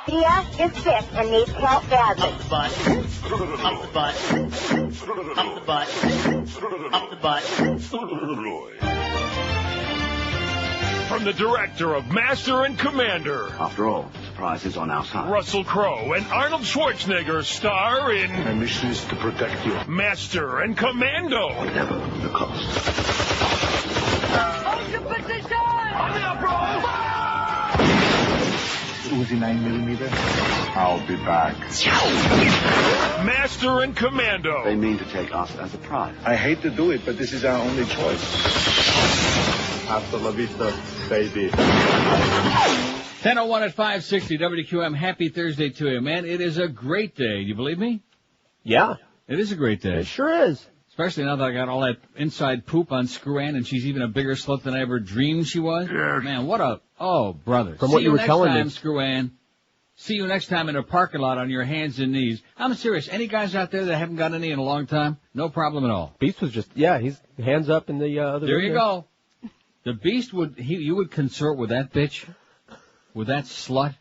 Tia is sick and needs help badly. Up the butt. Up the butt. Up the butt. Up the butt. From the director of Master and Commander. After all, surprise is on our side. Russell Crowe and Arnold Schwarzenegger star in... My mission is to protect you. Master and Commando. Whatever the cost. Hold your position! Hurry up, bro! Uzi 9mm. I'll be back. Master and Commando. They mean to take us as a prize. I hate to do it, but this is our only choice. Hasta la vista, baby. 10:01 at 560 WQM. Happy Thursday to you, man. It is a great day. Do you believe me? Yeah. It is a great day. It sure is. Especially now that I got all that inside poop on Screw-Ann, and she's even a bigger slut than I ever dreamed she was. Yeah. Man, what a... Oh, brother. From what you were telling me. See you next time, Screw-Ann. See you next time in a parking lot on your hands and knees. I'm serious. Any guys out there that haven't got any in a long time? No problem at all. Beast was just... Yeah, he's hands up in the other There room you go. The Beast would... You would consort with that bitch? With that slut?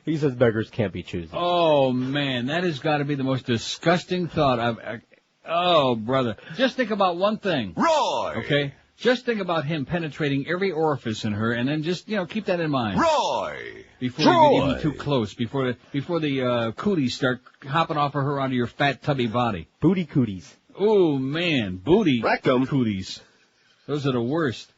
He says beggars can't be choosy. Oh, man. That has got to be the most disgusting thought I've... Oh, brother. Just think about one thing. Roy! Okay? Just think about him penetrating every orifice in her, and then just, keep that in mind. Roy! Before you get even too close, before the cooties start hopping off of her onto your fat, tubby body. Booty cooties. Oh, man. Booty Rectum. cooties. Those are the worst.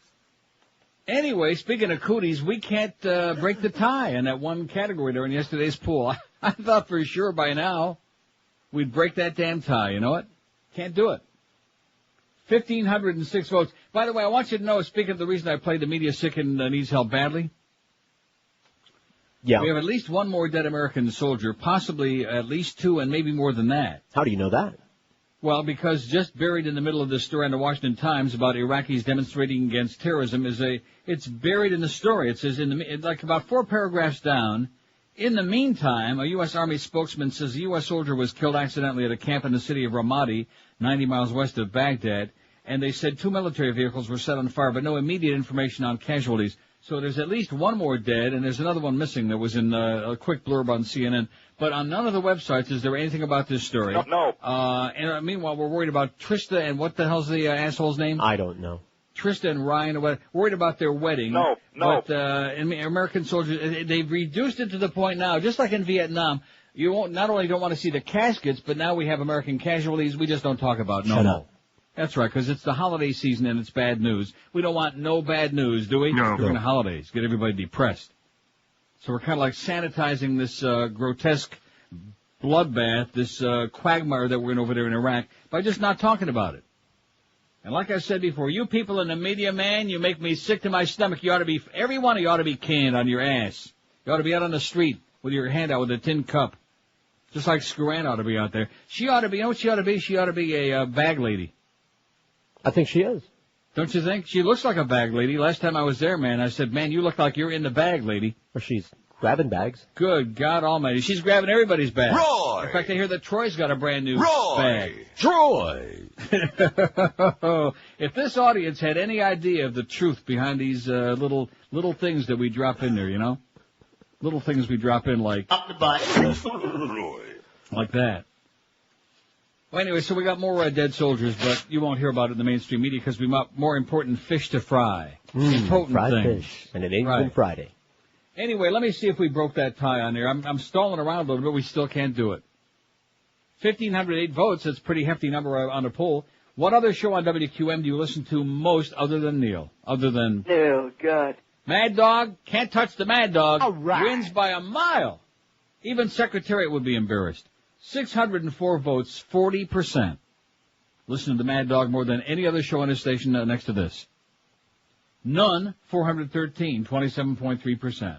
Anyway, speaking of cooties, we can't break the tie in that one category during yesterday's pool. I thought for sure by now we'd break that damn tie, you know what? Can't do it. 1,506 votes. By the way, I want you to know, speaking of the reason I played the media sick and needs help badly, yeah, we have at least one more dead American soldier, possibly at least two and maybe more than that. How do you know that? Well, because just buried in the middle of this story in the Washington Times about Iraqis demonstrating against terrorism it's buried in the story. It says like about 4 paragraphs down, in the meantime, a U.S. Army spokesman says a U.S. soldier was killed accidentally at a camp in the city of Ramadi, 90 miles west of Baghdad, and they said 2 military vehicles were set on fire, but no immediate information on casualties. So there's at least one more dead, and there's another one missing that was in a quick blurb on CNN. But on none of the websites is there anything about this story. No. And meanwhile, we're worried about Trista and what the hell's the asshole's name? I don't know. Trista and Ryan, or what, worried about their wedding. No. But American soldiers, they've reduced it to the point now, just like in Vietnam, you not only don't want to see the caskets, but now we have American casualties we just don't talk about no Shut more. up. That's right, because it's the holiday season and it's bad news. We don't want no bad news, do we? No. During the holidays, get everybody depressed. So we're kind of like sanitizing this grotesque bloodbath, this quagmire that we're in over there in Iraq, by just not talking about it. And like I said before, you people in the media, man, you make me sick to my stomach. You ought to be, every one of you ought to be canned on your ass. You ought to be out on the street with your hand out with a tin cup. Just like Screw-Ann ought to be out there. She ought to be, you know what she ought to be? She ought to be a bag lady. I think she is. Don't you think? She looks like a bag lady. Last time I was there, man, I said, man, you look like you're in the bag, lady. Or she's grabbing bags. Good God almighty. She's grabbing everybody's bag. Roy! In fact, I hear that Troy's got a brand new Roy! bag. Troy! If this audience had any idea of the truth behind these little things that we drop in there, little things we drop in like Up the butt. like that. Well, anyway, so we got more dead soldiers, but you won't hear about it in the mainstream media because we got more important fish to fry. Potent Fried things. fish. And it ain't been Friday. Anyway, let me see if we broke that tie on there. I'm stalling around a little bit. We still can't do it. 1,508 votes. That's a pretty hefty number on the poll. What other show on WQM do you listen to most other than Neil? Other than... Oh, God. Mad Dog? Can't touch the Mad Dog. All right. Wins by a mile. Even Secretariat would be embarrassed. 604 votes, 40%. Listen to the Mad Dog more than any other show on this station next to this. None, 413, 27.3%.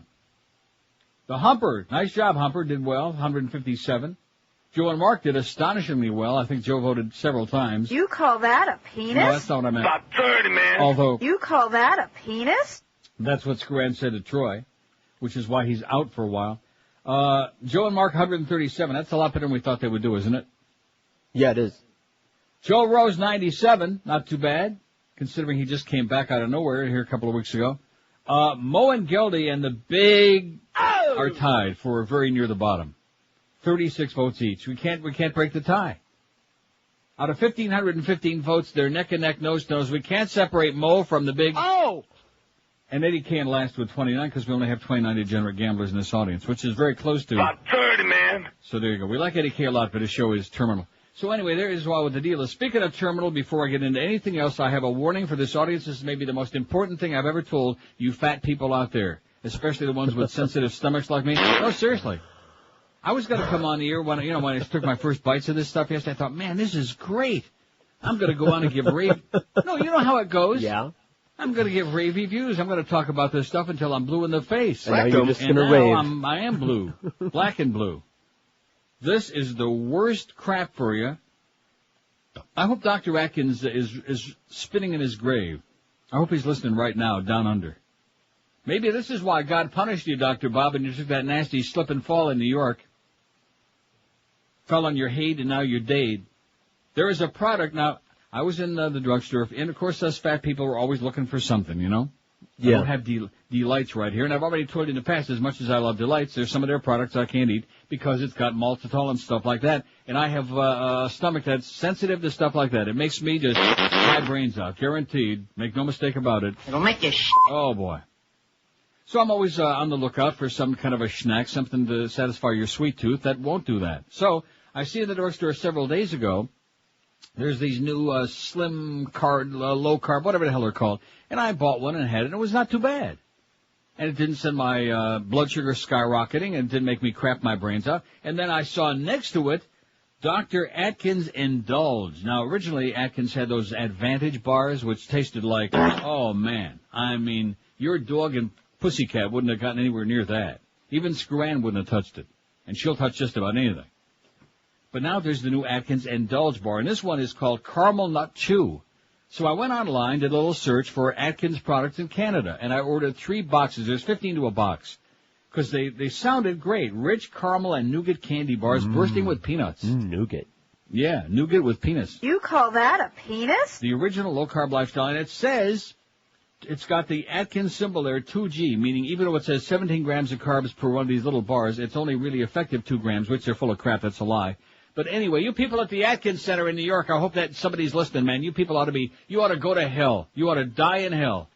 The Humper, nice job, Humper, did well, 157. Joe and Mark did astonishingly well. I think Joe voted several times. You call that a penis? No, that's not what I meant. About 30, man. Although, You call that a penis? that's what Scran said to Troy, which is why he's out for a while. Joe and Mark, 137. That's a lot better than we thought they would do, isn't it? Yeah, it is. Joe Rose, 97. Not too bad, considering he just came back out of nowhere here a couple of weeks ago. Mo and Geldy and the big are tied for very near the bottom. 36 votes each. We can't break the tie. Out of 1,515 votes, they're neck and neck, nose to nose. We can't separate Mo from the big. Oh! And Eddie can't last with 29 because we only have 29 degenerate gamblers in this audience, which is very close to. About 30, man. So there you go. We like Eddie K a lot, but his show is terminal. So anyway, there is what the deal is. Speaking of terminal, before I get into anything else, I have a warning for this audience. This is maybe the most important thing I've ever told you fat people out there, especially the ones with sensitive stomachs like me. No, seriously. I was going to come on the air when I took my first bites of this stuff yesterday. I thought, man, this is great. I'm going to go on and give rave. No, you know how it goes. Yeah. I'm going to give rave reviews. I'm going to talk about this stuff until I'm blue in the face. And now you're just going to rave. I am blue, black and blue. This is the worst crap for you. I hope Dr. Atkins is spinning in his grave. I hope he's listening right now, down under. Maybe this is why God punished you, Dr. Bob, and you took that nasty slip and fall in New York. Fell on your hate and now you're dead. There is a product now. I was in the drugstore, and of course us fat people are always looking for something, Yeah. I don't have delights right here, and I've already told you in the past, as much as I love delights, there's some of their products I can't eat because it's got maltitol and stuff like that, and I have a stomach that's sensitive to stuff like that. It makes me just my brains out, guaranteed. Make no mistake about it. It'll make you Oh boy. So I'm always on the lookout for some kind of a snack, something to satisfy your sweet tooth that won't do that. So I see in the drugstore several days ago, there's these new slim carb, low carb, whatever the hell they're called. And I bought one and had it, and it was not too bad. And it didn't send my blood sugar skyrocketing, and it didn't make me crap my brains out. And then I saw next to it, Dr. Atkins Endulge. Now, originally, Atkins had those Advantage bars, which tasted like, oh, man. I mean, your dog and Pussycat wouldn't have gotten anywhere near that. Even Scran wouldn't have touched it. And she'll touch just about anything. But now there's the new Atkins Endulge bar, and this one is called Caramel Nut Chew. So I went online, did a little search for Atkins products in Canada, and I ordered 3 boxes. There's 15 to a box. Because they sounded great. Rich caramel and nougat candy bars bursting with peanuts. Nougat. Yeah, nougat with peanuts. You call that a penis? The original low-carb lifestyle, and it says it's got the Atkins symbol there, 2G, meaning even though it says 17 grams of carbs per one of these little bars, it's only really effective 2 grams, which they're full of crap. That's a lie. But anyway, you people at the Atkins Center in New York, I hope that somebody's listening, man. You people ought to go to hell. You ought to die in hell.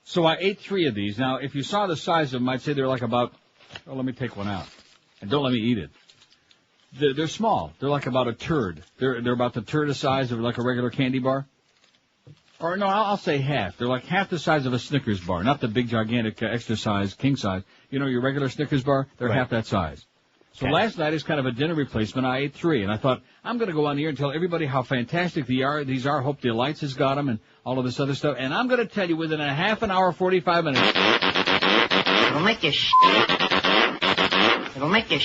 So I ate 3 of these. Now, if you saw the size of them, I'd say they're like about, let me take one out. And don't let me eat it. They're small. They're like about a turd. They're about the turd size of like a regular candy bar. Or no, I'll say half. They're like half the size of a Snickers bar, not the big, gigantic, extra size, king size. Your regular Snickers bar, they're right. Half that size. So last night is kind of a dinner replacement. I ate 3, and I thought, I'm going to go on the air and tell everybody how fantastic these are. Hope Delights has got them and all of this other stuff. And I'm going to tell you within a half an hour, 45 minutes. It'll make you It'll make you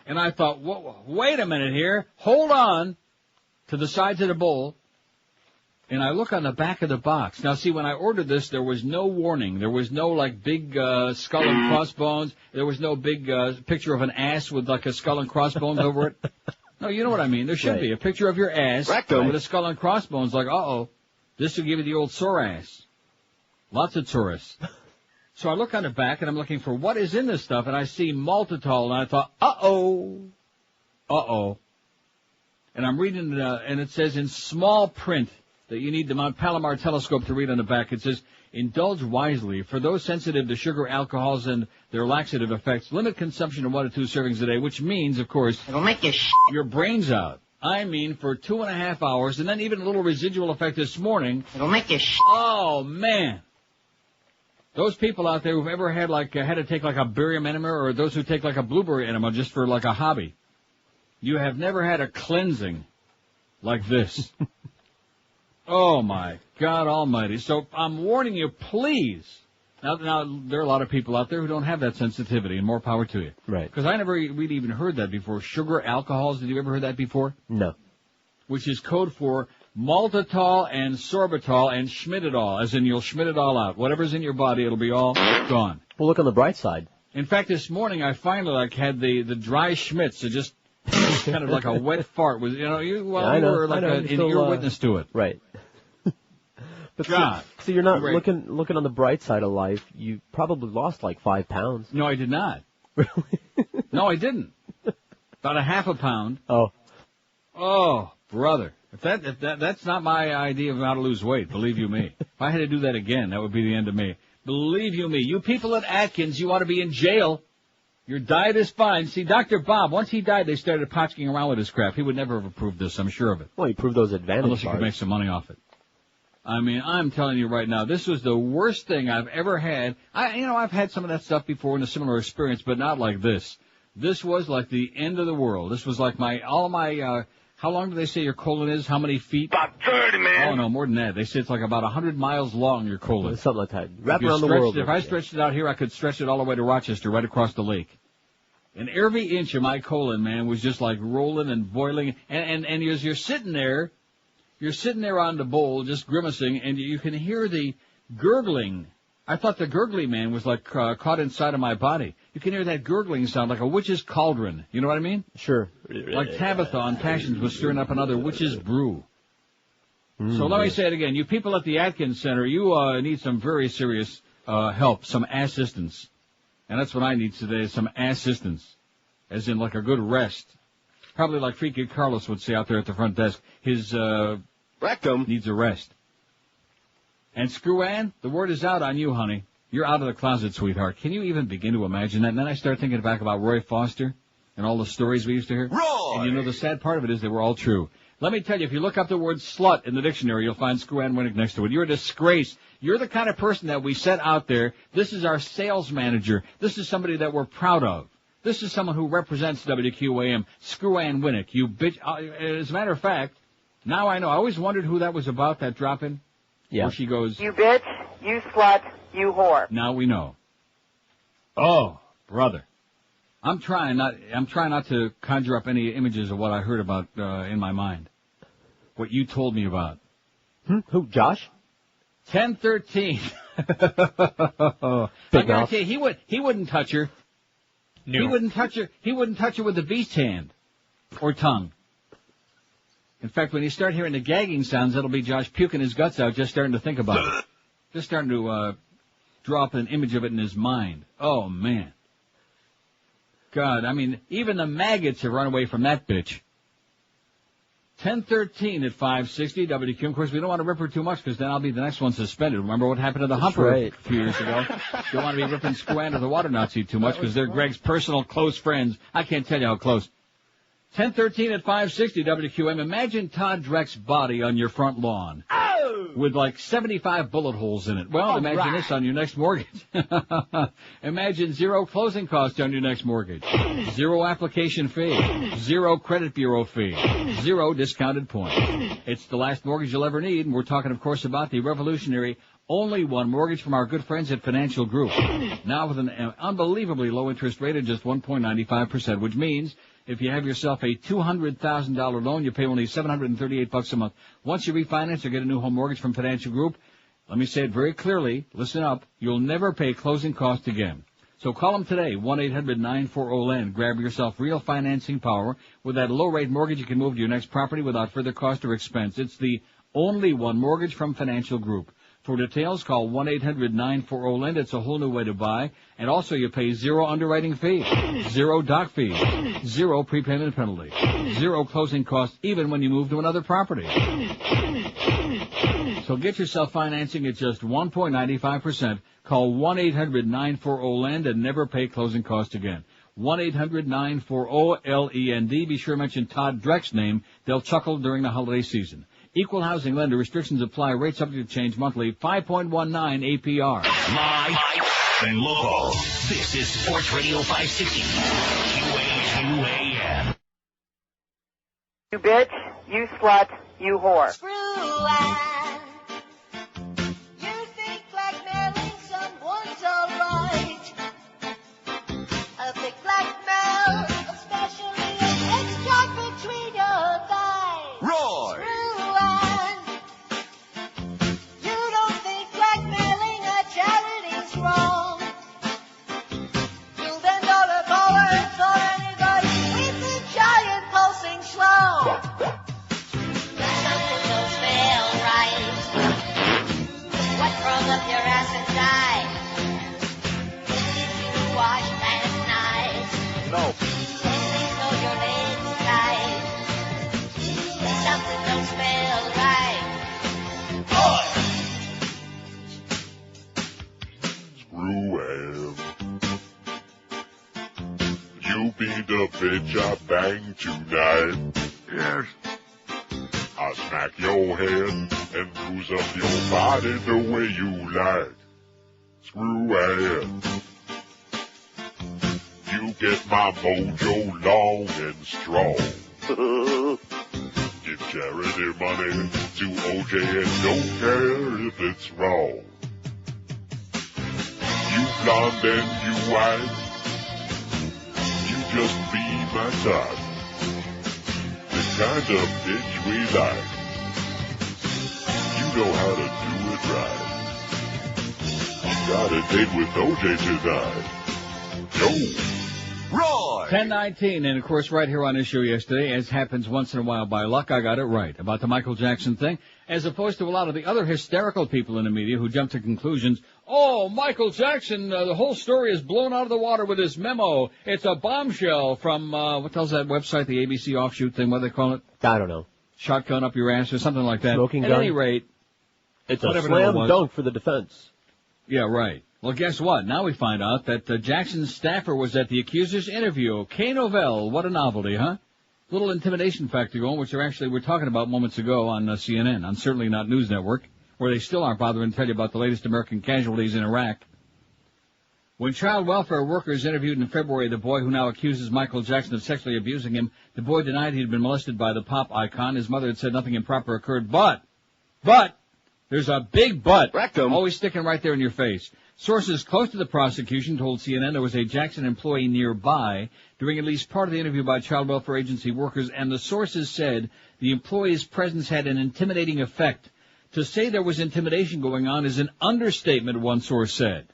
And I thought, wait a minute here. Hold on to the sides of the bowl. And I look on the back of the box. Now, see, when I ordered this, there was no warning. There was no, big skull and crossbones. There was no big picture of an ass with, a skull and crossbones over it. No, you know what I mean. There should be a picture of your ass with a skull and crossbones, this will give you the old sore ass. Lots of tourists. So I look on the back, and I'm looking for what is in this stuff, and I see maltitol, and I thought, uh-oh. And I'm reading it, and it says in small print, that you need the Mount Palomar telescope to read on the back. It says, indulge wisely. For those sensitive to sugar, alcohols, and their laxative effects, limit consumption to 1 to 2 servings a day, which means, of course, it'll make you your brains out. I mean, for 2.5 hours, and then even a little residual effect this morning. It'll make you Oh, man. Those people out there who've ever had, had to take, a barium enema, or those who take, a blueberry enema just for, a hobby. You have never had a cleansing like this. Oh, my God almighty. So I'm warning you, please. Now, there are a lot of people out there who don't have that sensitivity, and more power to you. Right. Because I never really even heard that before. Sugar, alcohols, did you ever hear that before? No. Which is code for maltitol and sorbitol and schmidtitol, as in you'll schmidt it all out. Whatever's in your body, it'll be all gone. Well, look on the bright side. In fact, this morning I finally, had the dry schmitz to just kind of like a wet fart. You were an ear witness to it. Right. But God. so you're not Great. looking on the bright side of life. You probably lost like 5 pounds. No, I did not. Really? No, I didn't. About a half a pound. Oh. Oh, brother. If that's not my idea of how to lose weight, believe you me. If I had to do that again, that would be the end of me. Believe you me. You people at Atkins, you ought to be in jail. Your diet is fine. See, Dr. Bob, once he died, they started potching around with his crap. He would never have approved this, I'm sure of it. Well, he proved those advantage Unless you bars. could make some money off it. I mean, I'm telling you right now, this was the worst thing I've ever had. I've had some of that stuff before in a similar experience, but not like this. This was like the end of the world. This was like how long do they say your colon is? How many feet? About 30, man. Oh, no, more than that. They say it's like about 100 miles long, your colon. Something like that. Wrap around the world. If I stretched it out here, I could stretch it all the way to Rochester, right across the lake. And every inch of my colon, man, was just like rolling and boiling. And as you're sitting there on the bowl, just grimacing, and you can hear the gurgling. I thought the gurgling, man, was like caught inside of my body. You can hear that gurgling sound like a witch's cauldron. You know what I mean? Sure. Like Tabitha on Passions was stirring up another witch's brew. So let me say it again. You people at the Atkins Center, you need some very serious help, some assistance. And that's what I need today, some assistance. As in like a good rest. Probably like Freaky Carlos would say out there at the front desk. His rectum needs a rest. And Screw Ann, the word is out on you, honey. You're out of the closet, sweetheart. Can you even begin to imagine that? And then I start thinking back about Roy Foster and all the stories we used to hear. Roy! And you know the sad part of it is they were all true. Let me tell you, if you look up the word slut in the dictionary, you'll find Screw Ann Winnick next to it. You're a disgrace. You're the kind of person that we set out there. This is our sales manager. This is somebody that we're proud of. This is someone who represents WQAM. Screw Ann Winnick, you bitch. As a matter of fact, now I know. I always wondered who that was about, that drop-in. Yeah. Where she goes, You bitch, you slut, you whore. now we know. Oh, brother. I'm trying not to conjure up any images of what I heard about in my mind. What you told me about. Who, Josh? 1013. I guarantee he wouldn't touch her. No. He wouldn't touch her with the beast hand or tongue. In fact, when you start hearing the gagging sounds, that'll be Josh puking his guts out, just starting to think about it. Just starting to draw up an image of it in his mind. Oh, man. God, I mean, even the maggots have run away from that bitch. 1013 at 560 WQ. Of course, we don't want to rip her too much because then I'll be the next one suspended. Remember what happened to the Humper a few years ago? Don't want to be ripping Screw Ann or the Water Nazi too much because they're Greg's personal close friends. I can't tell you how close. 1013 at 560 WQM. Imagine Todd Dreck's body on your front lawn. With like 75 bullet holes in it. Well, imagine this on your next mortgage. Imagine 0 closing costs on your next mortgage. 0 application fee. 0 credit bureau fee. 0 discounted points. It's the last mortgage you'll ever need, and we're talking, of course, about the revolutionary Only One mortgage from our good friends at Financial Group. Now with an unbelievably low interest rate of just 1.95%, which means if you have yourself a $200,000 loan, you pay only $738 a month. Once you refinance or get a new home mortgage from Financial Group, let me say it very clearly, listen up, you'll never pay closing costs again. So call them today, 1-800-940-LAND. Grab yourself real financing power. With that low-rate mortgage, you can move to your next property without further cost or expense. It's the Only One mortgage from Financial Group. For details, call 1-800-940-LAND. It's a whole new way to buy. And also, you pay 0 underwriting fee, 0 doc fee, 0 prepayment penalty, 0 closing costs, even when you move to another property. So get yourself financing at just 1.95%. Call 1-800-940-LAND and never pay closing costs again. 1-800-940-LEND. Be sure to mention Todd Dreck's name. They'll chuckle during the holiday season. Equal housing lender. Restrictions apply. Rates subject to change monthly. 5.19 APR. Live and local. This is Sports Radio 560. QAM. You bitch, you slut, you whore. Screw Ann. You think blackmailing someone's alright. A big blackmail, especially an extract between your thighs. Roy. Screw Ann. You don't think blackmailing a charity's wrong. You'll bend over forward for anybody with a giant pulsing slow. Something don't smell right. No. know your name's tight. Something don't smell right. Screw him. You be the bitch I bang tonight. Yes. I smack your head and bruise up your body the way you like. Screw ass. You get my mojo long and strong. Give charity money to OJ and don't care if it's wrong. You blonde and you white, you just be my type. The kind of bitch we like. You know how to do it right. You got a date with OJ tonight. Yo. Roy! 10:19, and of course right here on this show yesterday, as happens once in a while by luck, I got it right about the Michael Jackson thing, as opposed to a lot of the other hysterical people in the media who jump to conclusions. Oh, Michael Jackson, the whole story is blown out of the water with this memo. It's a bombshell from, what tells that website, the ABC offshoot thing, what do they call it? I don't know. Shotgun up your ass or something like that. Smoking At gun? any rate, It's a whatever slam that was. dunk for the defense. Yeah, right. Well, guess what? Now we find out that Jackson's staffer was at the accuser's interview. Kay Novell, what a novelty, huh? Little intimidation factor going, which we're talking about moments ago on CNN, on Certainly Not News Network, where they still aren't bothering to tell you about the latest American casualties in Iraq. When child welfare workers interviewed in February the boy who now accuses Michael Jackson of sexually abusing him, the boy denied he'd been molested by the pop icon. His mother had said nothing improper occurred, but, there's a big but. Rectum. Always sticking right there in your face. Sources close to the prosecution told CNN there was a Jackson employee nearby during at least part of the interview by child welfare agency workers, and the sources said the employee's presence had an intimidating effect. To say there was intimidation going on is an understatement, one source said.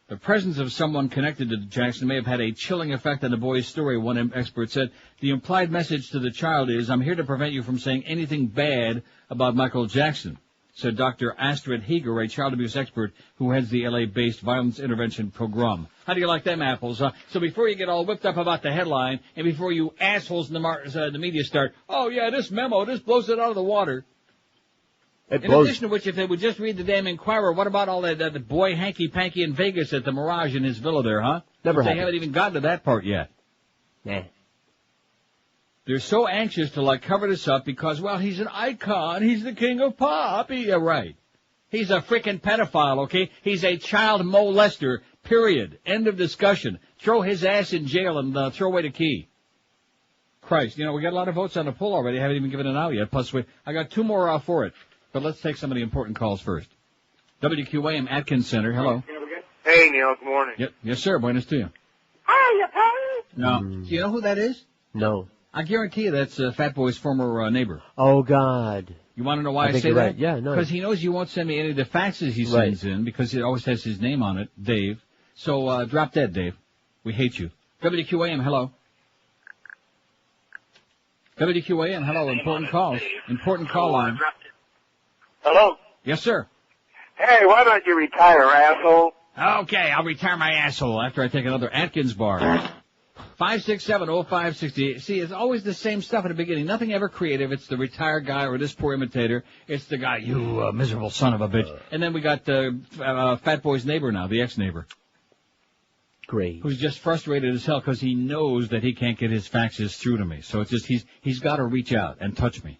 The presence of someone connected to Jackson may have had a chilling effect on the boy's story, one expert said. The implied message to the child is, I'm here to prevent you from saying anything bad about Michael Jackson, said Dr. Astrid Heger, a child abuse expert who heads the LA-based violence intervention program. How do you like them apples, huh? So before you get all whipped up about the headline, and before you assholes in the media start, oh yeah, this memo, this blows it out of the water. In addition to which, if they would just read the damn Inquirer, what about all that the boy hanky-panky in Vegas at the Mirage in his villa there, huh? Never They happened. haven't even gotten to that part yet. Nah. They're so anxious to, cover this up because, well, he's an icon. He's the king of pop. Yeah, right. He's a freaking pedophile, okay? He's a child molester, period. End of discussion. Throw his ass in jail and throw away the key. Christ, we got a lot of votes on the poll already. I haven't even given it out yet. Plus, I got 2 more out for it. But let's take some of the important calls first. WQAM Atkins Center, hello. Hey, Neil, good morning. Yes, sir. Buenos to you. Hiya, Patty. No. Do you know who that is? No. I guarantee you that's Fat Boy's former neighbor. Oh, God. You want to know why I think say you're that? right. Yeah, no. Because he knows you won't send me any of the faxes he sends in because it always has his name on it, Dave. So drop dead, Dave. We hate you. WQAM, hello. WQAM, hello. Important calls. Important call line. Hello? Yes, sir. Hey, why don't you retire, asshole? Okay, I'll retire my asshole after I take another Atkins bar. 567-0568. See, it's always the same stuff at the beginning. Nothing ever creative. It's the retired guy or this poor imitator. It's the guy, you miserable son of a bitch. And then we got Fat Boy's neighbor now, the ex-neighbor. Great. Who's just frustrated as hell because he knows that he can't get his faxes through to me. So it's just he's got to reach out and touch me.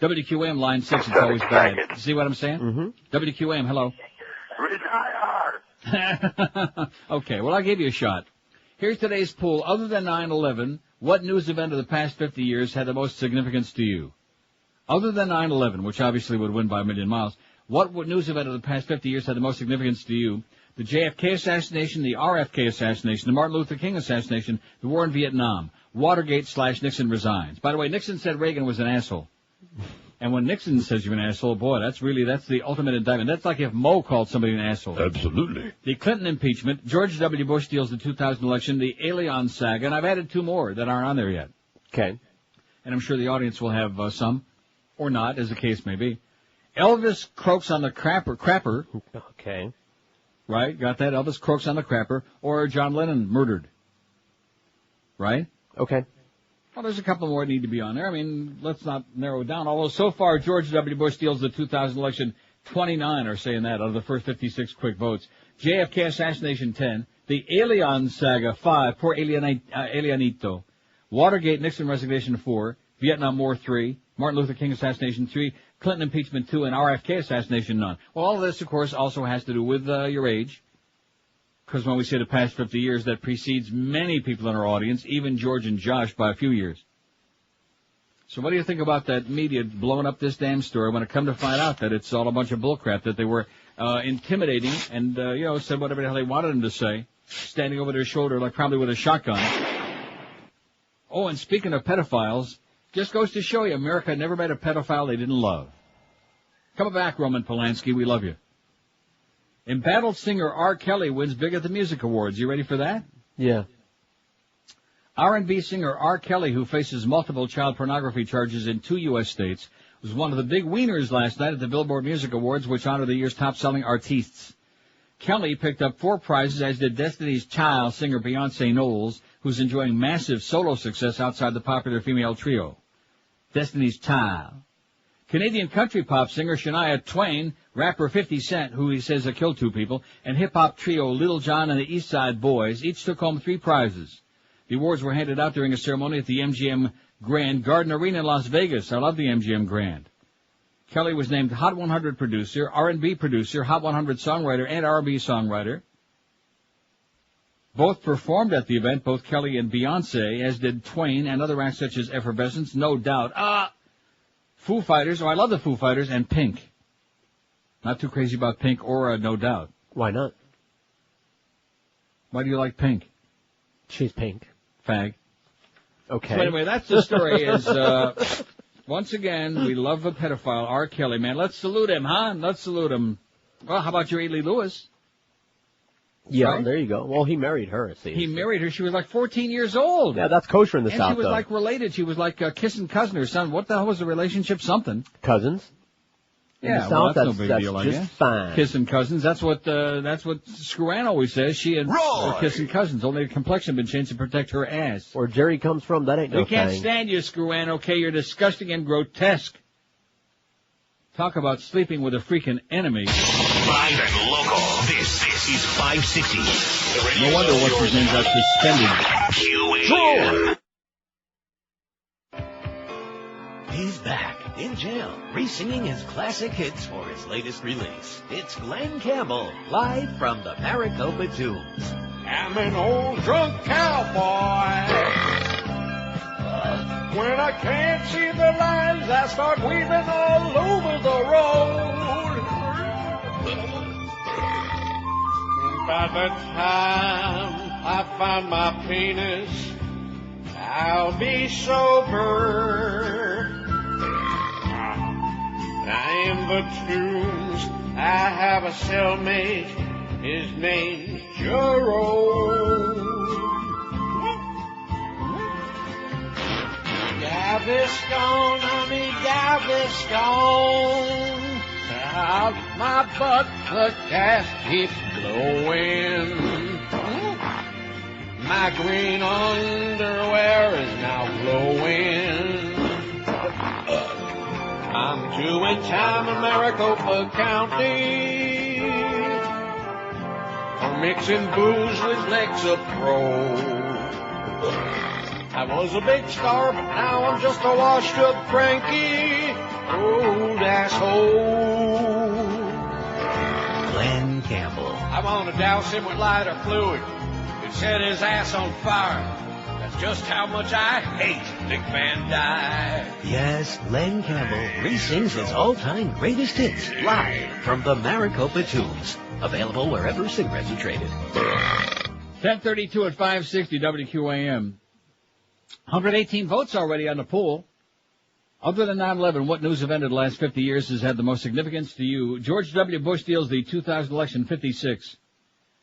WQAM line 6, it's always bad. See what I'm saying? Mm-hmm. WQAM, hello. Retire. Okay, well, I'll give you a shot. Here's today's poll. Other than 9/11, what news event of the past 50 years had the most significance to you? Other than 9/11, which obviously would win by a million miles, what news event of the past 50 years had the most significance to you? The JFK assassination, the RFK assassination, the Martin Luther King assassination, the war in Vietnam, Watergate/Nixon resigns. By the way, Nixon said Reagan was an asshole. And when Nixon says you're an asshole, boy, that's the ultimate indictment. That's like if Moe called somebody an asshole. Absolutely. The Clinton impeachment, George W. Bush steals the 2000 election, the Alien saga, and I've added 2 more that aren't on there yet. Okay. And I'm sure the audience will have some, or not, as the case may be. Elvis croaks on the crapper. Okay. Right, got that? Elvis croaks on the crapper, or John Lennon murdered. right? Okay. Well, there's a couple more that need to be on there. I mean, let's not narrow it down. Although so far, George W. Bush steals the 2000 election. 29 are saying that out of the first 56 quick votes. JFK assassination 10. The Alien saga 5. Poor Alienito. Watergate Nixon resignation 4. Vietnam War 3. Martin Luther King assassination 3. Clinton impeachment 2. And RFK assassination none. Well, all of this, of course, also has to do with your age. Because when we say the past 50 years, that precedes many people in our audience, even George and Josh, by a few years. So what do you think about that media blowing up this damn story when it come to find out that it's all a bunch of bullcrap, that they were intimidating and, said whatever the hell they wanted them to say, standing over their shoulder like probably with a shotgun. Oh, and speaking of pedophiles, just goes to show you, America never met a pedophile they didn't love. Come back, Roman Polanski, we love you. Embattled singer R. Kelly wins big at the music awards. You ready for that? Yeah. R&B singer R. Kelly, who faces multiple child pornography charges in 2 U.S. states, was one of the big wieners last night at the Billboard Music Awards, which honor the year's top-selling artistes. Kelly picked up 4 prizes, as did Destiny's Child singer Beyonce Knowles, who's enjoying massive solo success outside the popular female trio. Destiny's Child. Canadian country pop singer Shania Twain, rapper 50 Cent, who he says killed 2 people, and hip-hop trio Little John and the East Side Boys each took home 3 prizes. The awards were handed out during a ceremony at the MGM Grand Garden Arena in Las Vegas. I love the MGM Grand. Kelly was named Hot 100 producer, R&B producer, Hot 100 songwriter, and R&B songwriter. Both performed at the event, both Kelly and Beyonce, as did Twain and other acts such as Effervescence, No Doubt, Foo Fighters, I love the Foo Fighters, and Pink. Not too crazy about Pink or No Doubt. Why not? Why do you like Pink? She's pink. Fag. Okay. So anyway, that's the story is, once again, we love a pedophile, R. Kelly, man. Let's salute him, huh? Let's salute him. Well, how about your Ely Lewis? Yeah, right? There you go. Well, he married her, it seems. He married her. She was like 14 years old. Yeah, that's kosher in the South, And she was though. like related. She was like kissing cousin or something. What the hell was the relationship? Something. Cousins. In Yeah, the well, South, that's no big deal, I just guess. fine. Kissing cousins. That's what Screwan always says. She and are kissing cousins. Only the complexion been changed to protect her ass. Where Jerry comes from, that ain't no We can't thing. stand you, Screwan, okay? You're disgusting and grotesque. Talk about sleeping with a freaking enemy. Live and local. This is 560. No wonder what's his name got suspended. QAM. He's back in jail, re-singing his classic hits for his latest release. It's Glenn Campbell, live from the Maricopa Tombs. I'm an old drunk cowboy. When I can't see the lines, I start weaving all over the road. By the time I find my penis, I'll be sober. In the tombs, I have a cellmate. His name's Jerome. Gaviscon, honey, Gaviscon. Out my butt, the gas keeps blowing. My green underwear is now glowing. I'm doing time in Maricopa County. I'm mixing booze with Lexapro. I was a big star, but now I'm just a washed-up cranky old asshole. Glenn Campbell. I want to douse him with lighter fluid and set his ass on fire. That's just how much I hate Dick Van Dyke. Yes, Glenn Campbell re-sings his all-time greatest hits live from the Maricopa Tombs. Available wherever cigarettes are traded. 10:32 at 560 WQAM. 118 votes already on the poll. Other than 9/11, what news event in the last 50 years has had the most significance to you? George W. Bush steals the 2000 election 56.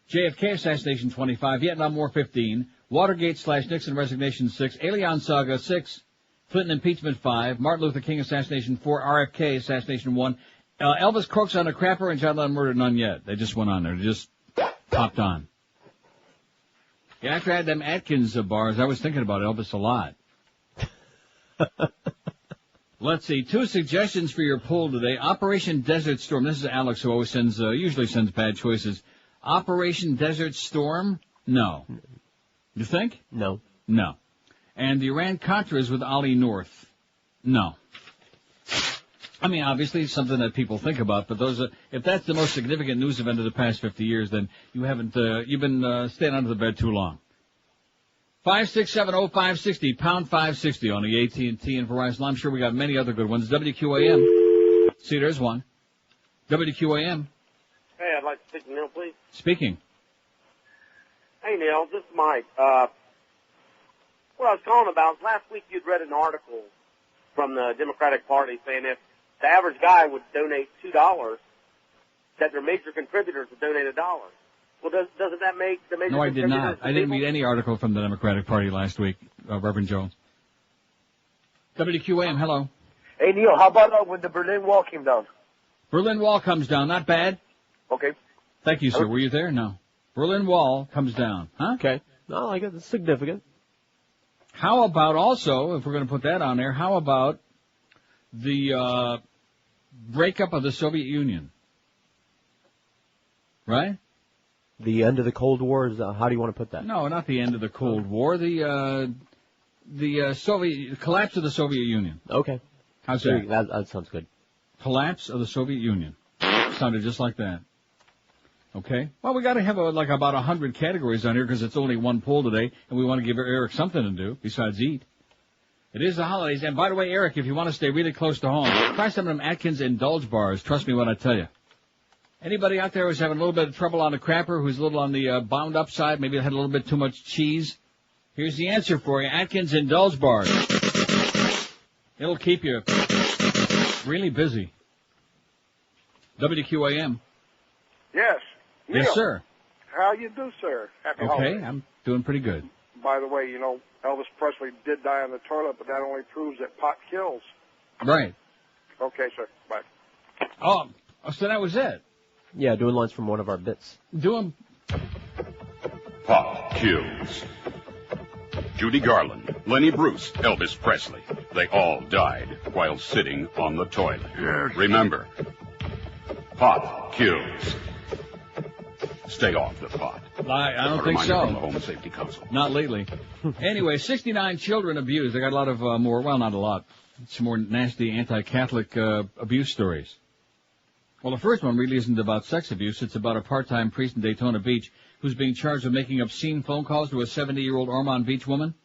JFK assassination 25. Vietnam War 15. Watergate/Nixon resignation 6. Alien saga 6. Clinton impeachment 5. Martin Luther King assassination 4. RFK assassination 1. Elvis croaks on a crapper and John Lennon murder none yet. They just went on there. They just popped on. Yeah, after I had them Atkins bars, I was thinking about Elvis a lot. Let's see. 2 suggestions for your poll today. Operation Desert Storm. This is Alex, who always usually sends bad choices. Operation Desert Storm? No. You think? No. No. And the Iran-Contras with Ali North? No. I mean, obviously, it's something that people think about, but if that's the most significant news event of the past 50 years, then you've been staying under the bed too long. 5670560, pound 560 on the AT&T and Verizon. I'm sure we got many other good ones. WQAM. See, there's one. WQAM. Hey, I'd like to speak to Neil, please. Speaking. Hey, Neil, this is Mike. What I was calling about, last week you'd read an article from the Democratic Party saying if the average guy would donate $2, that their major contributors would donate $1. Well, doesn't that make the major No, I did not. I didn't people? read any article from the Democratic Party last week, Reverend Jones. WQAM, hello. Hey, Neil, how about when the Berlin Wall came down? Berlin Wall comes down. Not bad. Okay. Thank you, sir. Were you there? No. Berlin Wall comes down. Huh? Okay. No, I like it. It's significant. How about also, if we're going to put that on there, how about the breakup of the Soviet Union? Right? The end of the Cold War is, how do you want to put that? No, not the end of the Cold War. The collapse of the Soviet Union. Okay. How's that? That sounds good. Collapse of the Soviet Union. Sounded just like that. Okay. Well, we got to have about 100 categories on here because it's only one poll today, and we want to give Eric something to do besides eat. It is the holidays, and by the way, Eric, if you want to stay really close to home, try some of them Atkins Endulge bars. Trust me when I tell you. Anybody out there who's having a little bit of trouble on the crapper, who's a little on the bound up side, maybe had a little bit too much cheese? Here's the answer for you. Atkins Endulge bars. It'll keep you really busy. WQAM. Yes. Neil, Yes, sir. How you do, sir? Happy holidays. Okay, I'm doing pretty good. By the way, you know, Elvis Presley did die on the toilet, but that only proves that pot kills. Right. Okay, sir. Bye. Oh, so that was it. Yeah, doing lines from one of our bits. Doing. Pot kills. Judy Garland, Lenny Bruce, Elvis Presley. They all died while sitting on the toilet. Yes. Remember, pot kills. Stay off the pot. I don't A think reminder so. from the Home Safety Council. Not lately. Anyway, 69 children abused. I got a lot of more, well, not a lot. Some more nasty anti-Catholic abuse stories. Well, the first one really isn't about sex abuse. It's about a part-time priest in Daytona Beach who's being charged with making obscene phone calls to a 70-year-old Ormond Beach woman.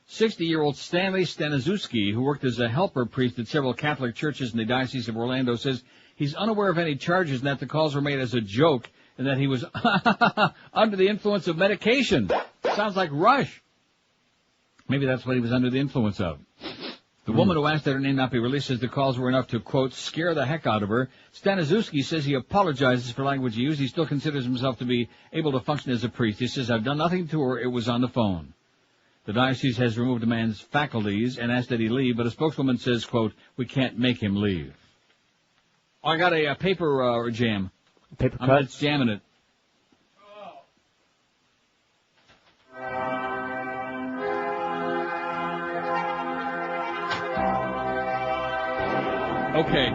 60-year-old Stanley Staniszewski, who worked as a helper priest at several Catholic churches in the Diocese of Orlando, says he's unaware of any charges and that the calls were made as a joke and that he was under the influence of medication. Sounds like Rush. Maybe that's what he was under the influence of. The woman who asked that her name not be released says the calls were enough to, quote, scare the heck out of her. Staniszewski says he apologizes for language he used. He still considers himself to be able to function as a priest. He says, I've done nothing to her. It was on the phone. The diocese has removed the man's faculties and asked that he leave, but a spokeswoman says, quote, we can't make him leave. Oh, I got a paper jam. Paper cut? I'm just jamming it. Okay.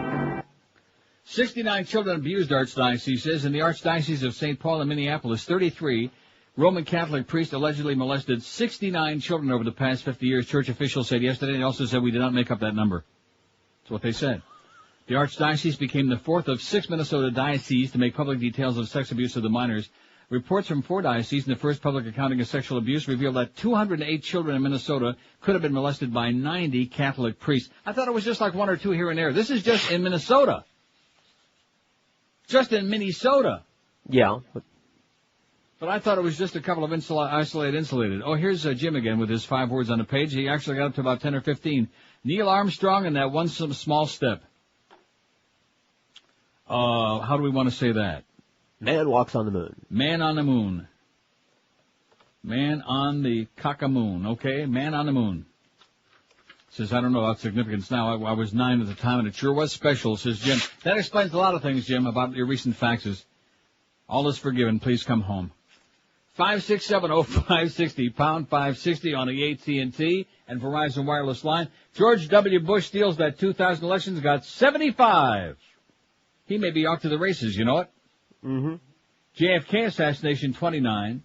69 children abused, Archdiocese says. In the Archdiocese of St. Paul and Minneapolis, 33 Roman Catholic priests allegedly molested 69 children over the past 50 years, church officials said yesterday. They also said we did not make up that number. That's what they said. The Archdiocese became the fourth of 6 Minnesota dioceses to make public details of sex abuse of the minors. Reports from 4 dioceses in the first public accounting of sexual abuse revealed that 208 children in Minnesota could have been molested by 90 Catholic priests. I thought it was just like 1 or 2 here and there. This is just in Minnesota. Just in Minnesota. Yeah. But I thought it was just a couple of isolated. Oh, here's Jim again with his 5 words on the page. He actually got up to about 10 or 15. Neil Armstrong and that one small step. How do we want to say that? Man walks on the moon. Man on the moon. Man on the cock-a-moon, okay? Man on the moon. Says, I don't know about significance now. I was 9 at the time, and it sure was special, says Jim. That explains a lot of things, Jim, about your recent faxes. All is forgiven. Please come home. 5670560, pound 560 on the AT&T and Verizon wireless line. George W. Bush steals that 2000 elections, got 75. He may be off to the races, you know it? Mm-hmm. JFK assassination, 29.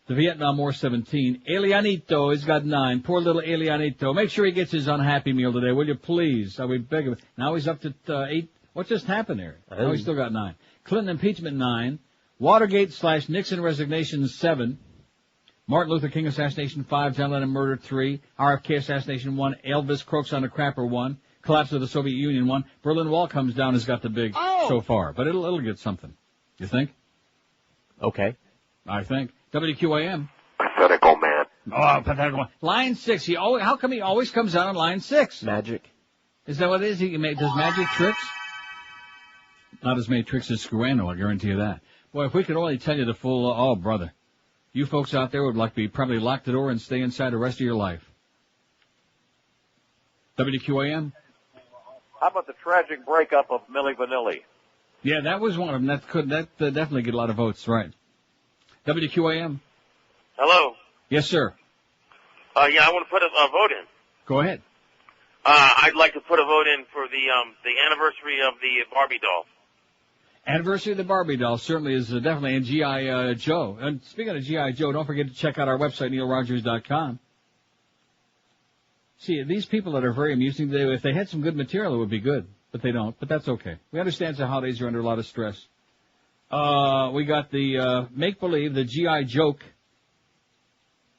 The Vietnam War, 17. Elianito has got 9. Poor little Elianito. Make sure he gets his unhappy meal today, will you please? I would beg of it. Now he's up to 8. What just happened there? Oh, he's still got 9. Clinton impeachment, 9. Watergate/Nixon resignation, 7. Martin Luther King assassination, 5. John Lennon murder, 3. RFK assassination, 1. Elvis croaks on a crapper, 1. Collapse of the Soviet Union, 1. Berlin Wall comes down, has got the big so far. But it'll get something. You think? Okay. I think. WQAM. Pathetical man. Oh, pathetical. Line 6. How come he always comes out on line 6? Magic. Is that what it is? Does magic tricks? Not as many tricks as Scruano, I guarantee you that. Boy, if we could only tell you the full, oh, brother. You folks out there would probably lock the door and stay inside the rest of your life. WQAM? How about the tragic breakup of Milli Vanilli? Yeah, that was one of them. That definitely get a lot of votes, right. WQAM? Hello. Yes, sir. Yeah, I want to put a vote in. Go ahead. I'd like to put a vote in for the anniversary of the Barbie doll. Anniversary of the Barbie doll certainly is definitely in G.I. Joe. And speaking of G.I. Joe, don't forget to check out our website, neilrogers.com. See, these people that are very amusing, if they had some good material, it would be good. But they don't. But that's okay. We understand the holidays are under a lot of stress. We got the make-believe, the G.I. Joke,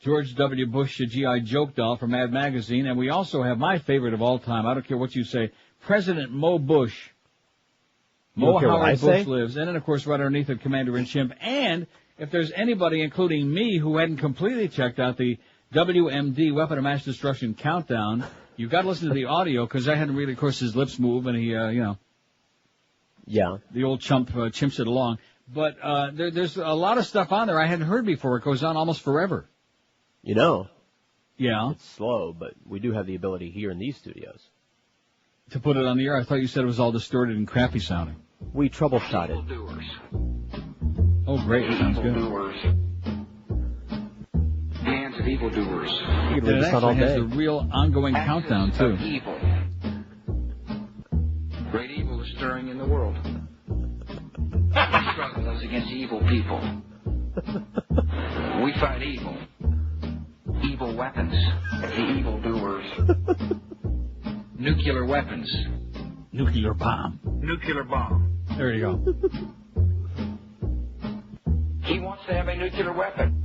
George W. Bush G.I. Joke doll from Mad Magazine. And we also have my favorite of all time, I don't care what you say, President Mo Bush. Mo Howard Bush lives. And then, of course, right underneath it, Commander-in-Chief. And if there's anybody, including me, who hadn't completely checked out the WMD, Weapon of Mass Destruction Countdown, you've got to listen to the audio, because I hadn't really, of course, his lips move, and he, Yeah. The old chump chimps it along. But there's a lot of stuff on there I hadn't heard before. It goes on almost forever. You know. Yeah. It's slow, but we do have the ability here in these studios. To put it on the air, I thought you said it was all distorted and crappy sounding. We troubleshot it. Oh, great. Sounds good. The hands of evildoers. It actually has the real ongoing countdown, too. Evil. Great evil is stirring in the world. The struggle is against evil people. We fight evil. Evil weapons. The evildoers. Nuclear weapons. Nuclear bomb. Nuclear bomb. There you go. He wants to have a nuclear weapon.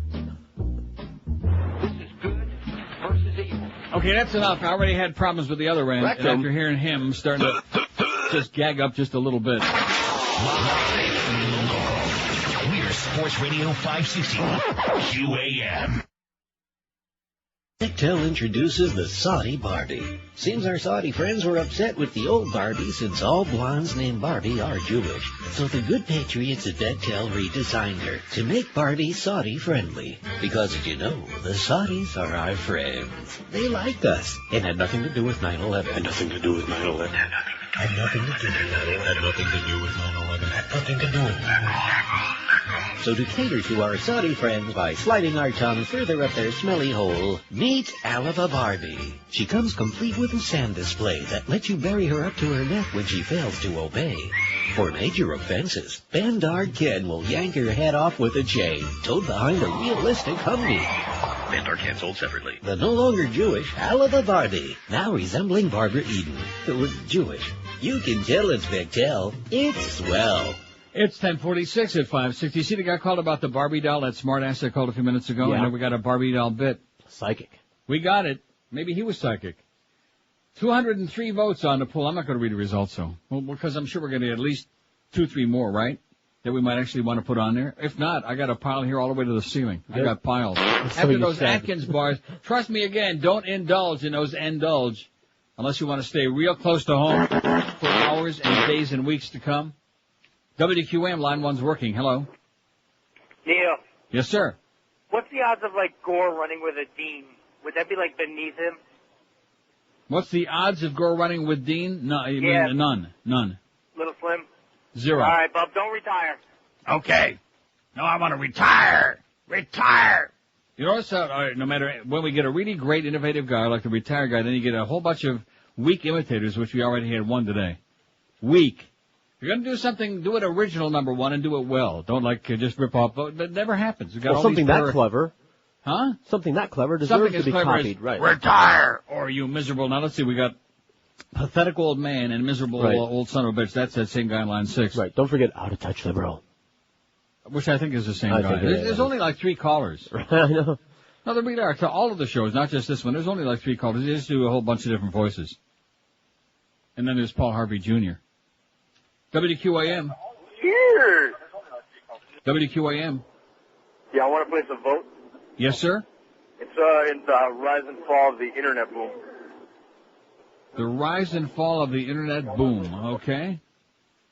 This is good versus evil. Okay, that's enough. I already had problems with the other end. And after hearing him, I'm starting to just gag up just a little bit. We're Sports Radio 560 QAM. Mattel introduces the Saudi Barbie. Seems our Saudi friends were upset with the old Barbie since all blondes named Barbie are Jewish. So the good patriots at Mattel redesigned her to make Barbie Saudi friendly. Because as you know, the Saudis are our friends. They liked us. It had nothing to do with 9/11. Had nothing to do with 9/11. Had nothing to do with 9/11. Had nothing to do with 9/11. Had nothing to do with 9/11. So to cater to our Saudi friends by sliding our tongue further up their smelly hole, meet Alaba Barbie. She comes complete with a sand display that lets you bury her up to her neck when she fails to obey. For major offenses, Bandar Ken will yank her head off with a chain, towed behind a realistic Humvee. Bandar Ken sold separately. The no longer Jewish Alaba Barbie, now resembling Barbara Eden, who was Jewish. You can tell it's Mattel. It's swell. It's 10:46 at 560. See the guy called about the Barbie doll, that smart ass I called a few minutes ago? Yeah. And then we got a Barbie doll bit. Psychic. We got it. Maybe he was psychic. 203 votes on the poll. I'm not going to read the results, though. Well, because I'm sure we're going to get at least 2-3 more, right? That we might actually want to put on there. If not, I got a pile here all the way to the ceiling. I got piles. After those Atkins bars, trust me again, don't indulge in those Endulge. Unless you want to stay real close to home for hours and days and weeks to come. WQAM, line 1's working. Hello. Neil, Yes, sir. what's the odds of, Gore running with a Dean? Would that be, beneath him? What's the odds of Gore running with Dean? No, you Yeah. mean none. Little Slim? 0. All right, Bub, don't retire. Okay. No, I want to retire. Retire! You notice how, no matter, when we get a really great, innovative guy like the retired guy, then you get a whole bunch of weak imitators, which we already had one today. Weak. If you're going to do something, do it original, number one, and do it well. Don't, just rip off. That never happens. We've got all something these that clever. Huh? Something that clever deserves to be copied, right? Retire! Or you miserable. Now, let's see, we got pathetic old man and miserable old son of a bitch. That's that same guy in line 6. Right. Don't forget Out of Touch Liberal. Which I think is the same guy. There's only like 3 callers. I know. No, there really are. To all of the shows, not just this one. There's only like 3 callers. They just do a whole bunch of different voices. And then there's Paul Harvey Jr. WQAM. Cheers! WQAM. Yeah, I want to place a vote. Yes, sir? It's the rise and fall of the internet boom. The rise and fall of the internet boom. Okay.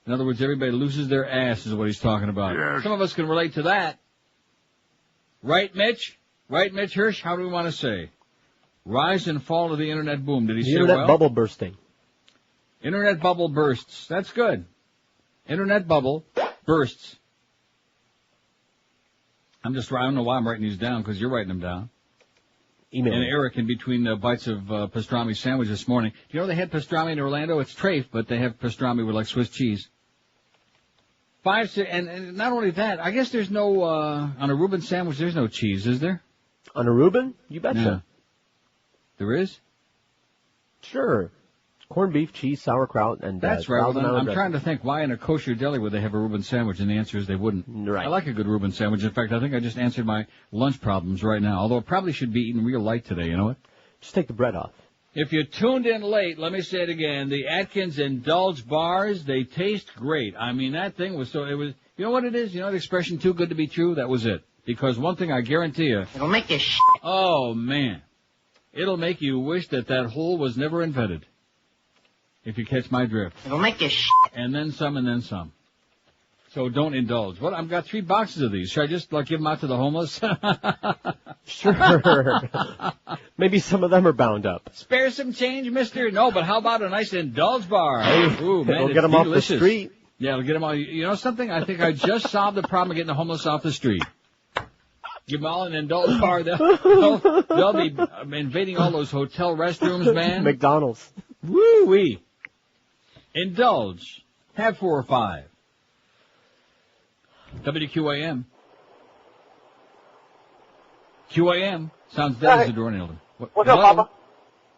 In other words, everybody loses their ass is what he's talking about. Yes. Some of us can relate to that. Right, Mitch? Right, Mitch Hirsch? How do we want to say? Rise and fall of the internet boom. Did he say well? Internet bubble bursting. Internet bubble bursts. That's good. Internet bubble bursts. I don't know why I'm writing these down, because you're writing them down. Email. And Eric, in between the bites of pastrami sandwich this morning. Do you know they had pastrami in Orlando? It's trafe, but they have pastrami with like Swiss cheese. And not only that, I guess there's no, on a Reuben sandwich, there's no cheese, is there? On a Reuben? You betcha. Yeah. There is? Sure. Corned beef, cheese, sauerkraut, and that's right. Well, I'm trying to think why in a kosher deli would they have a Reuben sandwich, and the answer is they wouldn't. Right. I like a good Reuben sandwich. In fact, I think I just answered my lunch problems right now, although it probably should be eaten real light today, you know what? Just take the bread off. If you tuned in late, let me say it again, the Atkins Endulge bars, they taste great. I mean, that thing was you know what it is? You know the expression, too good to be true? That was it. Because one thing I guarantee you. It'll make you Oh, man. It'll make you wish that hole was never invented. If you catch my drift. It'll make you And then some, and then some. So don't indulge. What? I've got 3 boxes of these. Should I just, give them out to the homeless? Sure. Maybe some of them are bound up. Spare some change, mister? No, but how about a nice Indulge bar? Ooh, man, it'll get them delicious. Off the street. Yeah, it'll get them all. You know something? I think I just solved the problem of getting the homeless off the street. Give them all an Indulge bar. They'll be invading all those hotel restrooms, man. McDonald's. Woo-wee. Indulge. Have 4 or 5. WQAM. QAM. Sounds dead as a doornail. What's up, Papa?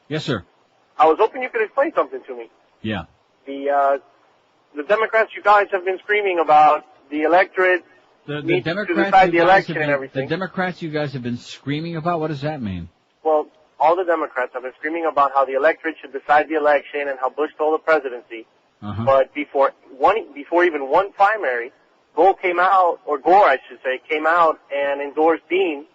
Yes, sir. I was hoping you could explain something to me. Yeah. The Democrats, you guys have been screaming about the electorate The needs Democrats to decide the election and the everything. Democrats you guys have been screaming about? What does that mean? Well, all the Democrats have been screaming about how the electorate should decide the election and how Bush stole the presidency. Uh-huh. But before even one primary, Gore, I should say, came out and endorsed Dean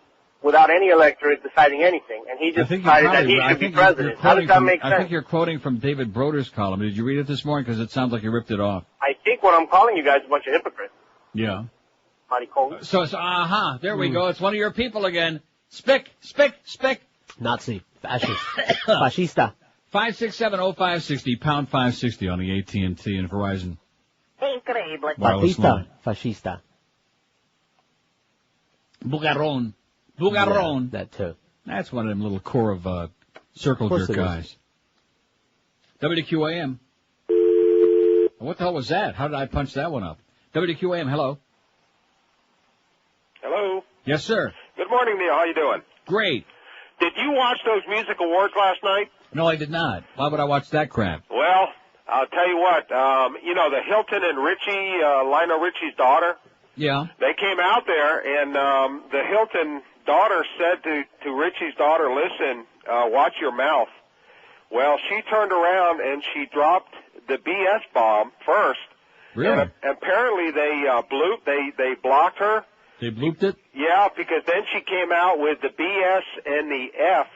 without any electorate deciding anything, and he just decided that he should be president. How does that make sense? I think you're quoting from David Broder's column. Did you read it this morning? Because it sounds like you ripped it off. I think what I'm calling you guys a bunch of hypocrites. Yeah. Maricón. So there we go. It's one of your people again. Spick. Nazi. Fascist. Fascista. 5670560, pound 560 on the AT&T and Verizon. Increíble. Batista. Fascista. Bugarron. Yeah, that too. That's one of them little core of circle jerk guys. WQAM. What the hell was that? How did I punch that one up? WQAM, hello. Hello. Yes, sir. Good morning, Neil. How you doing? Great. Did you watch those music awards last night? No, I did not. Why would I watch that crap? Well, I'll tell you what. The Hilton and Richie, Lionel Richie's daughter. Yeah. They came out there, and the Hilton daughter said to Richie's daughter, "Listen, watch your mouth." Well, she turned around and she dropped the BS bomb first. Really? And apparently they blocked her. They blooped it? Yeah, because then she came out with the BS and the F.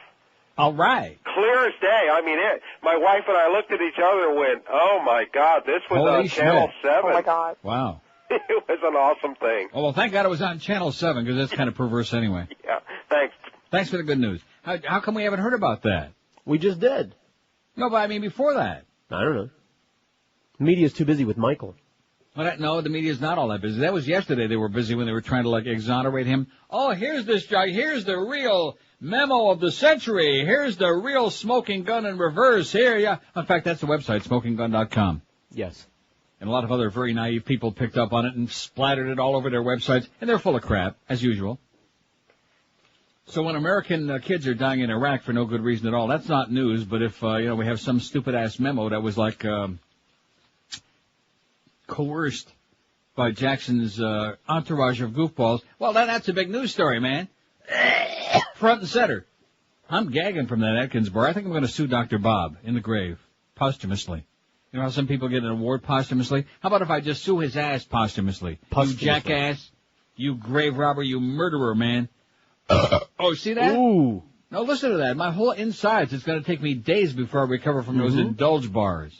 All right. Clear as day. I mean, my wife and I looked at each other and went, "Oh my God, this was Holy on Channel 7." Oh my God. Wow. It was an awesome thing. Oh, well, thank God it was on Channel 7, because that's kind of perverse anyway. Yeah, thanks. Thanks for the good news. How come we haven't heard about that? We just did. No, but I mean before that. I don't know. Media's too busy with Michael. No, the media's not all that busy. That was yesterday. They were busy when they were trying to, exonerate him. Oh, here's the real memo of the century. Here's the real smoking gun in reverse. Here, yeah. In fact, that's the website, smokinggun.com. Yes. And a lot of other very naive people picked up on it and splattered it all over their websites. And they're full of crap, as usual. So when American kids are dying in Iraq for no good reason at all, that's not news. But if, we have some stupid-ass memo that was coerced by Jackson's entourage of goofballs, well, that's a big news story, man. Front and center. I'm gagging from that Atkins bar. I think I'm going to sue Dr. Bob in the grave, posthumously. You know how some people get an award posthumously? How about if I just sue his ass posthumously? You jackass, you grave robber, you murderer, man. Oh, see that? Ooh. No, listen to that. My whole insides, it's going to take me days before I recover from those Indulge bars.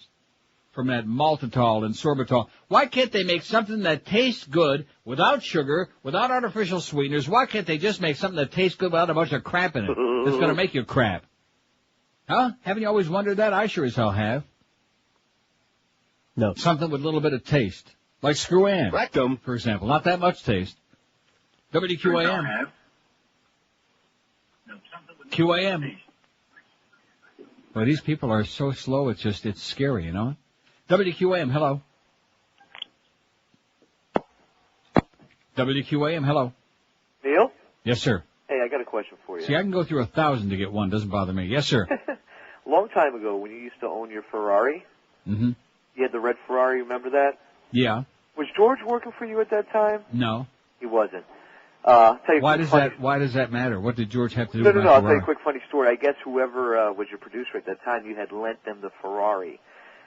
From that maltitol and sorbitol. Why can't they make something that tastes good without sugar, without artificial sweeteners? Why can't they just make something that tastes good without a bunch of crap in it that's going to make you crap? Huh? Haven't you always wondered that? I sure as hell have. No. Something with a little bit of taste. Like Screw-Ann, Rectum, for example. Not that much taste. WQAM. QAM. Well, these people are so slow, it's scary, you know? WQAM, hello. WQAM, hello. Neil? Yes, sir. Hey, I got a question for you. See, I can go through 1,000 to get one. Doesn't bother me. Yes, sir. A long time ago, when you used to own your Ferrari, Mm-hmm. you had the red Ferrari, remember that? Yeah. Was George working for you at that time? No. He wasn't. Tell you Why does that matter? What did George have to do No, with no, my I'll tell you Ferrari? a quick funny story. I guess whoever was your producer at that time, you had lent them the Ferrari.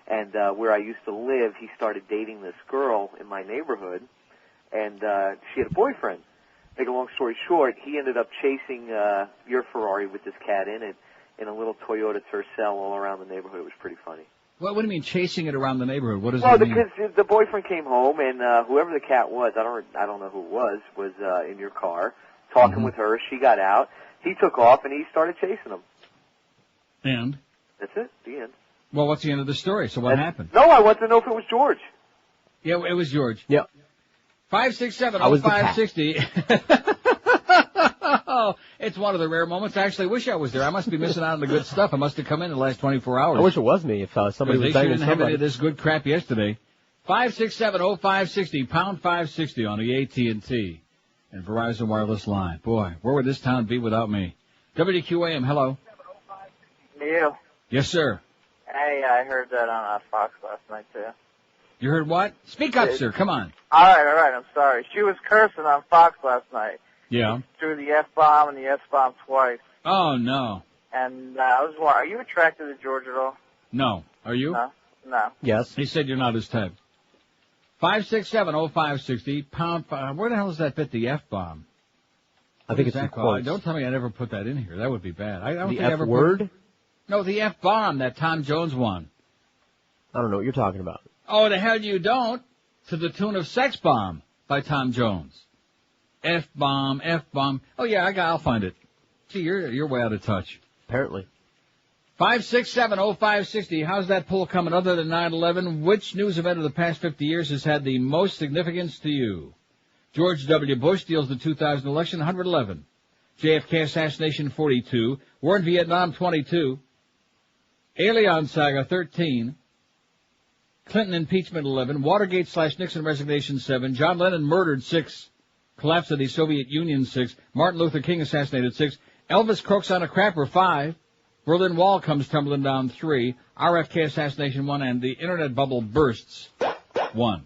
And where I used to live, he started dating this girl in my neighborhood, and she had a boyfriend. Make a long story short, he ended up chasing your Ferrari with this cat in it in a little Toyota Tercel all around the neighborhood. It was pretty funny. What do you mean chasing it around the neighborhood? What does Well, that mean? because the boyfriend came home, and whoever the cat was, I don't know who it was in your car, talking with her. She got out. He took off, and he started chasing him. And? That's it. The end. Well, what's the end of the story? So what happened? No, I want to know if it was George. Yeah, it was George. Yep. 567-0560. Oh, it's one of the rare moments. I actually wish I was there. I must be missing out on the good stuff. I must have come in the last 24 hours. I wish it was me if somebody was they banging didn't have any somebody. of this good crap yesterday. 567-0560, pound 560 on the AT&T and Verizon wireless line. Boy, where would this town be without me? WQAM, hello. Neil. Yes, sir. Hey, I heard that on Fox last night, too. You heard what? Speak up, sir. Come on. All right, I'm sorry. She was cursing on Fox last night. Yeah. Threw the F-bomb and the S-bomb twice. Oh, no. And I was wondering, are you attracted to George at all? No. Are you? No. Yes. He said you're not his type. 567-0560, pound 5. Where the hell is that bit, the F-bomb? I think it's in quotes. Don't tell me I never put that in here. That would be bad. I don't The think I ever F-word? No, the F-bomb that Tom Jones won. I don't know what you're talking about. Oh, the hell you don't. To the tune of Sex Bomb by Tom Jones. F-bomb, F-bomb. Oh, yeah, I'll find it. See, you're way out of touch. Apparently. 567-0560. How's that poll coming other than 9/11? Which news event of the past 50 years has had the most significance to you? George W. Bush deals the 2000 election, 111. JFK assassination, 42. War in Vietnam, 22. Alien saga, 13. Clinton impeachment, 11. Watergate/Nixon resignation, 7. John Lennon murdered, 6. Collapse of the Soviet Union, 6. Martin Luther King assassinated, 6. Elvis croaks on a crapper, 5. Berlin Wall comes tumbling down, 3. RFK assassination, 1. And the internet bubble bursts, 1.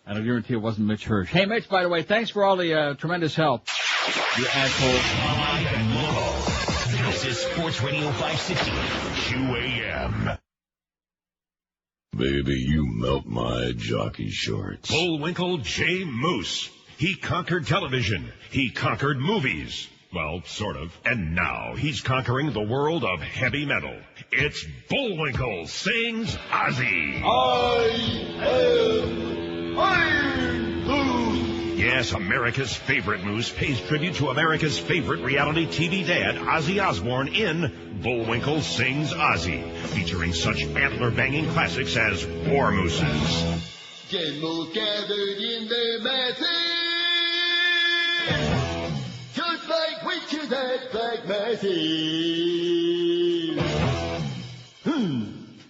And I guarantee it wasn't Mitch Hirsch. Hey, Mitch, by the way, thanks for all the tremendous help. You asshole. This is Sports Radio 560 QAM. Baby, you melt my jockey shorts. Bullwinkle J. Moose. He conquered television. He conquered movies. Well, sort of. And now he's conquering the world of heavy metal. It's Bullwinkle Sings Ozzy. I am Iron Moose. Yes, America's favorite moose pays tribute to America's favorite reality TV dad, Ozzy Osbourne, in Bullwinkle Sings Ozzy, featuring such antler-banging classics as War Mooses. Generals gathered in their masses, just like witches at black masses.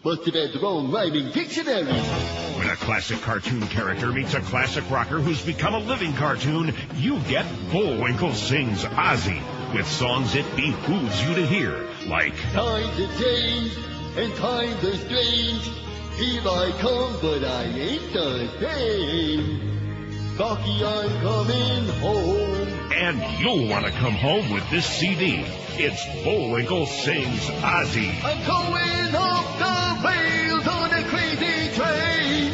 Must have had the wrong rhyming dictionary. When a classic cartoon character meets a classic rocker who's become a living cartoon, you get Bullwinkle Sings Ozzy, with songs it behooves you to hear, like Times have changed, and times are strange. Here I come, but I ain't the same. Rocky, I'm coming home. And you'll want to come home with this CD. It's Bullwinkle Sings Ozzy. I'm going off the rails on a crazy train.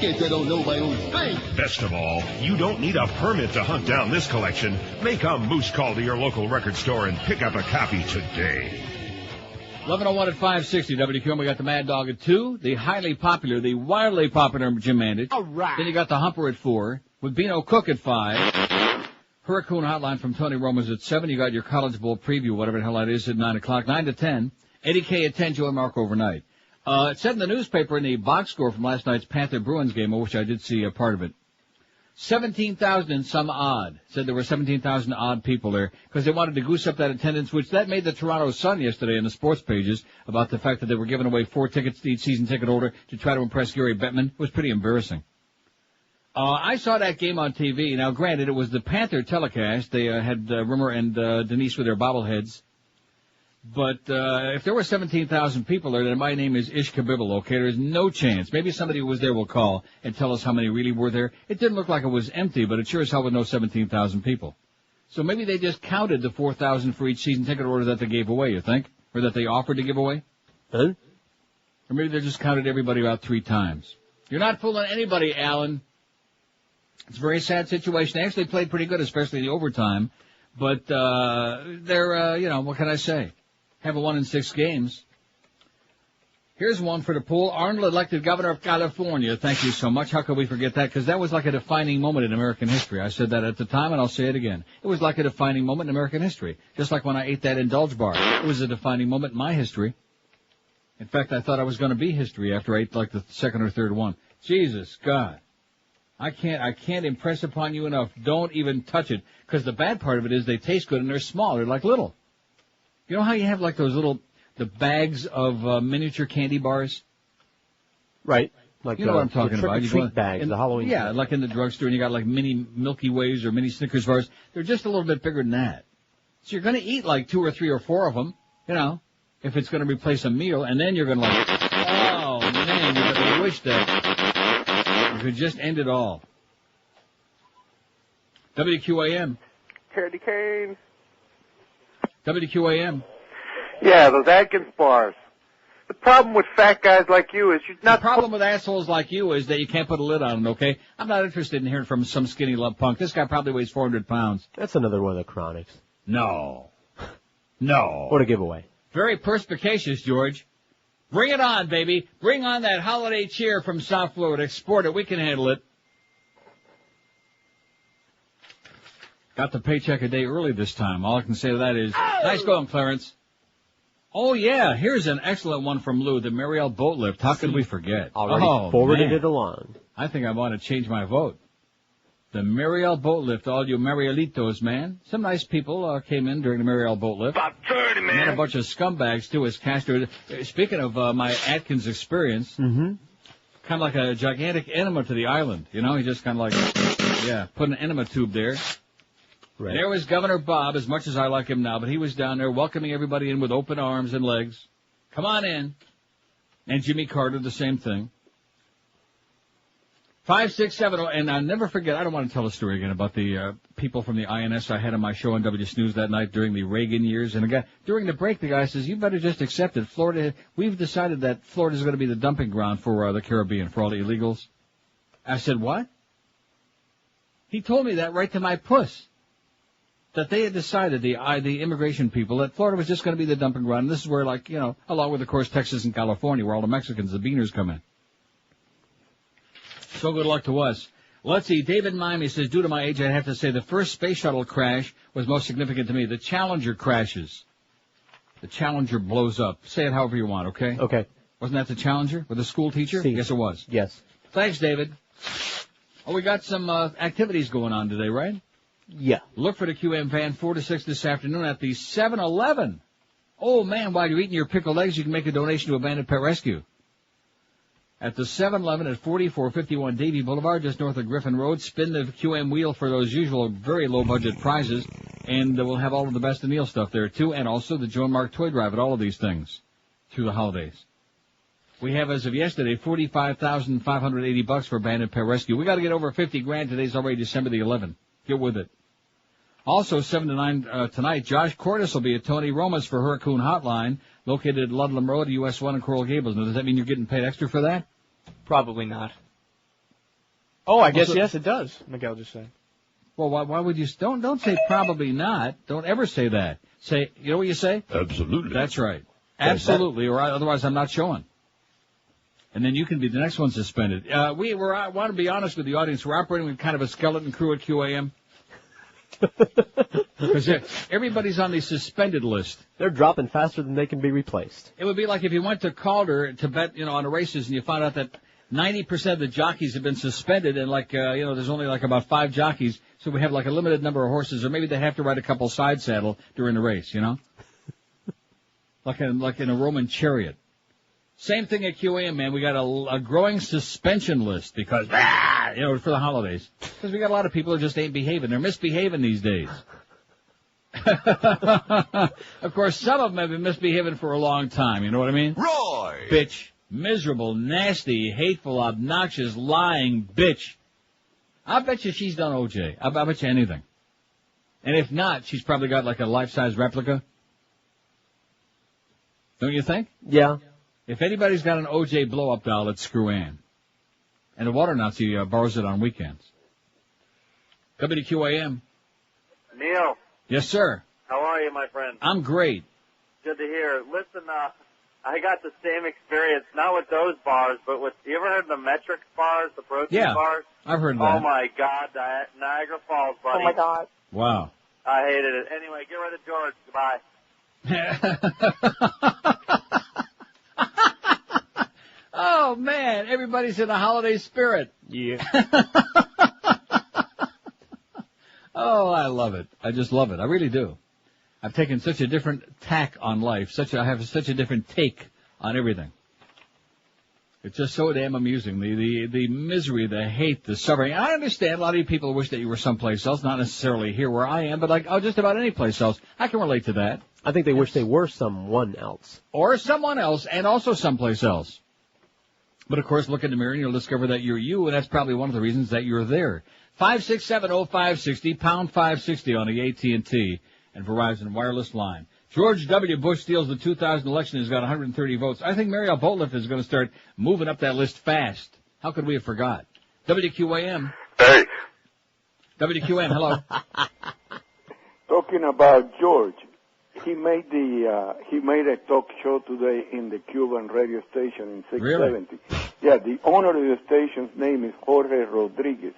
Guess I don't know my own strength. Best of all, you don't need a permit to hunt down this collection. Make a moose call to your local record store and pick up a copy today. 11:01 at 560 WQM. We got the Mad Dog at 2, the highly popular, the wildly popular Jim Mandich. All right. Then you got the Humper at 4, with Beano Cook at 5. Hurricane Hotline from Tony Roma's at 7. You got your College Bowl preview, whatever the hell that is, at 9 o'clock. 9 to 10. Eddie K at 10, Joe and Mark overnight. It said in the newspaper in the box score from last night's Panther-Bruins game, of which I did see a part of it, 17,000 and some odd. Said there were 17,000 odd people there because they wanted to goose up that attendance, which that made the Toronto Sun yesterday in the sports pages about the fact that they were giving away 4 tickets to each season ticket holder to try to impress Gary Bettman. It was pretty embarrassing. I saw that game on TV. Now, granted, it was the Panther telecast. They had Rimmer and Denise with their bobbleheads. But if there were 17,000 people there, then my name is Ish Kabibble, okay? There's no chance. Maybe somebody who was there will call and tell us how many really were there. It didn't look like it was empty, but it sure as hell was no 17,000 people. So maybe they just counted the 4,000 for each season ticket order that they gave away, you think? Or that they offered to give away? Huh? Or maybe they just counted everybody out 3 times. You're not fooling anybody, Alan. It's a very sad situation. They actually played pretty good, especially the overtime. But they're, what can I say? Have a 1 in 6 games. Here's one for the pool. Arnold elected governor of California. Thank you so much. How could we forget that? Because that was like a defining moment in American history. I said that at the time, and I'll say it again. It was like a defining moment in American history. Just like when I ate that Endulge bar. It was a defining moment in my history. In fact, I thought I was going to be history after I ate like the second or third one. Jesus, God. I can't impress upon you enough. Don't even touch it. Because the bad part of it is they taste good and they're small. They're like little. You know how you have like those little, the bags of miniature candy bars? Right. Like you know what I'm talking about. You treat bags, the Halloween. Yeah, bags. like in the drugstore, and you got like mini Milky Ways or mini Snickers bars. They're just a little bit bigger than that. So you're going to eat like 2 or 3 or 4 of them, if it's going to replace a meal, and then you're going to like, oh man, you're going to wish that you could just end it all. WQAM. Candy cane. WQAM. Yeah, those Atkins bars. The problem with fat guys like you is you're not... The problem with assholes like you is that you can't put a lid on them, okay? I'm not interested in hearing from some skinny love punk. This guy probably weighs 400 pounds. That's another one of the chronics. No. No. What a giveaway. Very perspicacious, George. Bring it on, baby. Bring on that holiday cheer from South Florida. Export it. We can handle it. Got the paycheck a day early this time. All I can say to that is, nice going, Clarence. Oh, yeah, here's an excellent one from Lou, the Mariel boat lift. How could we forget? Already forwarded it along. I think I want to change my vote. The Mariel boat lift, all you Marielitos, man. Some nice people came in during the Mariel boat lift. About 30, man. And a bunch of scumbags, too, as Castro. Speaking of my Atkins experience, kind of like a gigantic enema to the island. He just kind of like, put an enema tube there. Right. And there was Governor Bob, as much as I like him now, but he was down there welcoming everybody in with open arms and legs. Come on in. And Jimmy Carter, the same thing. 5670, and I'll never forget, I don't want to tell a story again about the people from the INS I had on my show on W Snooze that night during the Reagan years. And during the break, the guy says, you better just accept it. Florida, we've decided that Florida's going to be the dumping ground for the Caribbean, for all the illegals. I said, what? He told me that right to my puss. That they had decided, the immigration people, that Florida was just going to be the dumping ground. And this is where, along with, of course, Texas and California, where all the Mexicans, the beaners, come in. So good luck to us. Let's see. David Miami says, due to my age, I'd have to say the first space shuttle crash was most significant to me. The Challenger crashes. The Challenger blows up. Say it however you want, okay? Okay. Wasn't that the Challenger with the school teacher? See. Yes, it was. Yes. Thanks, David. Oh, we got some activities going on today, right? Yeah. Look for the QM van 4 to 6 this afternoon at the 7-Eleven. Oh, man, while you're eating your pickled eggs, you can make a donation to Abandoned Pet Rescue. At the 7-Eleven at 4451 Davie Boulevard, just north of Griffin Road. Spin the QM wheel for those usual very low-budget prizes, and we'll have all of the Best of Neil stuff there, too, and also the Joan Mark Toy Drive at all of these things through the holidays. We have, as of yesterday, $45,580 for Abandoned Pet Rescue. We got to get over 50 grand. Today's already December the 11th. Get with it. Also, 7 to 9 tonight, Josh Cordes will be at Tony Roma's for Hurricane Hotline, located at Ludlam Road, US 1 in Coral Gables. Now, does that mean you're getting paid extra for that? Probably not. Oh, I guess yes, it does. Miguel just said. Well, why would you? Don't say probably not. Don't ever say that. Say, you know what you say? Absolutely. That's right. Absolutely, or otherwise I'm not showing. And then you can be the next one suspended. I want to be honest with the audience. We're operating with kind of a skeleton crew at QAM. Because everybody's on the suspended list. They're dropping faster than they can be replaced. It would be like if you went to Calder to bet, on the races and you found out that 90% of the jockeys have been suspended and there's only like about 5 jockeys. So we have like a limited number of horses, or maybe they have to ride a couple side saddle during the race, like in a Roman chariot. Same thing at QAM, man. We got a growing suspension list because, for the holidays. Because we got a lot of people who just ain't behaving. They're misbehaving these days. Of course, some of them have been misbehaving for a long time. You know what I mean? Roy! Bitch. Miserable, nasty, hateful, obnoxious, lying bitch. I bet you she's done OJ. I bet you anything. And if not, she's probably got like a life-size replica. Don't you think? Yeah. If anybody's got an OJ blow-up doll, it's Screw Ann. And the Water Nazi borrows it on weekends. WQAM. Neil. Yes, sir. How are you, my friend? I'm great. Good to hear. Listen, I got the same experience, not with those bars, but you ever heard of the metric bars, the protein bars? I've heard of that. Oh, my God, Niagara Falls, buddy. Oh, my God. Wow. I hated it. Anyway, get rid of George. Goodbye. Oh, man, everybody's in a holiday spirit. Yeah. Oh, I love it. I just love it. I really do. I've taken such a different tack on life. I have such a different take on everything. It's just so damn amusing. The misery, the hate, the suffering. I understand a lot of you people wish that you were someplace else, not necessarily here where I am, but just about any place else. I can relate to that. I think they wish they were someone else. Or someone else, and also someplace else. But, of course, look in the mirror and you'll discover that you're you, and that's probably one of the reasons that you're there. 5670560, pound 560 on the AT&T and Verizon wireless line. George W. Bush steals the 2000 election and has got 130 votes. I think Mariel Boatlift is going to start moving up that list fast. How could we have forgot? WQAM. Hey. WQAM, hello. Talking about George. He made a talk show today in the Cuban radio station in 670. Really? Yeah, the owner of the station's name is Jorge Rodriguez.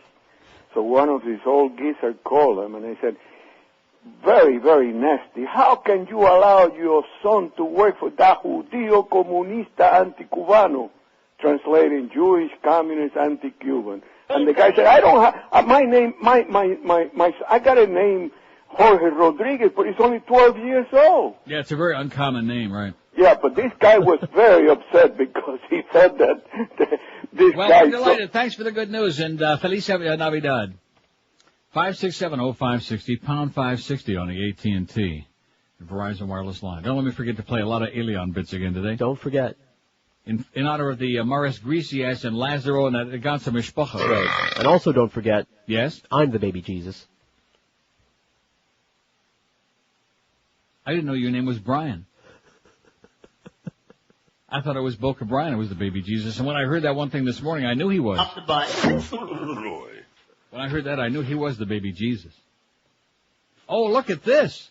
So one of these old geezers called him and they said, very, very nasty. How can you allow your son to work for that judío comunista anti-cubano? Translating Jewish, communist, anti-Cuban. And the guy said, I don't have, my name, I got a name, Jorge Rodriguez, but he's only 12 years old. Yeah, it's a very uncommon name, right? Yeah, but this guy was very upset because he said that this well, guy... Well, we're delighted. Thanks for the good news, and Feliz Navidad. 5670560, pound 560 on the AT&T Verizon wireless line. Don't let me forget to play a lot of Alien bits again today. Don't forget. In honor of the Morris Greasy-ass and Lazaro and the Ganze Mishpacha. Right. And also don't forget... Yes? I'm the baby Jesus. I didn't know your name was Brian. I thought it was Boca Brian who was the baby Jesus. And when I heard that one thing this morning, I knew he was. Up the butt. When I heard that, I knew he was the baby Jesus. Oh, look at this.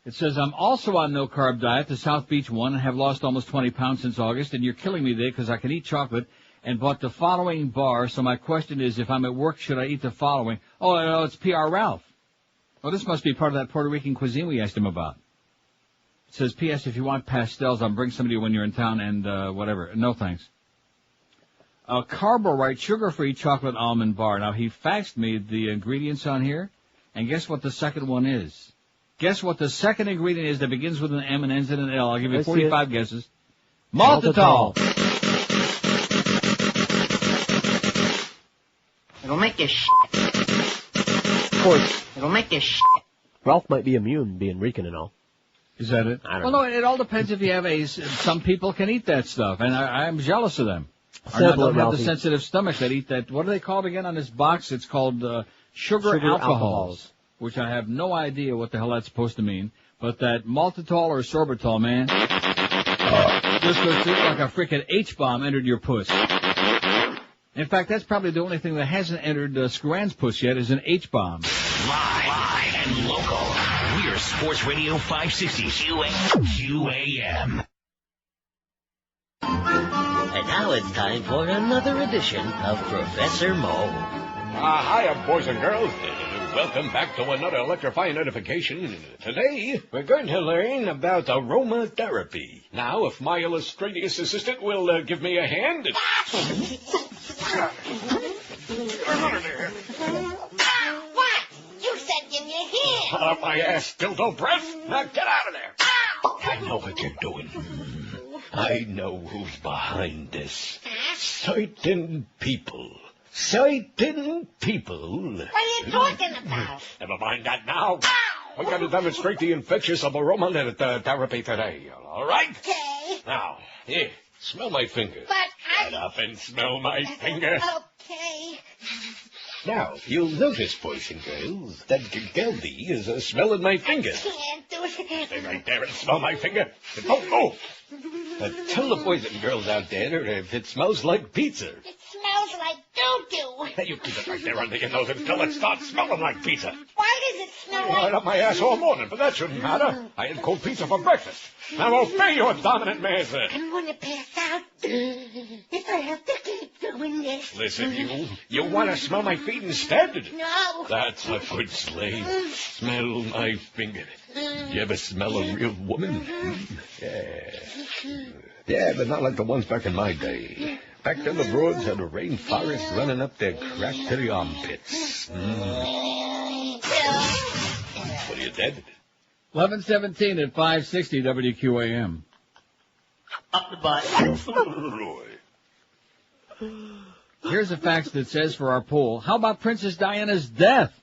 It says, I'm also on no-carb diet, the South Beach one, and have lost almost 20 pounds since August, and you're killing me today because I can eat chocolate and bought the following bar. So my question is, if I'm at work, should I eat the following? Oh, no, it's P.R. Ralph. Well, this must be part of that Puerto Rican cuisine we asked him about. It says, P.S. if you want pastels, I'll bring some to you when you're in town and, whatever. No thanks. A Carborite sugar-free chocolate almond bar. Now, he faxed me the ingredients on here, and guess what the second one is? Guess what the second ingredient is that begins with an M and ends in an L? I'll give you 45 guesses. Maltitol. It'll make you shit. Of course. It'll make you shit. Ralph might be immune, being Rican and all. Is that it? I don't well, know. no, it all depends if you have some people can eat that stuff, and I'm jealous of them. I Sample don't it, have the Ralphie. sensitive stomach that eat that. What are they called again on this box? It's called sugar alcohols, which I have no idea what the hell that's supposed to mean. But that maltitol or sorbitol, man, just looks like a freaking H-bomb entered your puss. In fact, that's probably the only thing that hasn't entered Scran's puss yet is an H-bomb. Live and local. We're Sports Radio 560 QAM. And now it's time for another edition of Professor Mo. Hiya, boys and girls. Welcome back to another electrifying notification. Today, we're going to learn about aromatherapy. Now, if my illustrious assistant will give me a hand. What? You said give me a hand. Up my ass, dildo breath. Now get out of there. I know what you're doing. I know who's behind this. Certain people. Certain people. What are you talking about? Never mind that now. We're going to demonstrate the infectious aromatherapy today. All right? Okay. Now, here, smell my finger. But Get up and smell my finger. Okay. Now, you'll notice, boys and girls, that Gelby is smelling my finger. Can't do it. Stay right there and smell my finger. And don't move. Tell the boys and girls out there if it smells like pizza. It smells like doo-doo. Hey, you keep it right there under your nose until it starts smelling like pizza. Why does it smell Right like... up my ass all morning, but that shouldn't matter. I had cold pizza for breakfast. Now obey your dominant master. I'm going to pass out if I have to keep doing this. Listen, you want to smell my feet instead? No. That's a good slave. Smell my finger. You ever smell a real woman? Yeah, but not like the ones back in my day. Back then the broads had a rainforest running up their crack to the armpits. What are you dead? 11:17 at 560 WQAM. Up the butt. Here's a fax that says for our poll, how about Princess Diana's death?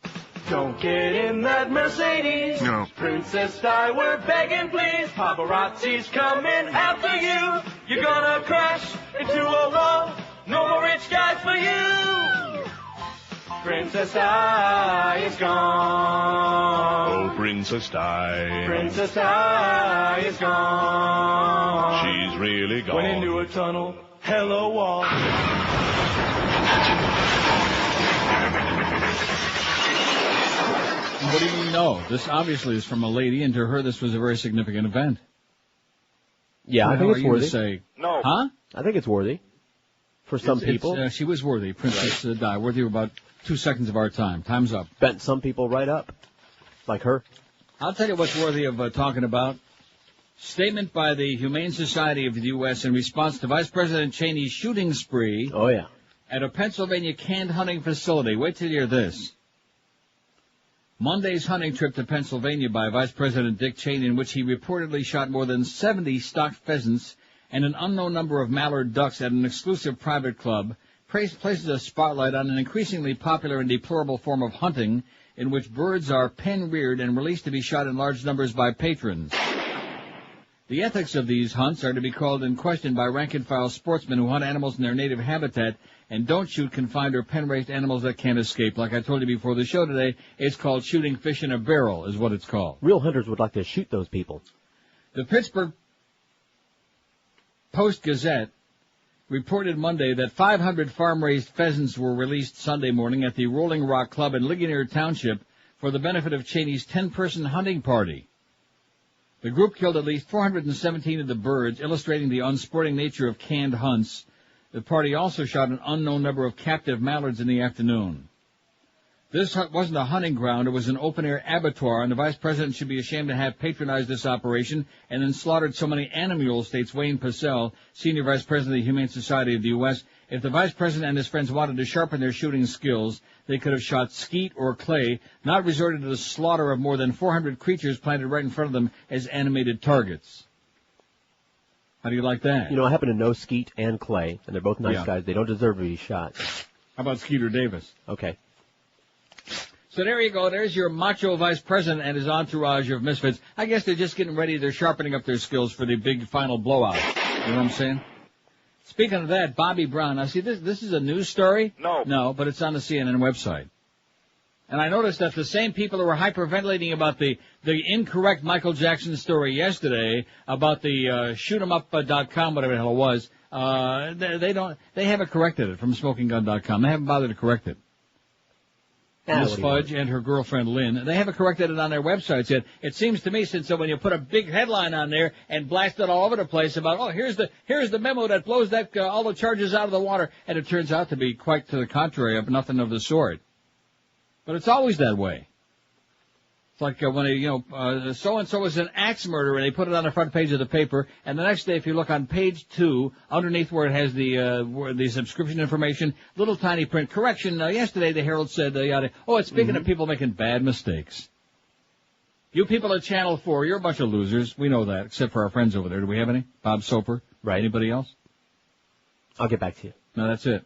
Don't get in that Mercedes. No. Princess Di, we're begging, please. Paparazzi's coming after you. You're gonna crash into a wall. No more rich guys for you. Princess Di is gone. Oh, Princess Di. Princess Di is gone. She's really gone. Went into a tunnel. Hello, wall. What do you mean, no? This obviously is from a lady, and to her this was a very significant event. Yeah, I think it's worthy. Say, No. huh? I think it's worthy. For some people. She was worthy, Princess Di, worthy of about 2 seconds of our time. Time's up. Bent some people right up. Like her. I'll tell you what's worthy of talking about. Statement by the Humane Society of the U.S. in response to Vice President Cheney's shooting spree. Oh, yeah. At a Pennsylvania canned hunting facility. Wait till you hear this. Monday's hunting trip to Pennsylvania by Vice President Dick Cheney, in which he reportedly shot more than 70 stocked pheasants and an unknown number of mallard ducks at an exclusive private club, places a spotlight on an increasingly popular and deplorable form of hunting in which birds are pen-reared and released to be shot in large numbers by patrons. The ethics of these hunts are to be called in question by rank-and-file sportsmen who hunt animals in their native habitat and don't shoot confined or pen-raised animals that can't escape. Like I told you before the show today, it's called shooting fish in a barrel, is what it's called. Real hunters would like to shoot those people. The Pittsburgh Post-Gazette reported Monday that 500 farm-raised pheasants were released Sunday morning at the Rolling Rock Club in Ligonier Township for the benefit of Cheney's 10-person hunting party. The group killed at least 417 of the birds, illustrating the unsporting nature of canned hunts. The party also shot an unknown number of captive mallards in the afternoon. This wasn't a hunting ground. It was an open-air abattoir, and the vice president should be ashamed to have patronized this operation and then slaughtered so many animals, states Wayne Purcell, senior vice president of the Humane Society of the U.S. If the vice president and his friends wanted to sharpen their shooting skills, they could have shot skeet or clay, not resorted to the slaughter of more than 400 creatures planted right in front of them as animated targets. How do you like that? You know, I happen to know Skeet and Clay, and they're both nice Yeah. guys. They don't deserve to be shot. How about Skeeter Davis? Okay. So there you go. There's your macho vice president and his entourage of misfits. I guess they're just getting ready. They're sharpening up their skills for the big final blowout. You know what I'm saying? Speaking of that, Bobby Brown. Now, see, this is a news story? No, but it's on the CNN website. And I noticed that the same people who were hyperventilating about the incorrect Michael Jackson story yesterday, about the shootemup.com, whatever the hell it was, they haven't corrected it from smokinggun.com. They haven't bothered to correct it. Miss Fudge and her girlfriend Lynn, they haven't corrected it on their websites yet. It seems to me, since when you put a big headline on there and blast it all over the place about, here's the memo that blows all the charges out of the water, and it turns out to be quite to the contrary, of nothing of the sort. But it's always that way. It's like when so-and-so was an axe murderer, and they put it on the front page of the paper, and the next day, if you look on page 2, underneath where it has the subscription information, little tiny print, correction, yesterday the Herald said, it's speaking of people making bad mistakes. You people at Channel 4, you're a bunch of losers. We know that, except for our friends over there. Do we have any? Bob Soper? Right. Anybody else? I'll get back to you. No, that's it.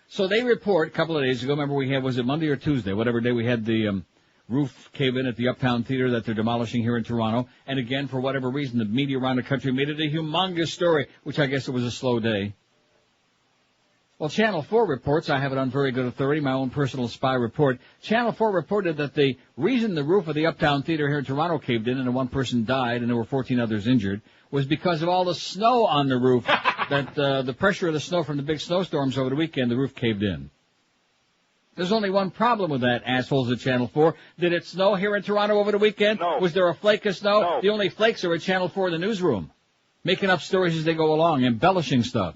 So they report a couple of days ago, remember was it Monday or Tuesday, whatever day we had the roof cave in at the Uptown Theater that they're demolishing here in Toronto. And again, for whatever reason, the media around the country made it a humongous story, which I guess it was a slow day. Well, Channel 4 reports, I have it on very good authority, my own personal spy report. Channel 4 reported that the reason the roof of the Uptown Theater here in Toronto caved in and one person died and there were 14 others injured was because of all the snow on the roof, that the pressure of the snow from the big snowstorms over the weekend, the roof caved in. There's only one problem with that, assholes at Channel 4. Did it snow here in Toronto over the weekend? No. Was there a flake of snow? No. The only flakes are at Channel 4 in the newsroom, making up stories as they go along, embellishing stuff.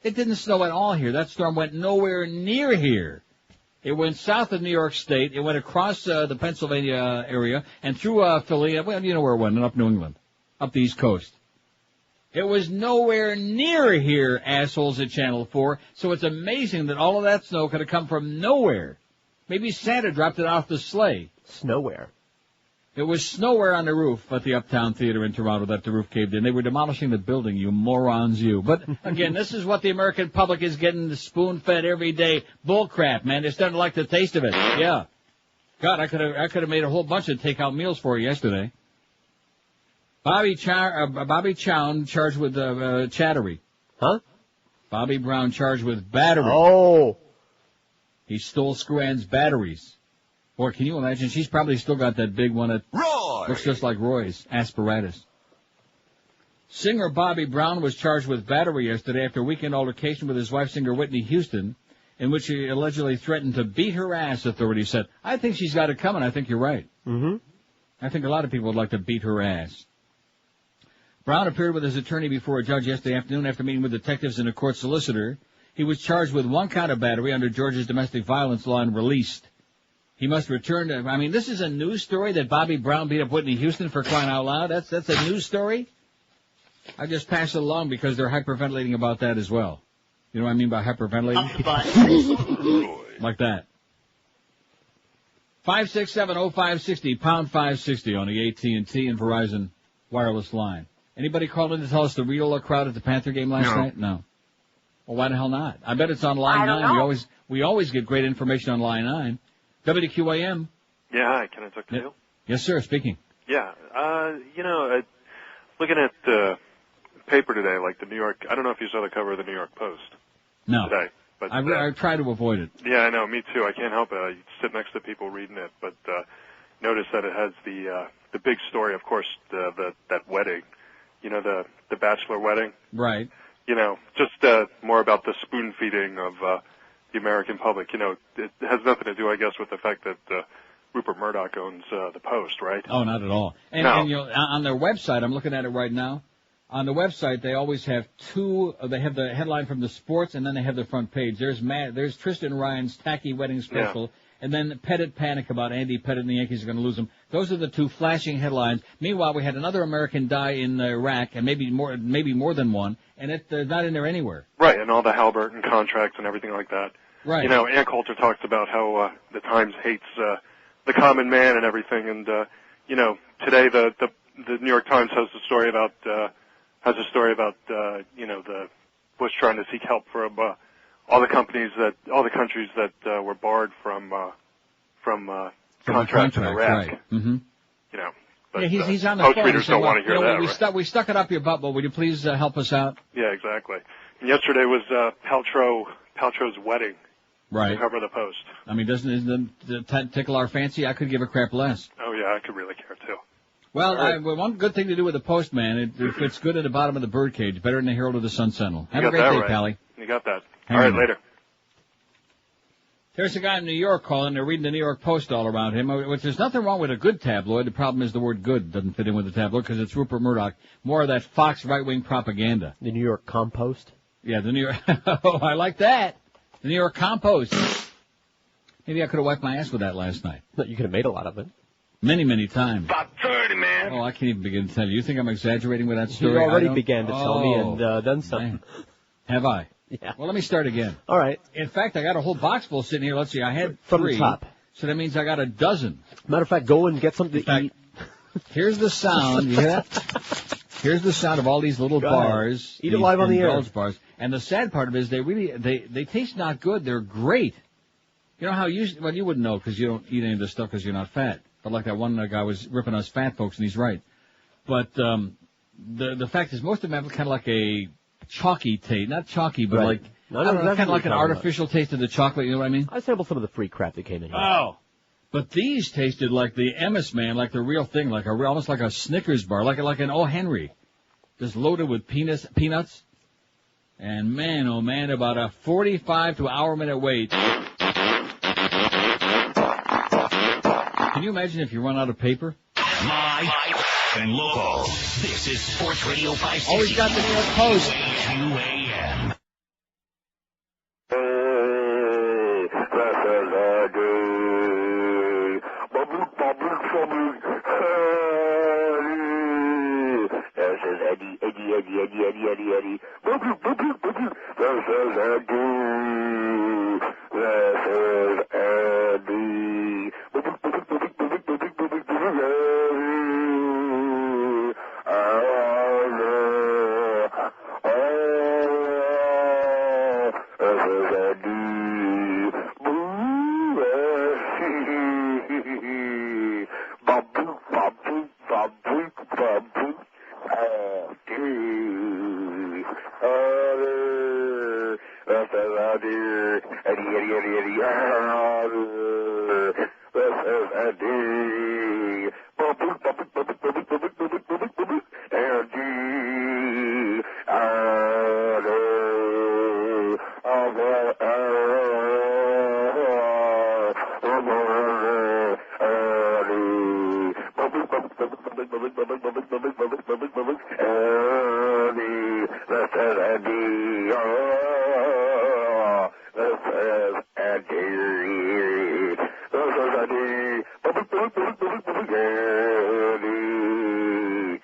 It didn't snow at all here. That storm went nowhere near here. It went south of New York State. It went across the Pennsylvania area and through Philly. Well, you know where it went, and up New England, up the East Coast. It was nowhere near here, assholes at Channel 4, so it's amazing that all of that snow could have come from nowhere. Maybe Santa dropped it off the sleigh. Snowwhere. It was snowwhere on the roof at the Uptown Theater in Toronto that the roof caved in. They were demolishing the building, you morons, you. But, again, this is what the American public is getting spoon-fed every day. Bullcrap, man. They're starting to like the taste of it. Yeah. God, I could have made a whole bunch of takeout meals for you yesterday. Bobby Chown charged with chattery. Huh? Bobby Brown charged with battery. Oh. He stole Scran's batteries. Boy, can you imagine? She's probably still got that big one that looks just like Roy's, asparagus. Singer Bobby Brown was charged with battery yesterday after a weekend altercation with his wife, singer Whitney Houston, in which he allegedly threatened to beat her ass, authorities said. I think she's got it coming. I think you're right. Mm-hmm. I think a lot of people would like to beat her ass. Brown appeared with his attorney before a judge yesterday afternoon after meeting with detectives and a court solicitor. He was charged with one count of battery under Georgia's domestic violence law and released. He must return to, this is a news story that Bobby Brown beat up Whitney Houston, for crying out loud. That's a news story? I just pass it along because they're hyperventilating about that as well. You know what I mean by hyperventilating? Like that. 567-0560, pound 560 on the AT&T and Verizon wireless line. Anybody called in to tell us the Riola crowd at the Panther game last night? No. Well, why the hell not? I bet it's on line 9. We always get great information on line 9. WQAM. Yeah, hi. Can I talk to you? Yes, sir. Speaking. Yeah. Looking at the paper today, like the New York, I don't know if you saw the cover of the New York Post. No. Today. But I try to avoid it. Yeah, I know. Me too. I can't help it. I sit next to people reading it, but notice that it has the big story, of course, that wedding. You know, the bachelor wedding. Right. You know, just more about the spoon feeding of the American public. You know, it has nothing to do, I guess, with the fact that Rupert Murdoch owns the Post, right? Oh, not at all. And, no. and on their website, I'm looking at it right now. On the website, they always have they have the headline from the sports, and then they have the front page. There's Tristan Ryan's tacky wedding special, and then Pettit panic about Andy Pettit and the Yankees are going to lose him. Those are the two flashing headlines. Meanwhile, we had another American die in Iraq, and maybe more than one, and they're not in there anywhere. Right, and all the Halliburton contracts and everything like that. Right. You know, Ann Coulter talks about how the Times hates the common man and everything, and you know, today the New York Times has a story about you know, the Bush trying to seek help from all the countries that were barred from contracts in Iraq. Right. Mm-hmm. You know, but, yeah, he's on the most phone. readers don't want to hear that. Right? We stuck it up your butt, but would you please help us out? Yeah, exactly. And yesterday was Paltrow's wedding. Right. To cover the Post. I mean, doesn't it tickle our fancy? I could give a crap less. Oh yeah, I could really care too. Well, one good thing to do with the Post, man, if it's good at the bottom of the birdcage, better than the Herald or the Sun Sentinel. Have a great day, right. Pally. You got that. Hang all right, on. later. There's a guy in New York calling. They're reading the New York Post all around him, which there's nothing wrong with a good tabloid. The problem is the word good doesn't fit in with the tabloid because it's Rupert Murdoch. More of that Fox right-wing propaganda. The New York Compost? Yeah, the New York... Oh, I like that. The New York Compost. Maybe I could have wiped my ass with that last night. No, you could have made a lot of it. Many, many times. About 30, man. Oh, I can't even begin to tell you. You think I'm exaggerating with that story? You already began to tell me and done something. Man. Have I? Yeah. Well, let me start again. All right. In fact, I got a whole box full sitting here. Let's see. I had From 3. the top. So that means I got a dozen. Matter of fact, go and get something to eat. Here's the sound. You hear that? Here's the sound of all these little bars. Eat it live on the air. Bars. And the sad part of it is they taste not good. They're great. You know how you wouldn't know because you don't eat any of this stuff because you're not fat. But like that one guy was ripping us fat folks, and he's right. But the fact is, most of them have kind of like a chalky taste. Not chalky, but Right. kind of like an artificial taste of the chocolate. You know what I mean? I sampled some of the free crap that came in here. Oh. But these tasted like the Emmis, man, like the real thing, like almost like a Snickers bar, like an O. Henry, just loaded with peanuts. And man, oh man, about a 45 to hour minute wait. Can you imagine if you run out of paper? Live and local. This is Sports Radio 560. Always got the New York Post. 2 a.m. This is Eddie. This is Eddie.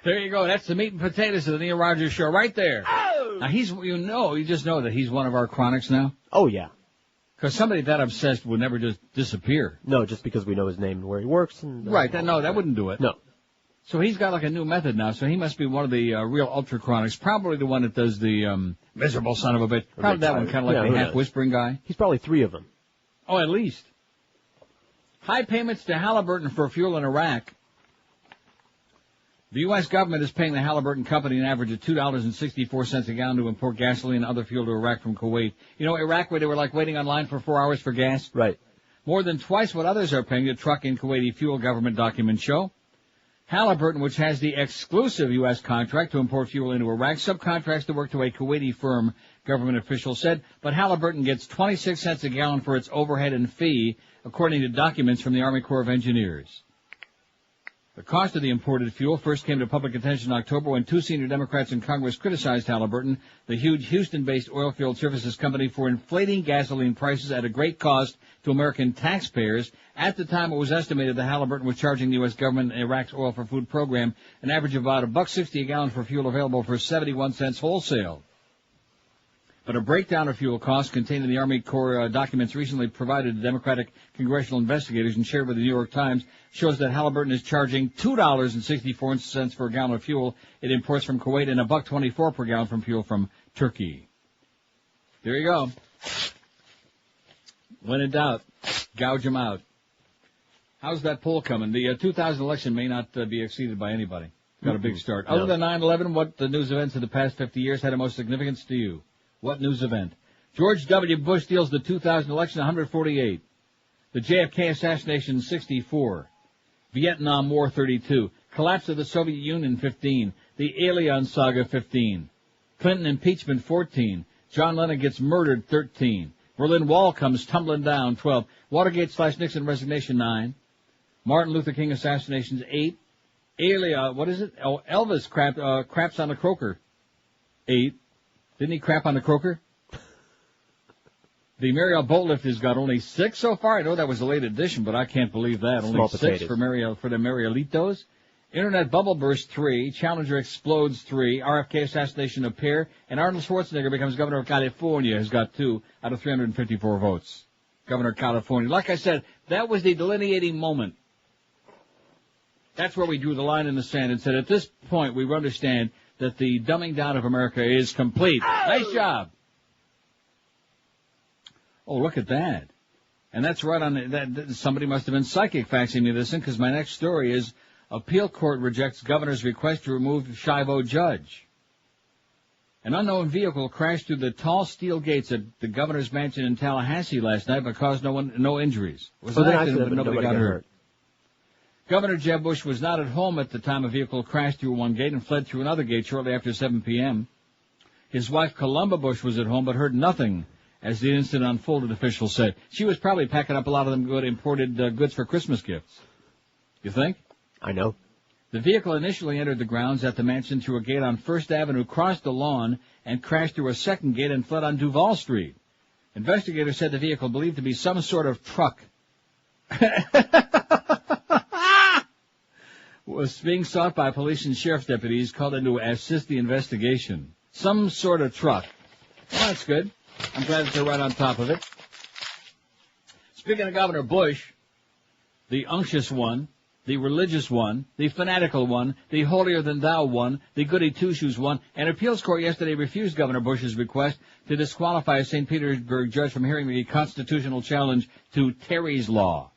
There you go. That's the meat and potatoes of the Neil Rogers Show right there. Oh! Now you just know that he's one of our chronics now. Oh, yeah. Because somebody that obsessed would never just disappear. No, just because we know his name and where he works. And Right. That wouldn't do it. No. So he's got like a new method now. So he must be one of the real ultra chronics. Probably the one that does the miserable son of a bitch. Probably that one, kind of like the half whispering guy. He's probably 3 of them. Oh, at least. High payments to Halliburton for fuel in Iraq. The U.S. government is paying the Halliburton company an average of $2.64 a gallon to import gasoline and other fuel to Iraq from Kuwait. You know, Iraq, where they were like waiting online for 4 hours for gas? Right. More than twice what others are paying to truck in Kuwaiti fuel, government documents show. Halliburton, which has the exclusive U.S. contract to import fuel into Iraq, subcontracts the work to a Kuwaiti firm, government officials said, but Halliburton gets 26 cents a gallon for its overhead and fee, according to documents from the Army Corps of Engineers. The cost of the imported fuel first came to public attention in October when two senior Democrats in Congress criticized Halliburton, the huge Houston-based oilfield services company, for inflating gasoline prices at a great cost to American taxpayers. At the time, it was estimated that Halliburton was charging the U.S. government and Iraq's oil for food program an average of about $1.60 a gallon for fuel available for 71 cents wholesale. But a breakdown of fuel costs contained in the Army Corps documents recently provided to Democratic congressional investigators and shared with the New York Times shows that Halliburton is charging $2.64 for a gallon of fuel it imports from Kuwait and $1.24 per gallon from fuel from Turkey. There you go. When in doubt, gouge them out. How's that poll coming? The 2000 election may not be exceeded by anybody. Got a big start. Other than 9/11, what the news events of the past 50 years had the most significance to you? What news event? George W. Bush steals the 2000 election, 148. The JFK assassination, 64. Vietnam War, 32. Collapse of the Soviet Union, 15. The Alien Saga, 15. Clinton impeachment, 14. John Lennon gets murdered, 13. Berlin Wall comes tumbling down, 12. Watergate/Nixon resignation, 9. Martin Luther King assassinations, 8. Elvis craps on a croaker, 8. Didn't he crap on the croaker? The Mariel boat lift has got only 6 so far. I know that was a late edition, but I can't believe that. Small Only 6 potatoes. for the Marielitos. Internet bubble burst, 3. Challenger explodes, 3. RFK assassination, a pair. And Arnold Schwarzenegger becomes governor of California, has got 2 out of 354 votes. Governor of California. Like I said, that was the delineating moment. That's where we drew the line in the sand and said, at this point, we understand that the dumbing down of America is complete. Nice job. Oh, look at that. And that's right on that. Somebody must have been psychic faxing me this in, because my next story is appeal court rejects governor's request to remove Shivo judge. An unknown vehicle crashed through the tall steel gates at the governor's mansion in Tallahassee last night, but caused no injuries. It was an accident, but nobody got hurt. Governor Jeb Bush was not at home at the time a vehicle crashed through one gate and fled through another gate shortly after 7 p.m. His wife, Columba Bush, was at home but heard nothing as the incident unfolded, officials said. She was probably packing up a lot of them good imported goods for Christmas gifts. You think? I know. The vehicle initially entered the grounds at the mansion through a gate on First Avenue, crossed the lawn, and crashed through a second gate and fled on Duval Street. Investigators said the vehicle believed to be some sort of truck was being sought by police and sheriff's deputies called in to assist the investigation. Some sort of truck. Well, that's good. I'm glad that they're right on top of it. Speaking of Governor Bush, the unctuous one, the religious one, the fanatical one, the holier-than-thou one, the goody-two-shoes one, an appeals court yesterday refused Governor Bush's request to disqualify a St. Petersburg judge from hearing the constitutional challenge to Terry's Law.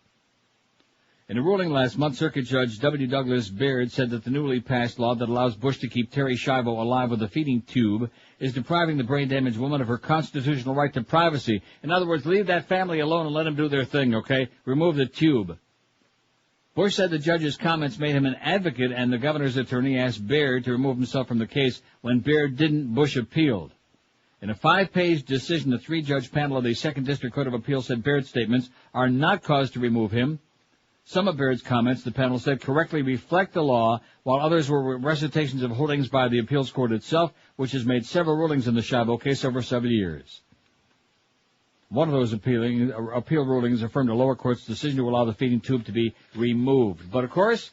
In a ruling last month, Circuit Judge W. Douglas Baird said that the newly passed law that allows Bush to keep Terry Shivo alive with a feeding tube is depriving the brain-damaged woman of her constitutional right to privacy. In other words, leave that family alone and let them do their thing, okay? Remove the tube. Bush said the judge's comments made him an advocate, and the governor's attorney asked Baird to remove himself from the case. When Baird didn't, Bush appealed. In a 5-page decision, the 3-judge panel of the 2nd District Court of Appeals said Baird's statements are not cause to remove him. Some of Baird's comments, the panel said, correctly reflect the law, while others were recitations of holdings by the appeals court itself, which has made several rulings in the Shivo case over 7 years. One of those appeal rulings affirmed a lower court's decision to allow the feeding tube to be removed. But, of course,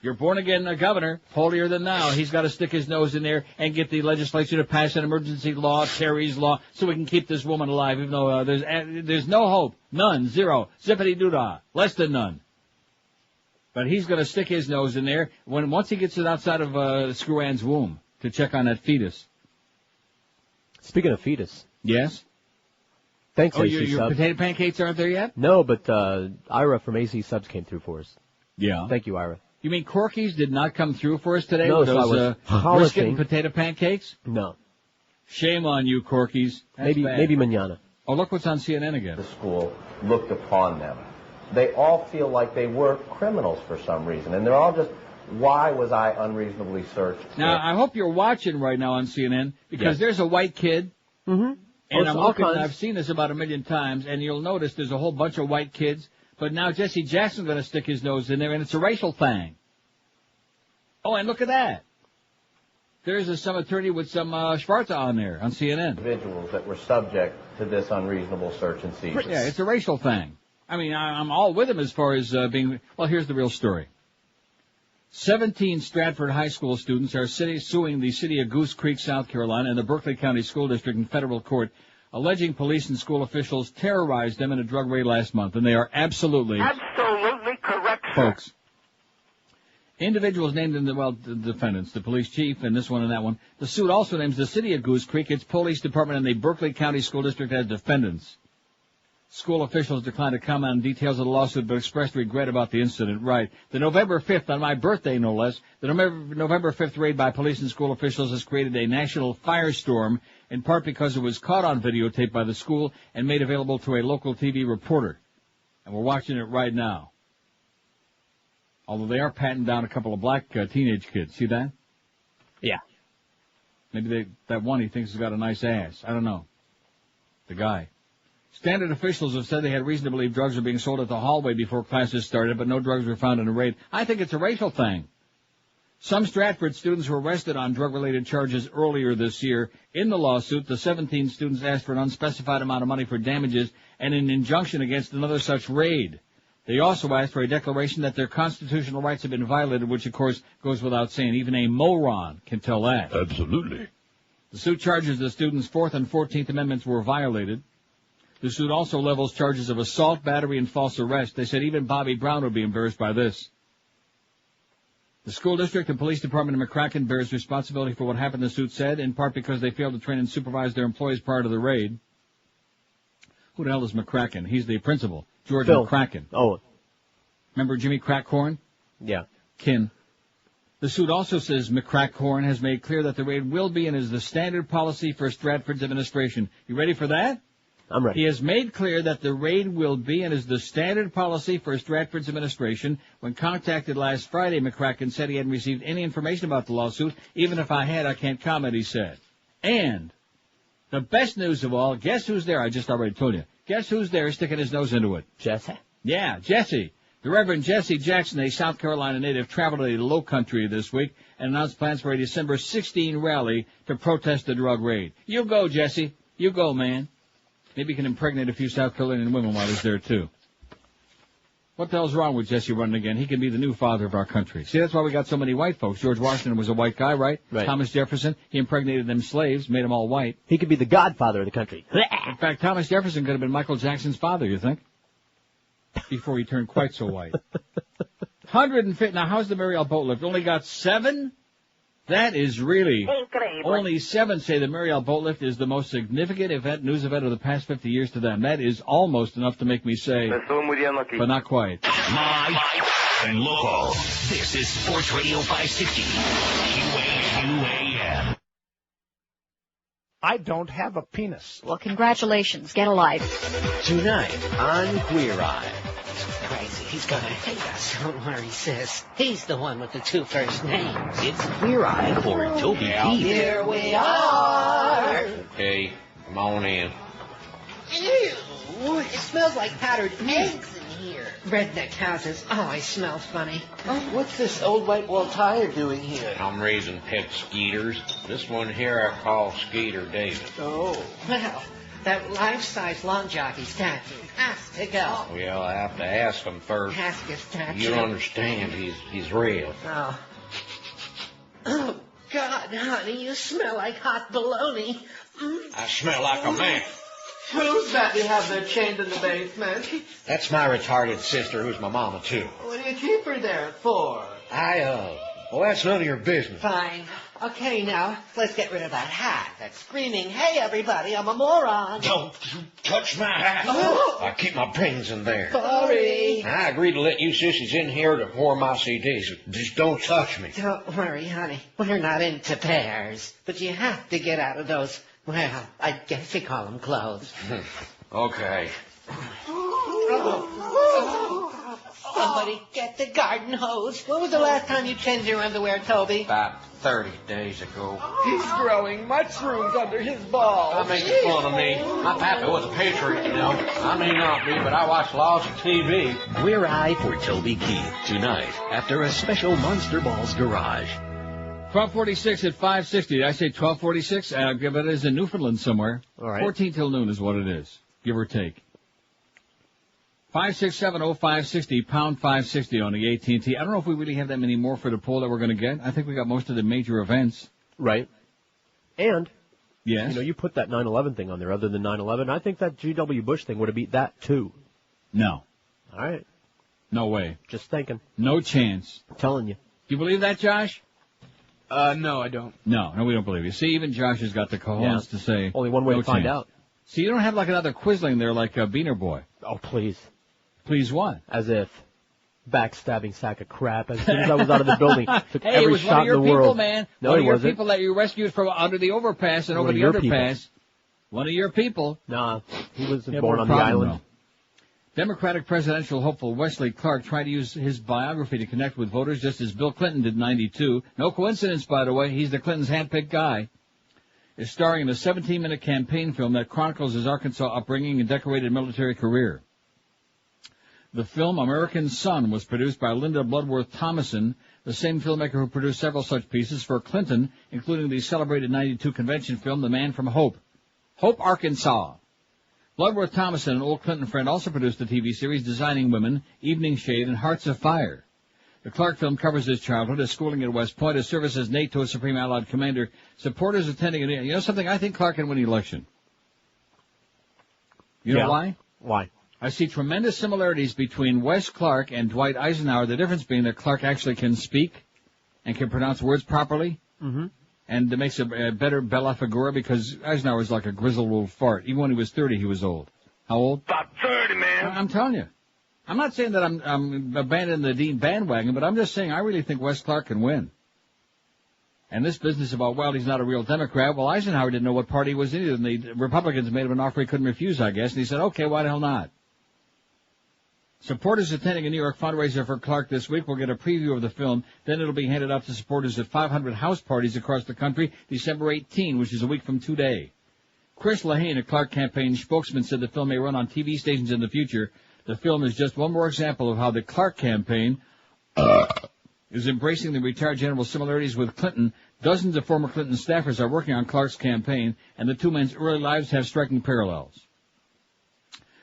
you're born-again governor, holier than thou. He's got to stick his nose in there and get the legislature to pass an emergency law, Terry's Law, so we can keep this woman alive, even though there's no hope. None. Zero. Zippity-doo-dah. Less than none. But he's going to stick his nose in there once he gets it outside of Screw Ann's womb to check on that fetus. Speaking of fetus. Yes? Thanks, AC your Subs. Potato pancakes aren't there yet? No, but Ira from AC Subs came through for us. Yeah. Thank you, Ira. You mean Corky's did not come through for us today? No, with so those brisket and potato pancakes? No. Shame on you, Corky's. Maybe mañana. Oh, look what's on CNN again. The school looked upon them. They all feel like they were criminals for some reason, and they're all just, why was I unreasonably searched? Now, I hope you're watching right now on CNN, because there's a white kid, and I'm looking, I've seen this about 1 million times, and you'll notice there's a whole bunch of white kids, but now Jesse Jackson's going to stick his nose in there, and it's a racial thing. Oh, and look at that. There's some attorney with some Schwarza on there on CNN. Individuals that were subject to this unreasonable search and seizure. Yeah, it's a racial thing. I mean, I'm all with him as far as being... Well, here's the real story. 17 Stratford High School students are suing the city of Goose Creek, South Carolina, and the Berkeley County School District in federal court, alleging police and school officials terrorized them in a drug raid last month. And they are absolutely correct, sir. folks. Individuals named in the defendants, the police chief and this one and that one. The suit also names the city of Goose Creek, its police department, and the Berkeley County School District as defendants. School officials declined to comment on details of the lawsuit, but expressed regret about the incident. Right. The November 5th, on my birthday no less, the November 5th raid by police and school officials has created a national firestorm, in part because it was caught on videotape by the school and made available to a local TV reporter. And we're watching it right now. Although they are patting down a couple of black teenage kids. See that? Yeah. Maybe that one he thinks has got a nice ass. I don't know. The guy. Standard officials have said they had reason to believe drugs were being sold at the hallway before classes started, but no drugs were found in the raid. I think it's a racial thing. Some Stratford students were arrested on drug-related charges earlier this year. In the lawsuit, the 17 students asked for an unspecified amount of money for damages and an injunction against another such raid. They also asked for a declaration that their constitutional rights have been violated, which, of course, goes without saying. Even a moron can tell that. Absolutely. The suit charges the students' 4th and 14th Amendments were violated. The suit also levels charges of assault, battery, and false arrest. They said even Bobby Brown would be embarrassed by this. The school district and police department in McCracken bears responsibility for what happened, the suit said, in part because they failed to train and supervise their employees prior to the raid. Who the hell is McCracken? He's the principal. George McCracken. Oh. Remember Jimmy Crackhorn? Yeah. Kin. The suit also says McCrackhorn has made clear that the raid will be and is the standard policy for Stratford's administration. You ready for that? I'm ready. He has made clear that the raid will be and is the standard policy for Stratford's administration. When contacted last Friday, McCracken said he hadn't received any information about the lawsuit. Even if I had, I can't comment, he said. And the best news of all, guess who's there? I just already told you. Guess who's there sticking his nose into it? Jesse? Yeah, Jesse. The Reverend Jesse Jackson, a South Carolina native, traveled to the Low Country this week and announced plans for a December 16 rally to protest the drug raid. You go, Jesse. You go, man. Maybe you can impregnate a few South Carolinian women while he's there, too. What the hell's wrong with Jesse running again? He can be the new father of our country. See, that's why we got so many white folks. George Washington was a white guy, right? Right. Thomas Jefferson, he impregnated them slaves, made them all white. He could be the godfather of the country. In fact, Thomas Jefferson could have been Michael Jackson's father, you think? Before he turned quite so white. 150. Now, how's the Mariel boat lift? Only got 7? That is really... Only 7 say the Mariel boat lift is the most significant news event of the past 50 years to them. That is almost enough to make me say... But not quite. My and local. This is Sports Radio 560. QAM. I don't have a penis. Well, congratulations. Get a life. Tonight on Queer Eye. Crazy. He's gonna hate us. Don't worry, sis. He's the one with the 2 first names. It's Queer Eye for Toby Keith. Here we are. Okay, come on in. Ew, it smells like powdered eggs in here. Redneck houses always smell funny. Oh, what's this old white wall tire doing here? I'm raising pet skeeters. This one here I call Skeeter David. Oh, well, that life-size lawn jockey statue has to go. Well, I have to ask him first. Ask his statue. You don't understand. He's real. Oh. Oh, God, honey, you smell like hot bologna. I smell like a man. Who's that you have there chained in the basement? That's my retarded sister, who's my mama, too. What do you keep her there for? Well, that's none of your business. Fine. Okay, now, let's get rid of that hat that's screaming, hey, everybody, I'm a moron. Don't you touch my hat. Oh. I keep my brains in there. Sorry. I agreed to let you sissies in here to pour my CDs. Just don't touch me. Don't worry, honey. We're not into bears. But you have to get out of those, well, I guess you call them clothes. Okay. Somebody get the garden hose. When was the last time you changed your underwear, Toby? About 30 days ago. He's growing mushrooms under his balls. Don't make fun of me. My pappy was a patriot, you know. I may not be, but I watch lots of TV. We're eye for Toby Keith tonight after a special Monster Balls Garage. 12:46 at 560. Did I say 12:46? But it is in Newfoundland somewhere. All right. 14 till noon is what it is, give or take. 5670560, pound 560 on the AT&T. I don't know if we really have that many more for the poll that we're going to get. I think we got most of the major events. Right. And, yes, you know, you put that 9/11 thing on there other than 9/11. I think that G.W. Bush thing would have beat that, too. No. All right. No way. Just thinking. No chance. I'm telling you. Do you believe that, Josh? No, I don't. No, we don't believe you. See, even Josh has got the cojones to say only one way no to find chance. out. See, you don't have like another Quisling there like Beaner Boy. Oh, please. Please what? As if. Backstabbing sack of crap. As soon as I was out of the building, took hey, every it was shot one of your in the people, world. man. No, one it of your wasn't. people that you rescued from under the overpass and One over of the your underpass. people. One of your people. Nah, he wasn't Yeah, born more on the problem, island. though. Democratic presidential hopeful Wesley Clark tried to use his biography to connect with voters just as Bill Clinton did in 92. No coincidence, by the way. He's the Clintons' handpicked guy. Is starring in a 17-minute campaign film that chronicles his Arkansas upbringing and decorated military career. The film American Son was produced by Linda Bloodworth Thomason, the same filmmaker who produced several such pieces for Clinton, including the celebrated 92 convention film The Man from Hope, Arkansas. Bloodworth Thomason, an old Clinton friend, also produced the TV series Designing Women, Evening Shade, and Hearts of Fire. The Clark film covers his childhood, his schooling at West Point, his service as NATO Supreme Allied Commander, supporters attending an... You know something? I think Clark can win the election. You know why? Why? I see tremendous similarities between Wes Clark and Dwight Eisenhower, the difference being that Clark actually can speak and can pronounce words properly. Mm-hmm. And it makes a better bella figura because Eisenhower was like a grizzled old fart. Even when he was 30, he was old. How old? About 30, man. I'm telling you. I'm not saying that I'm abandoning the Dean bandwagon, but I'm just saying I really think Wes Clark can win. And this business about, well, he's not a real Democrat, well, Eisenhower didn't know what party he was in either, and the Republicans made him an offer he couldn't refuse, I guess, and he said, okay, why the hell not? Supporters attending a New York fundraiser for Clark this week will get a preview of the film. Then it'll be handed out to supporters at 500 house parties across the country December 18, which is a week from today. Chris Lahane, a Clark campaign spokesman, said the film may run on TV stations in the future. The film is just one more example of how the Clark campaign is embracing the retired general's similarities with Clinton. Dozens of former Clinton staffers are working on Clark's campaign, and the two men's early lives have striking parallels.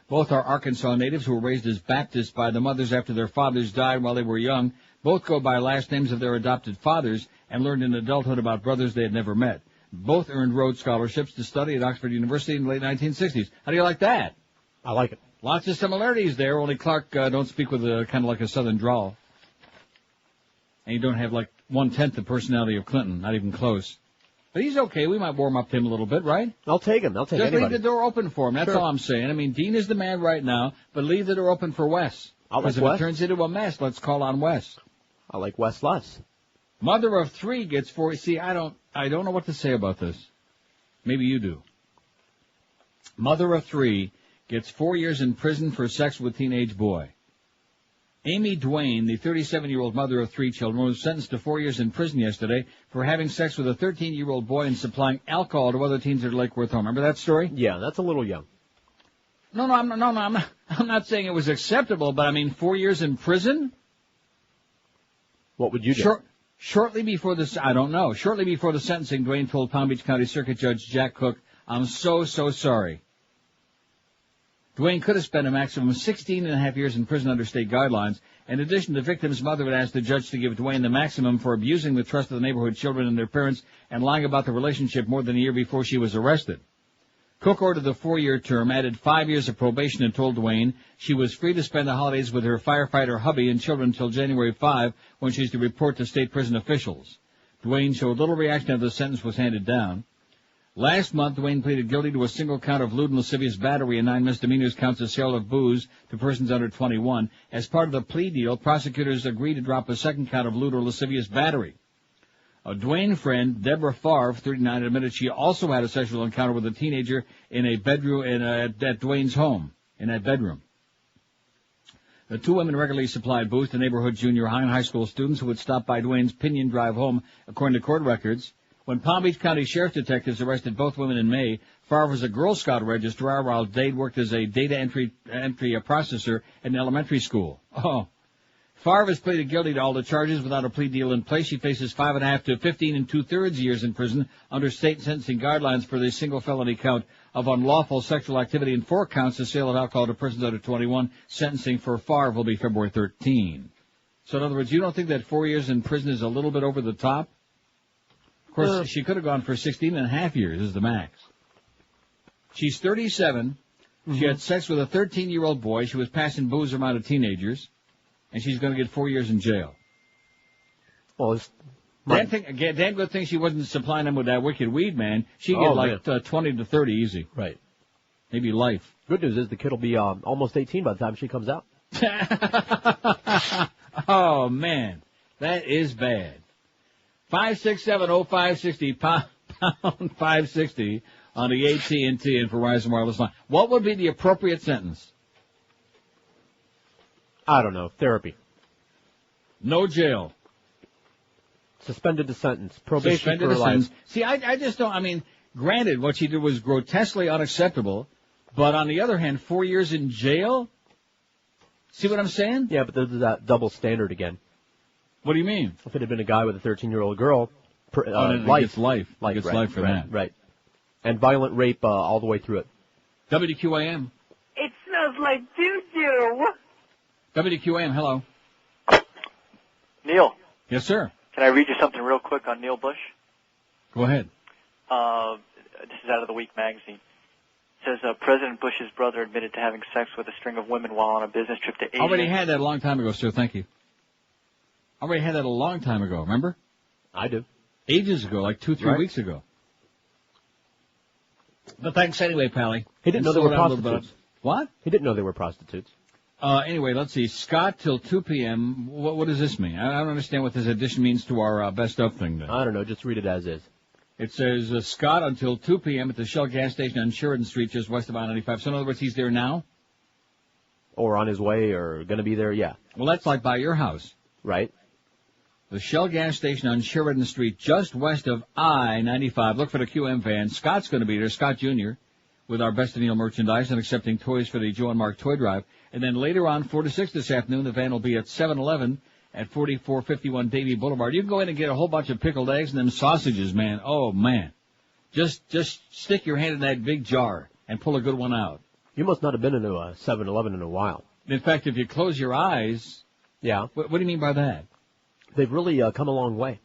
Both are Arkansas natives who were raised as Baptists by the mothers after their fathers died while they were young. Both go by last names of their adopted fathers and learned in adulthood about brothers they had never met. Both earned Rhodes scholarships to study at Oxford University in the late 1960s. How do you like that? I like it. Lots of similarities there, only Clark don't speak with a kind of like a southern drawl. And you don't have like 1/10 the personality of Clinton, not even close. But he's okay. We might warm up to him a little bit, right? I'll take him. I'll take Just anybody. leave the door open for him. That's Sure. all I'm saying. I mean, Dean is the man right now, but leave the door open for Wes. I like Because if Wes. it turns into a mess, let's call on Wes. I like Wes less. Mother of 3 gets 4. See, I don't know what to say about this. Maybe you do. Mother of 3 gets 4 years in prison for sex with teenage boy. Amy Duane, the 37-year-old mother of 3 children, was sentenced to 4 years in prison yesterday for having sex with a 13-year-old boy and supplying alcohol to other teens at Lake Worth home. Remember that story? Yeah, that's a little young. I'm not saying it was acceptable, but I mean 4 years in prison? What would you do? Shortly before the sentencing, Duane told Palm Beach County Circuit Judge Jack Cook, "I'm so sorry." Duane could have spent a maximum of 16 and a half years in prison under state guidelines. In addition, the victim's mother had asked the judge to give Duane the maximum for abusing the trust of the neighborhood children and their parents and lying about the relationship more than a year before she was arrested. Cook ordered the 4-year term, added 5 years of probation, and told Duane she was free to spend the holidays with her firefighter hubby and children until January 5, when she's to report to state prison officials. Duane showed little reaction after the sentence was handed down. Last month, Duane pleaded guilty to a single count of lewd and lascivious battery and 9 misdemeanors counts of sale of booze to persons under 21. As part of the plea deal, prosecutors agreed to drop a second count of lewd or lascivious battery. A Duane friend, Deborah Favre, 39, admitted she also had a sexual encounter with a teenager in a bedroom at Duane's home, in that bedroom. The two women regularly supplied booze to neighborhood junior high and high school students who would stop by Dwayne's Pinion Drive home, according to court records. When Palm Beach County Sheriff's detectives arrested both women in May, Favre was a Girl Scout registrar while Dade worked as a data entry processor at an elementary school. Oh. Favre has pleaded guilty to all the charges without a plea deal in place. She faces 5.5 to 15 2/3 years in prison under state sentencing guidelines for the single felony count of unlawful sexual activity and 4 counts of sale of alcohol to persons under 21. Sentencing for Favre will be February 13. So in other words, you don't think that 4 years in prison is a little bit over the top? Of course, she could have gone for 16.5 years is the max. She's 37. Mm-hmm. She had sex with a 13-year-old boy. She was passing booze around to teenagers. And she's going to get 4 years in jail. Well, it's damn good thing she wasn't supplying them with that wicked weed, man. She'd get 20 to 30 easy. Right. Maybe life. Good news is the kid will be almost 18 by the time she comes out. Oh, man. That is bad. 5670560, pound 560 on the AT&T and Verizon wireless line. What would be the appropriate sentence? I don't know. Therapy. No jail. Suspended the sentence. Probation Suspended for the life. sentence. See, I just don't, I mean, granted, what she did was grotesquely unacceptable, but on the other hand, 4 years in jail? See what I'm saying? Yeah, but there's that double standard again. What do you mean? If it had been a guy with a 13-year-old girl, life. Life, Gets life for that. Right. And violent rape all the way through it. WQAM. It smells like doo-doo. WQAM, hello. Neil. Yes, sir. Can I read you something real quick on Neil Bush? Go ahead. This is out of the Week magazine. It says, President Bush's brother admitted to having sex with a string of women while on a business trip to Asia. Already had that a long time ago, sir. Thank you. Already had that a long time ago, remember? I do. Ages ago, like 2-3 weeks ago. But thanks anyway, Pally. He didn't know they were prostitutes. What? He didn't know they were prostitutes. Anyway, let's see. Scott till 2 p.m. What does this mean? I don't understand what this addition means to our best of thing then. I don't know. Just read it as is. It says Scott until 2 p.m. at the Shell gas station on Sheridan Street, just west of I-95. So in other words, he's there now? Or on his way or going to be there, yeah. Well, that's like by your house. Right. The Shell gas station on Sheridan Street, just west of I-95. Look for the QM van. Scott's going to be there, Scott Jr., with our Best of Neil merchandise and accepting toys for the Joe and Mark Toy Drive. And then later on, 4 to 6 this afternoon, the van will be at 7-Eleven at 4451 Davie Boulevard. You can go in and get a whole bunch of pickled eggs and them sausages, man. Oh, man. Just stick your hand in that big jar and pull a good one out. You must not have been into a 7-Eleven in a while. In fact, if you close your eyes... Yeah. What do you mean by that? They've really come a long way.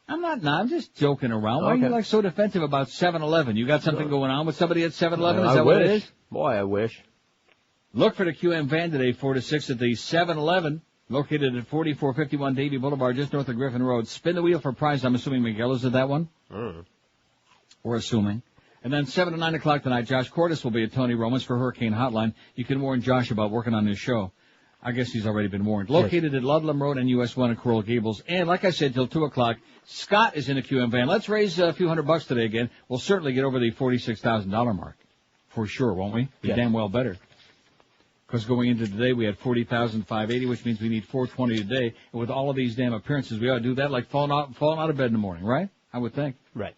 I'm just joking around. Why are you so defensive about 7-Eleven? You got something going on with somebody at 7-Eleven? Is that what it is? Boy, I wish. Look for the QM van today, 4 to 6 at the 7-Eleven, located at 4451 Davie Boulevard, just north of Griffin Road. Spin the wheel for prize. I'm assuming Miguel is at that one? We're assuming. And then 7 to 9 o'clock tonight, Josh Cordes will be at Tony Roman's for Hurricane Hotline. You can warn Josh about working on his show. I guess he's already been warned. Located at Ludlam Road and US 1 at Coral Gables. And like I said, till 2 o'clock, Scott is in a QM van. Let's raise a few $100 today again. We'll certainly get over the $46,000 mark. For sure, won't we? Be damn well better. Because going into today, we had 40,580, which means we need 420 today. And with all of these damn appearances, we ought to do that like falling out of bed in the morning, right? I would think. Right.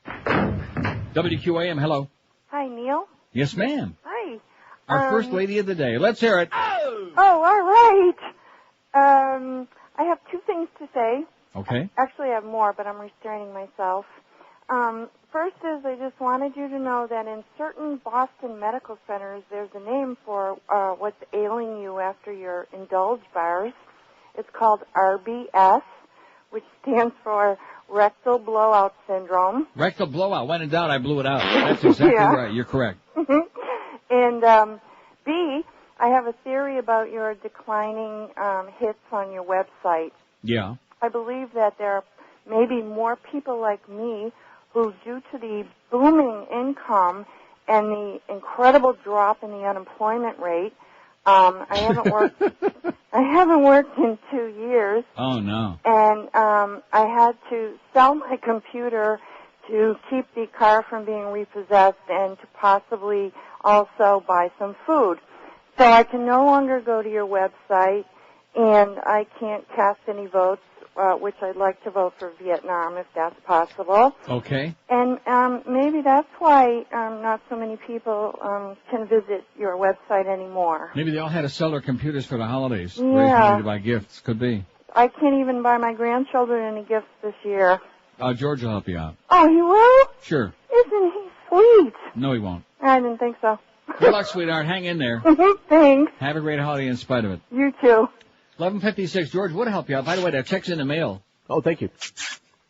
WQAM, hello. Hi, Neil. Yes, ma'am. Hi. Our first lady of the day. Let's hear it. Oh, all right. I have 2 things to say. Okay. Actually, I have more, but I'm restraining myself. First is I just wanted you to know that in certain Boston medical centers, there's a name for what's ailing you after your Endulge bars. It's called RBS, which stands for rectal blowout syndrome. Rectal blowout. When in doubt, I blew it out. That's exactly right. You're correct. And B, I have a theory about your declining hits on your website. Yeah. I believe that there are maybe more people like me who, due to the booming income and the incredible drop in the unemployment rate, I haven't worked in 2 years. Oh no. And I had to sell my computer to keep the car from being repossessed and to possibly also buy some food. So I can no longer go to your website, and I can't cast any votes, which I'd like to vote for Vietnam if that's possible. Okay. And maybe that's why not so many people can visit your website anymore. Maybe they all had to sell their computers for the holidays. Yeah. Raise money to buy gifts. Could be. I can't even buy my grandchildren any gifts this year. George will help you out. Oh, he will? Sure. Isn't he sweet? No, he won't. I didn't think so. Good luck, sweetheart. Hang in there. Thanks. Have a great holiday in spite of it. You too. 11:56. George would help you out. By the way, that check's in the mail. Oh, thank you.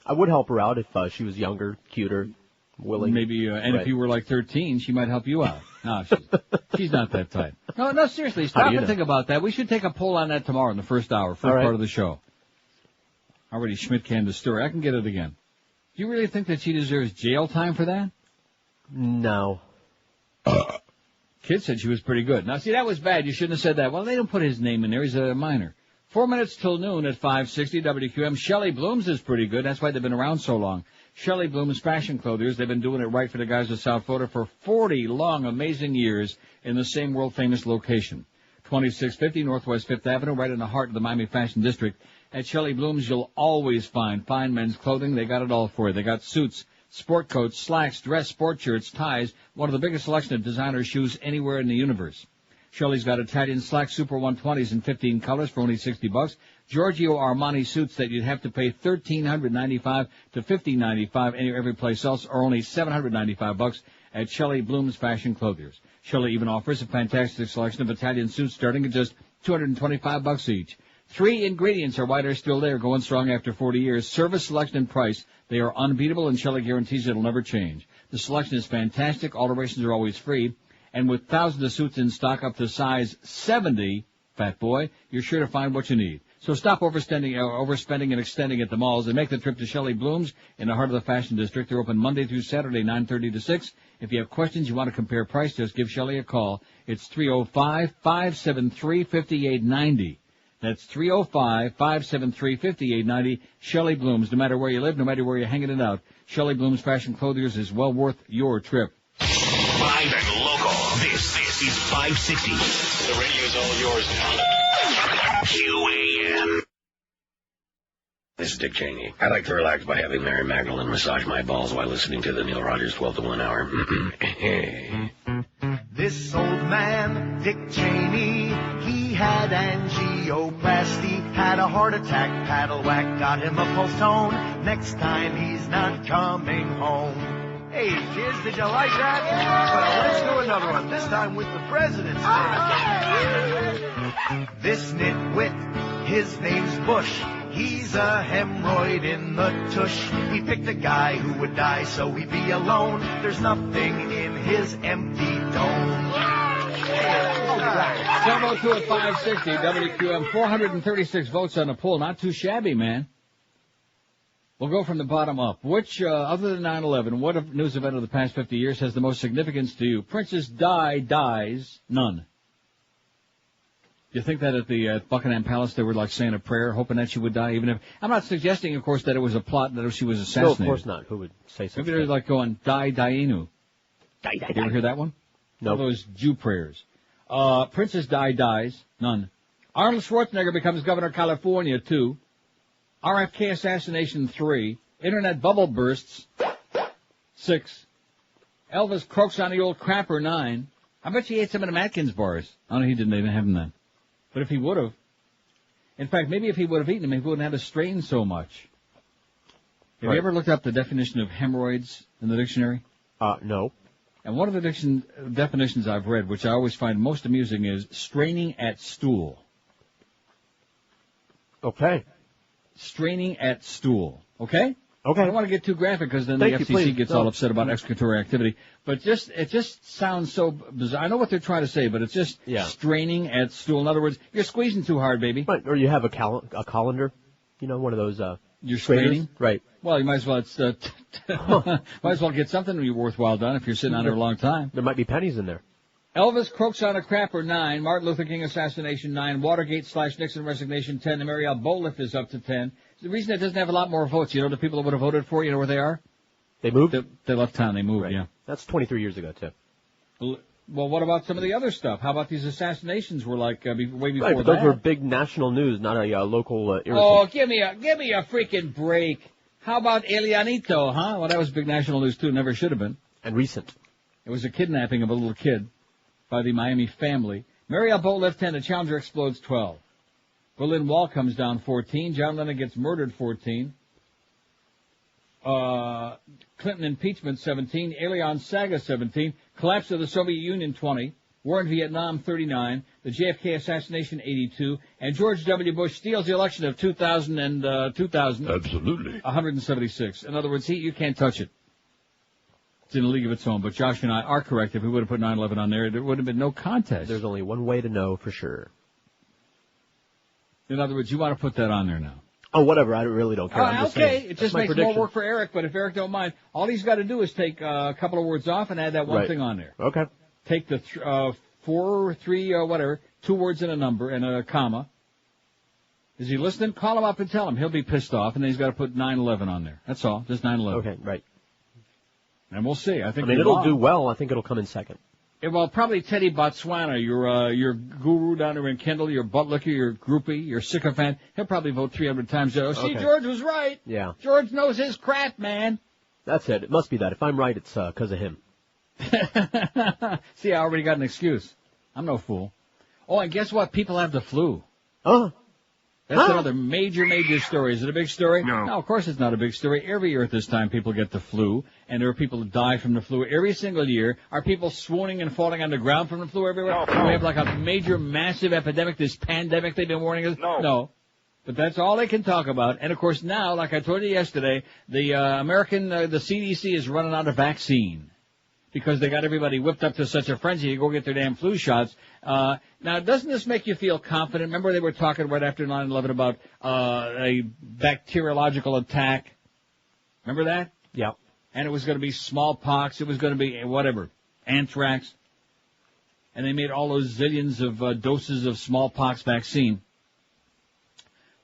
I would help her out if she was younger, cuter, willing. Maybe, and Right. if you were like 13, she might help you out. No, she's not that type. No, seriously, How stop do you and know? think about that. We should take a poll on that tomorrow in the first hour, first All right. part of the show. Already Schmidt canned the story. I can get it again. Do you really think that she deserves jail time for that? No. Kid said she was pretty good. Now, see, that was bad. You shouldn't have said that. Well, they don't put his name in there. He's a minor. 4 minutes till noon at 560 WQM. Shelley Blooms is pretty good. That's why they've been around so long. Shelley Blooms Fashion Clothiers. They've been doing it right for the guys of South Florida for 40 long, amazing years in the same world-famous location. 2650 Northwest 5th Avenue, right in the heart of the Miami Fashion District. At Shelley Blooms, you'll always find fine men's clothing. They got it all for you. They got suits, sport coats, slacks, dress, sport shirts, ties, one of the biggest selection of designer shoes anywhere in the universe. Shelley's got Italian slack Super 120s in 15 colors for only $60. Giorgio Armani suits that you'd have to pay $1,395 to $1,595 every place else are only $795 at Shelley Blooms Fashion Clothiers. Shelley even offers a fantastic selection of Italian suits starting at just $225 each. 3 ingredients are why they're still there, going strong after 40 years. Service, selection, and price. They are unbeatable, and Shelley guarantees it'll never change. The selection is fantastic. Alterations are always free. And with thousands of suits in stock up to size 70, fat boy, you're sure to find what you need. So stop overspending and extending at the malls and make the trip to Shelley Blooms in the heart of the Fashion District. They're open Monday through Saturday, 9:30 to 6. If you have questions, you want to compare price, just give Shelley a call. It's 305-573-5890. That's 305-573-5890. Shelley Blooms. No matter where you live, no matter where you're hanging it out, Shelley Blooms Fashion Clothiers is well worth your trip. Live and local. This is 560. The radio's all yours now. QAM. This is Dick Cheney. I like to relax by having Mary Magdalene massage my balls while listening to the Neil Rogers 12 to 1 hour. This old man, Dick Cheney, he had angioplasty, had a heart attack, paddle whack, got him a pulse tone. Next time he's not coming home. Hey, kids, did you like that? Well, let's do another one, this time with the President's Day. This nitwit, his name's Bush. He's a hemorrhoid in the tush. He picked a guy who would die so he'd be alone. There's nothing in his empty dome. 702 at 560 WQM. 436 votes on the poll. Not too shabby, man. We'll go from the bottom up. Which, other than 9/11, what news event of the past 50 years has the most significance to you? Princess Di dies. None. Do you think that at the Buckingham Palace they were like saying a prayer, hoping that she would die, even if... I'm not suggesting, of course, that it was a plot, that she was assassinated. No, of course not. Who would say something? Maybe they're like going, Die Dainu. Die, die, You ever hear that one? No. Nope. Those Jew prayers. Princess Di dies. None. Arnold Schwarzenegger becomes governor of California, 2. RFK assassination, 3. Internet bubble bursts, 6. Elvis croaks on the old crapper, 9. I bet you ate some of them Atkins bars. Oh, no, he didn't. They didn't have them then. But if he would have. In fact, maybe if he would have eaten them, he wouldn't have to strain so much. Have you ever looked up the definition of hemorrhoids in the dictionary? No. And one of the definitions I've read, which I always find most amusing, is straining at stool. Okay. Straining at stool. Okay? Okay. I don't want to get too graphic because then Thank the you, FCC please. gets No. all upset about exculpatory activity. But it just sounds so bizarre. I know what they're trying to say, but it's just straining at stool. In other words, you're squeezing too hard, baby. Right. Or you have a colander, one of those. You're strainers. straining? Right. Well, you might as well. Might as well get something worthwhile done if you're sitting on there a long time. There might be pennies in there. Elvis croaks on a crapper, 9. Martin Luther King assassination, 9. Watergate/Nixon resignation, 10. The Marielle Boliff is up to 10. The reason it doesn't have a lot more votes, the people that would have voted for, you know where they are? They moved? They left town. They moved, right. yeah. That's 23 years ago, too. Well, what about some of the other stuff? How about these assassinations were like way before Right, but that? those were big national news, not a local irritant. Oh, give me a freaking break. How about Elianito, huh? Well, that was big national news too. Never should have been. And recent. It was a kidnapping of a little kid by the Miami family. Marriott boat left 10. The Challenger explodes 12. Berlin Wall comes down 14. John Lennon gets murdered 14. Clinton impeachment 17. Alien saga 17. Collapse of the Soviet Union 20. War in Vietnam 39. The JFK assassination 82. And George W. Bush steals the election of 2000. Absolutely. 176. In other words, you can't touch it. It's in a league of its own. But Josh and I are correct. If we would have put 9/11 on there would have been no contest. There's only one way to know for sure. In other words, you want to put that on there now. Oh, whatever. I really don't care. I'm just okay. saying. It just makes more work for Eric, but if Eric don't mind, all he's got to do is take a couple of words off and add that one thing on there. Okay. Take the 4, 3, whatever, 2 words and a number and a comma. Is he listening? Call him up and tell him. He'll be pissed off, and then he's got to put 9/11 on there. That's all. Just 9/11. Okay, right. And we'll see. I think it'll do well. I think it'll come in second. Yeah, well, probably Teddy Botswana, your guru down there in Kendall, your butt licker, your groupie, your sycophant. He'll probably vote 300 times. Oh, see, George was right. Yeah. George knows his crap, man. That's it. It must be that. If I'm right, it's because of him. See, I already got an excuse. I'm no fool. Oh, and guess what? People have the flu. Oh. That's another major story. Is it a big story? No, of course it's not a big story. Every year at this time, people get the flu, and there are people who die from the flu every single year. Are people swooning and falling on the ground from the flu everywhere? No. We have like a major, massive epidemic, this pandemic they've been warning us? No. But that's all they can talk about. And, of course, now, like I told you yesterday, the the CDC is running out of vaccine. Because they got everybody whipped up to such a frenzy to go get their damn flu shots. Now, doesn't this make you feel confident? Remember they were talking right after 9/11 about a bacteriological attack? Remember that? Yeah. And it was going to be smallpox. It was going to be whatever, anthrax. And they made all those zillions of doses of smallpox vaccine.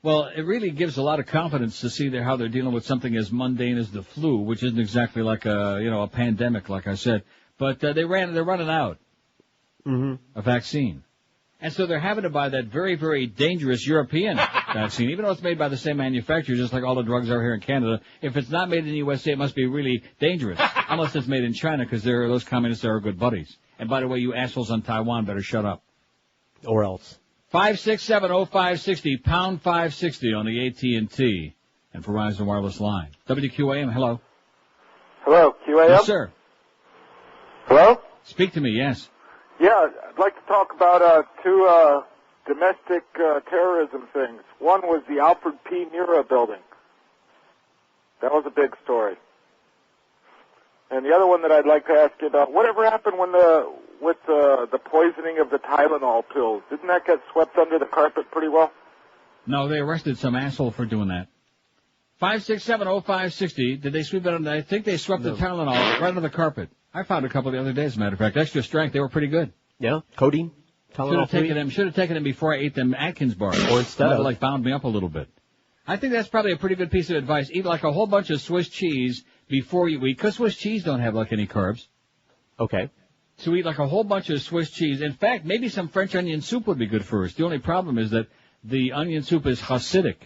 Well, it really gives a lot of confidence to see how they're dealing with something as mundane as the flu, which isn't exactly like a pandemic, like I said. But they're running out of vaccine. And so they're having to buy that very, very dangerous European vaccine, even though it's made by the same manufacturer, just like all the drugs are here in Canada. If it's not made in the USA, it must be really dangerous, unless it's made in China, because those communists are good buddies. And by the way, you assholes on Taiwan better shut up. Or else. 5670560, pound 560 on the AT&T and Verizon wireless line. WQAM, hello. Hello, QAM? Yes, sir. Hello? Speak to me, yes. Yeah, I'd like to talk about two domestic terrorism things. One was the Alfred P. Murrah building. That was a big story. And the other one that I'd like to ask you about, whatever happened with the poisoning of the Tylenol pills? Didn't that get swept under the carpet pretty well? No, they arrested some asshole for doing that. 5670560, did they sweep it under? I think they swept the Tylenol right under the carpet. I found a couple the other day, as a matter of fact. Extra strength, they were pretty good. Yeah, codeine, Tylenol. Should have taken them before I ate them Atkins bars. Or instead of. Like bound me up a little bit. I think that's probably a pretty good piece of advice. Eat like a whole bunch of Swiss cheese before you eat, because Swiss cheese don't have like any carbs. Okay. So eat like a whole bunch of Swiss cheese. In fact, maybe some French onion soup would be good first. The only problem is that the onion soup is Hasidic.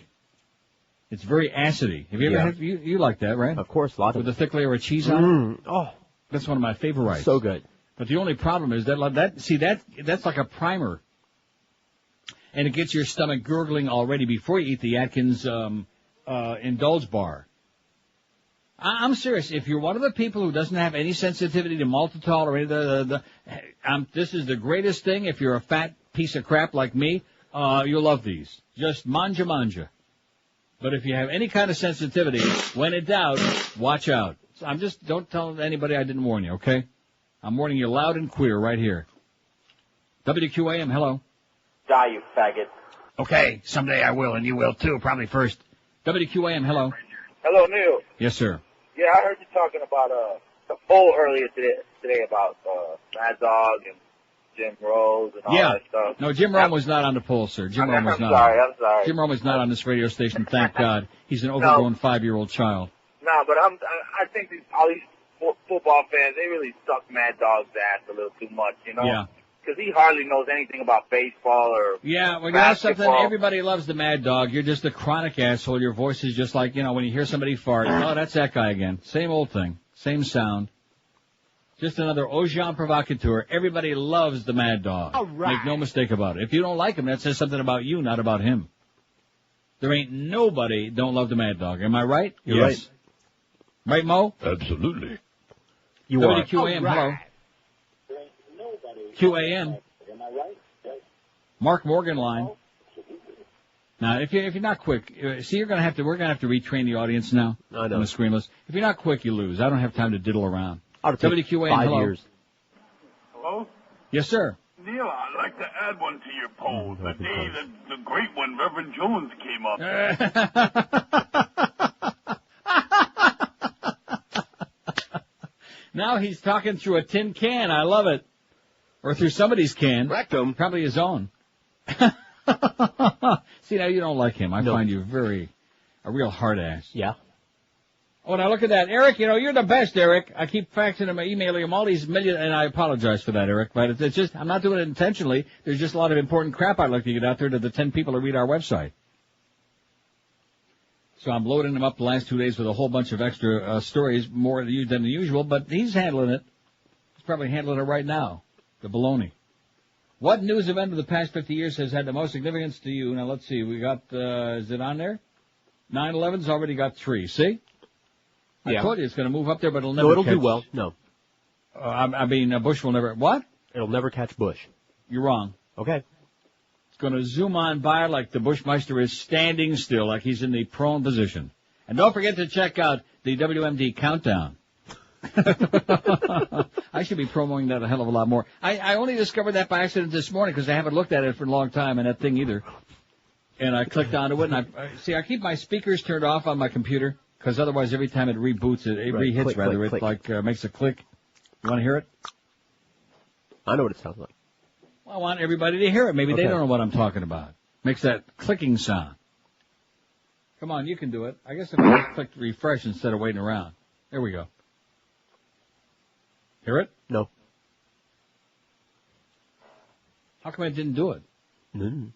It's very acidy. Have you ever had, you like that, right? Of course, lots with a thick layer of cheese on it? Oh. That's one of my favorites. So good. But the only problem is that's like a primer. And it gets your stomach gurgling already before you eat the Atkins Endulge bar. I'm serious. If you're one of the people who doesn't have any sensitivity to maltitol or any this is the greatest thing. If you're a fat piece of crap like me, you'll love these. Just manja. But if you have any kind of sensitivity, when in doubt, watch out. So don't tell anybody I didn't warn you, okay? I'm warning you loud and clear right here. WQAM, hello. Die, you faggot. Okay, someday I will, and you will too, probably first. WQAM, hello. Hello, Neil. Yes, sir. Yeah, I heard you talking about the poll earlier today about Mad Dog and Jim Rose and all that stuff. No, Jim Rome was not on the poll, sir. Jim Rome was not. I'm sorry. Jim Rome is not on this radio station, thank God. He's an overgrown 5-year-old child. No, but I think all these football fans, they really suck Mad Dog's ass a little too much, you know? Yeah. Because he hardly knows anything about baseball or Yeah, well, you know something? basketball. Everybody loves the Mad Dog. You're just a chronic asshole. Your voice is just like, when you hear somebody fart. Oh, that's that guy again. Same old thing. Same sound. Just another agent provocateur. Everybody loves the Mad Dog. All right. Make no mistake about it. If you don't like him, that says something about you, not about him. There ain't nobody don't love the Mad Dog. Am I right? You're right. Right, Mo? Absolutely. You are. WQAM, hello. QAM. Mark Morgan line. Now, if you're not quick, see, we're gonna have to retrain the audience now. I know. On the screen list. If you're not quick, you lose. I don't have time to diddle around. WQAM, 5 hello. Years. Hello? Yes, sir. Neil, I'd like to add one to your poll. The day that the great one, Reverend Jones, came up. Now he's talking through a tin can. I love it. Or through somebody's can. Rectum. Probably his own. See, now you don't like him. I find you a real hard ass. Yeah. Oh, now look at that. Eric, you're the best, Eric. I keep faxing him, emailing him all these million, and I apologize for that, Eric, but it's just, I'm not doing it intentionally. There's just a lot of important crap I'd like to get out there to the 10 people who read our website. So I'm loading him up the last 2 days with a whole bunch of extra stories, more than usual, but he's handling it. He's probably handling it right now. The baloney. What news event of the past 50 years has had the most significance to you? Now, let's see. We got, is it on there? 9/11's already got 3. See? I told you it's going to move up there, but it'll never it'll catch... do well. No. Bush will never... What? It'll never catch Bush. You're wrong. Okay. It's going to zoom on by like the Bushmeister is standing still, like he's in the prone position. And don't forget to check out the WMD countdown. I should be promoting that a hell of a lot more. I only discovered that by accident this morning because I haven't looked at it for a long time and that thing either. And I clicked onto it and I keep my speakers turned off on my computer because otherwise every time it reboots it rehits click, rather, click, it click. Makes a click. You want to hear it? I know what it sounds like. Well, I want everybody to hear it. Maybe they don't know what I'm talking about. Makes that clicking sound. Come on, you can do it. I guess if I just clicked refresh instead of waiting around. There we go. Hear it? No. How come I didn't do it? Mm.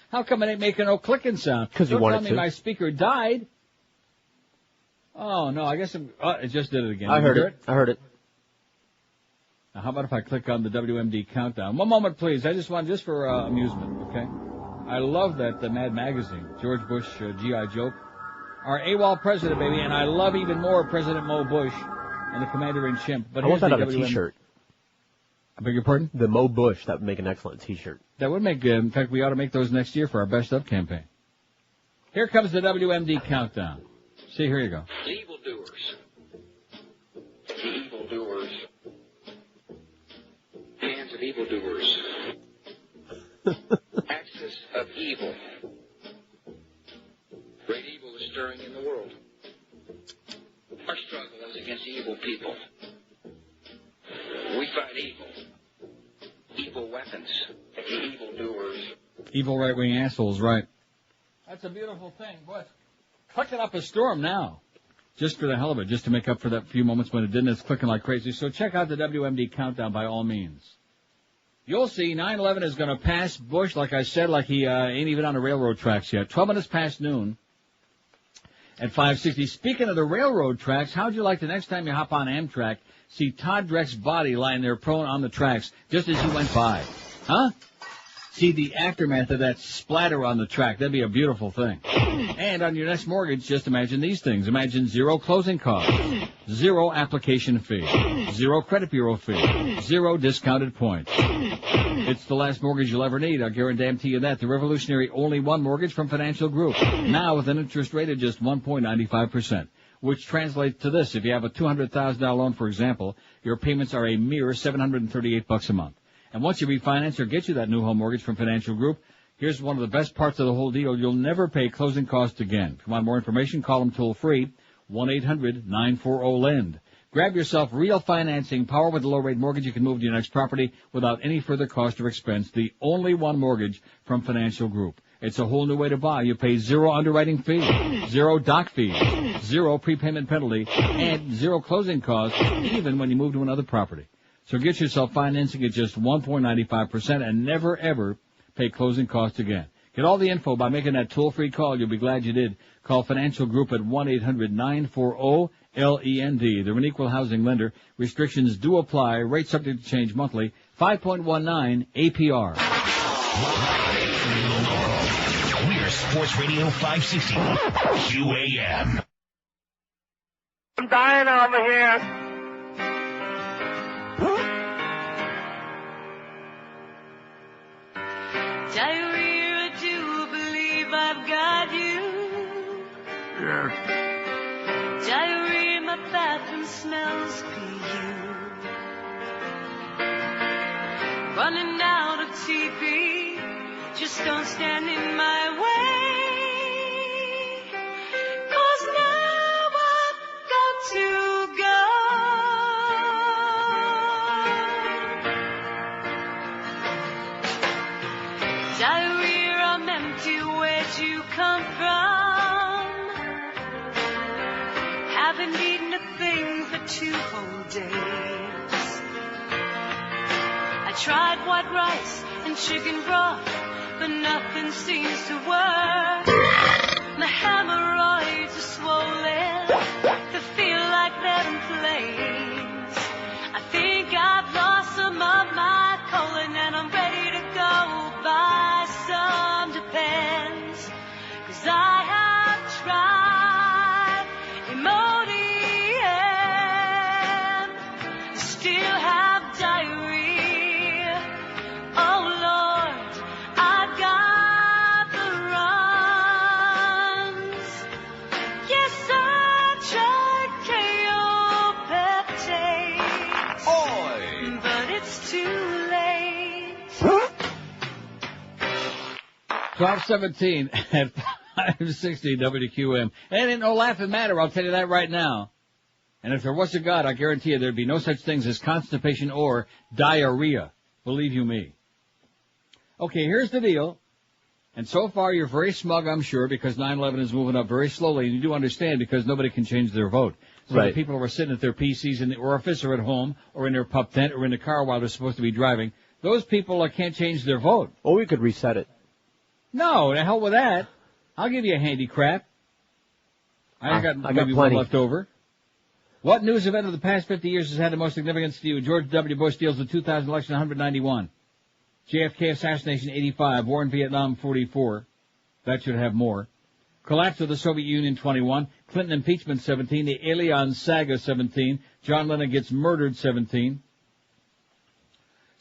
How come it ain't making no clicking sound? Because you wanted Don't tell me my speaker died. Oh, no, I guess it just did it again. I heard it. Now, how about if I click on the WMD countdown? One moment, please. I just for amusement, okay? I love that the Mad Magazine, George Bush, G.I. Joke, our AWOL president, baby, and I love even more President Mo Bush and the Commander-in-Chief. But I want that on a T-shirt. I beg your pardon? The Mo Bush, that would make an excellent T-shirt. That would make, in fact, we ought to make those next year for our Best Of campaign. Here comes the WMD countdown. See, here you go. Evildoers. Evildoers. Hands of evildoers. Axis of evil. Great evil is stirring in the world. Our struggle is against evil people. We fight evil. Evil weapons. Evildoers. Evil right-wing assholes, right. That's a beautiful thing. What? Clicking up a storm now. Just for the hell of it, just to make up for that few moments when it didn't. It's clicking like crazy. So check out the WMD countdown by all means. You'll see 9/11 is going to pass Bush, like I said, like he ain't even on the railroad tracks yet. 12 minutes past noon at 5:60. Speaking of the railroad tracks, how'd you like the next time you hop on Amtrak, see Todd Dreck's body lying there prone on the tracks just as you went by? Huh? See the aftermath of that splatter on the track. That'd be a beautiful thing. And on your next mortgage, just imagine these things. Imagine 0 closing costs, 0 application fee, 0 credit bureau fee, 0 discounted points. It's the last mortgage you'll ever need. I guarantee you that. The revolutionary only one mortgage from Financial Group. Now with an interest rate of just 1.95%. Which translates to this. If you have a $200,000 loan, for example, your payments are a mere $738 a month. And once you refinance or get you that new home mortgage from Financial Group, here's one of the best parts of the whole deal. You'll never pay closing costs again. If you want more information, call them toll-free, 1-800-940-LEND. Grab yourself real financing, power with a low-rate mortgage. You can move to your next property without any further cost or expense. The only one mortgage from Financial Group. It's a whole new way to buy. You pay 0 underwriting fee, 0 doc fee, 0 prepayment penalty, and 0 closing costs, even when you move to another property. So get yourself financing at just 1.95% and never, ever pay closing costs again. Get all the info by making that toll-free call. You'll be glad you did. Call Financial Group at 1-800-940-LEND. They're an equal housing lender. Restrictions do apply. Rates subject to change monthly. 5.19 APR. We're Sports Radio 560 QAM. I'm dying over here. Diarrhea, I do believe I've got you. Yeah. Diarrhea, my bathroom smells PU. Running out of TP, just don't stand in my way. 'Cause now I've got to go. Diarrhea, I'm empty, where'd you come from? Haven't eaten a thing for 2 whole days. I tried white rice and chicken broth, but nothing seems to work. My hemorrhoids are swollen, they feel like they're in flames. I think I've lost some of my colon and I'm ready to go buy some Depends. 'Cause I have tried Imodium, still have diarrhea. Oh Lord, I've got the runs. Yes, I tried KO peptide, but it's too late. 12:17 at 560 WQM. And ain't no laughing matter, I'll tell you that right now. And if there was a God, I guarantee you there'd be no such things as constipation or diarrhea. Believe you me. Okay, here's the deal. And so far you're very smug, I'm sure, because 9/11 is moving up very slowly. And you do understand because nobody can change their vote. So Right. the people who are sitting at their PCs in the office or at home or in their pup tent or in the car while they're supposed to be driving, those people can't change their vote. Or we could reset it. No, the hell with that. I'll give you a handy crap. I got maybe one plenty left over. What news event of the past 50 years has had the most significance to you? George W. Bush steals the 2000 election 191. JFK assassination 85. War in Vietnam 44. That should have more. Collapse of the Soviet Union 21. Clinton impeachment 17. The Alien saga 17. John Lennon gets murdered 17.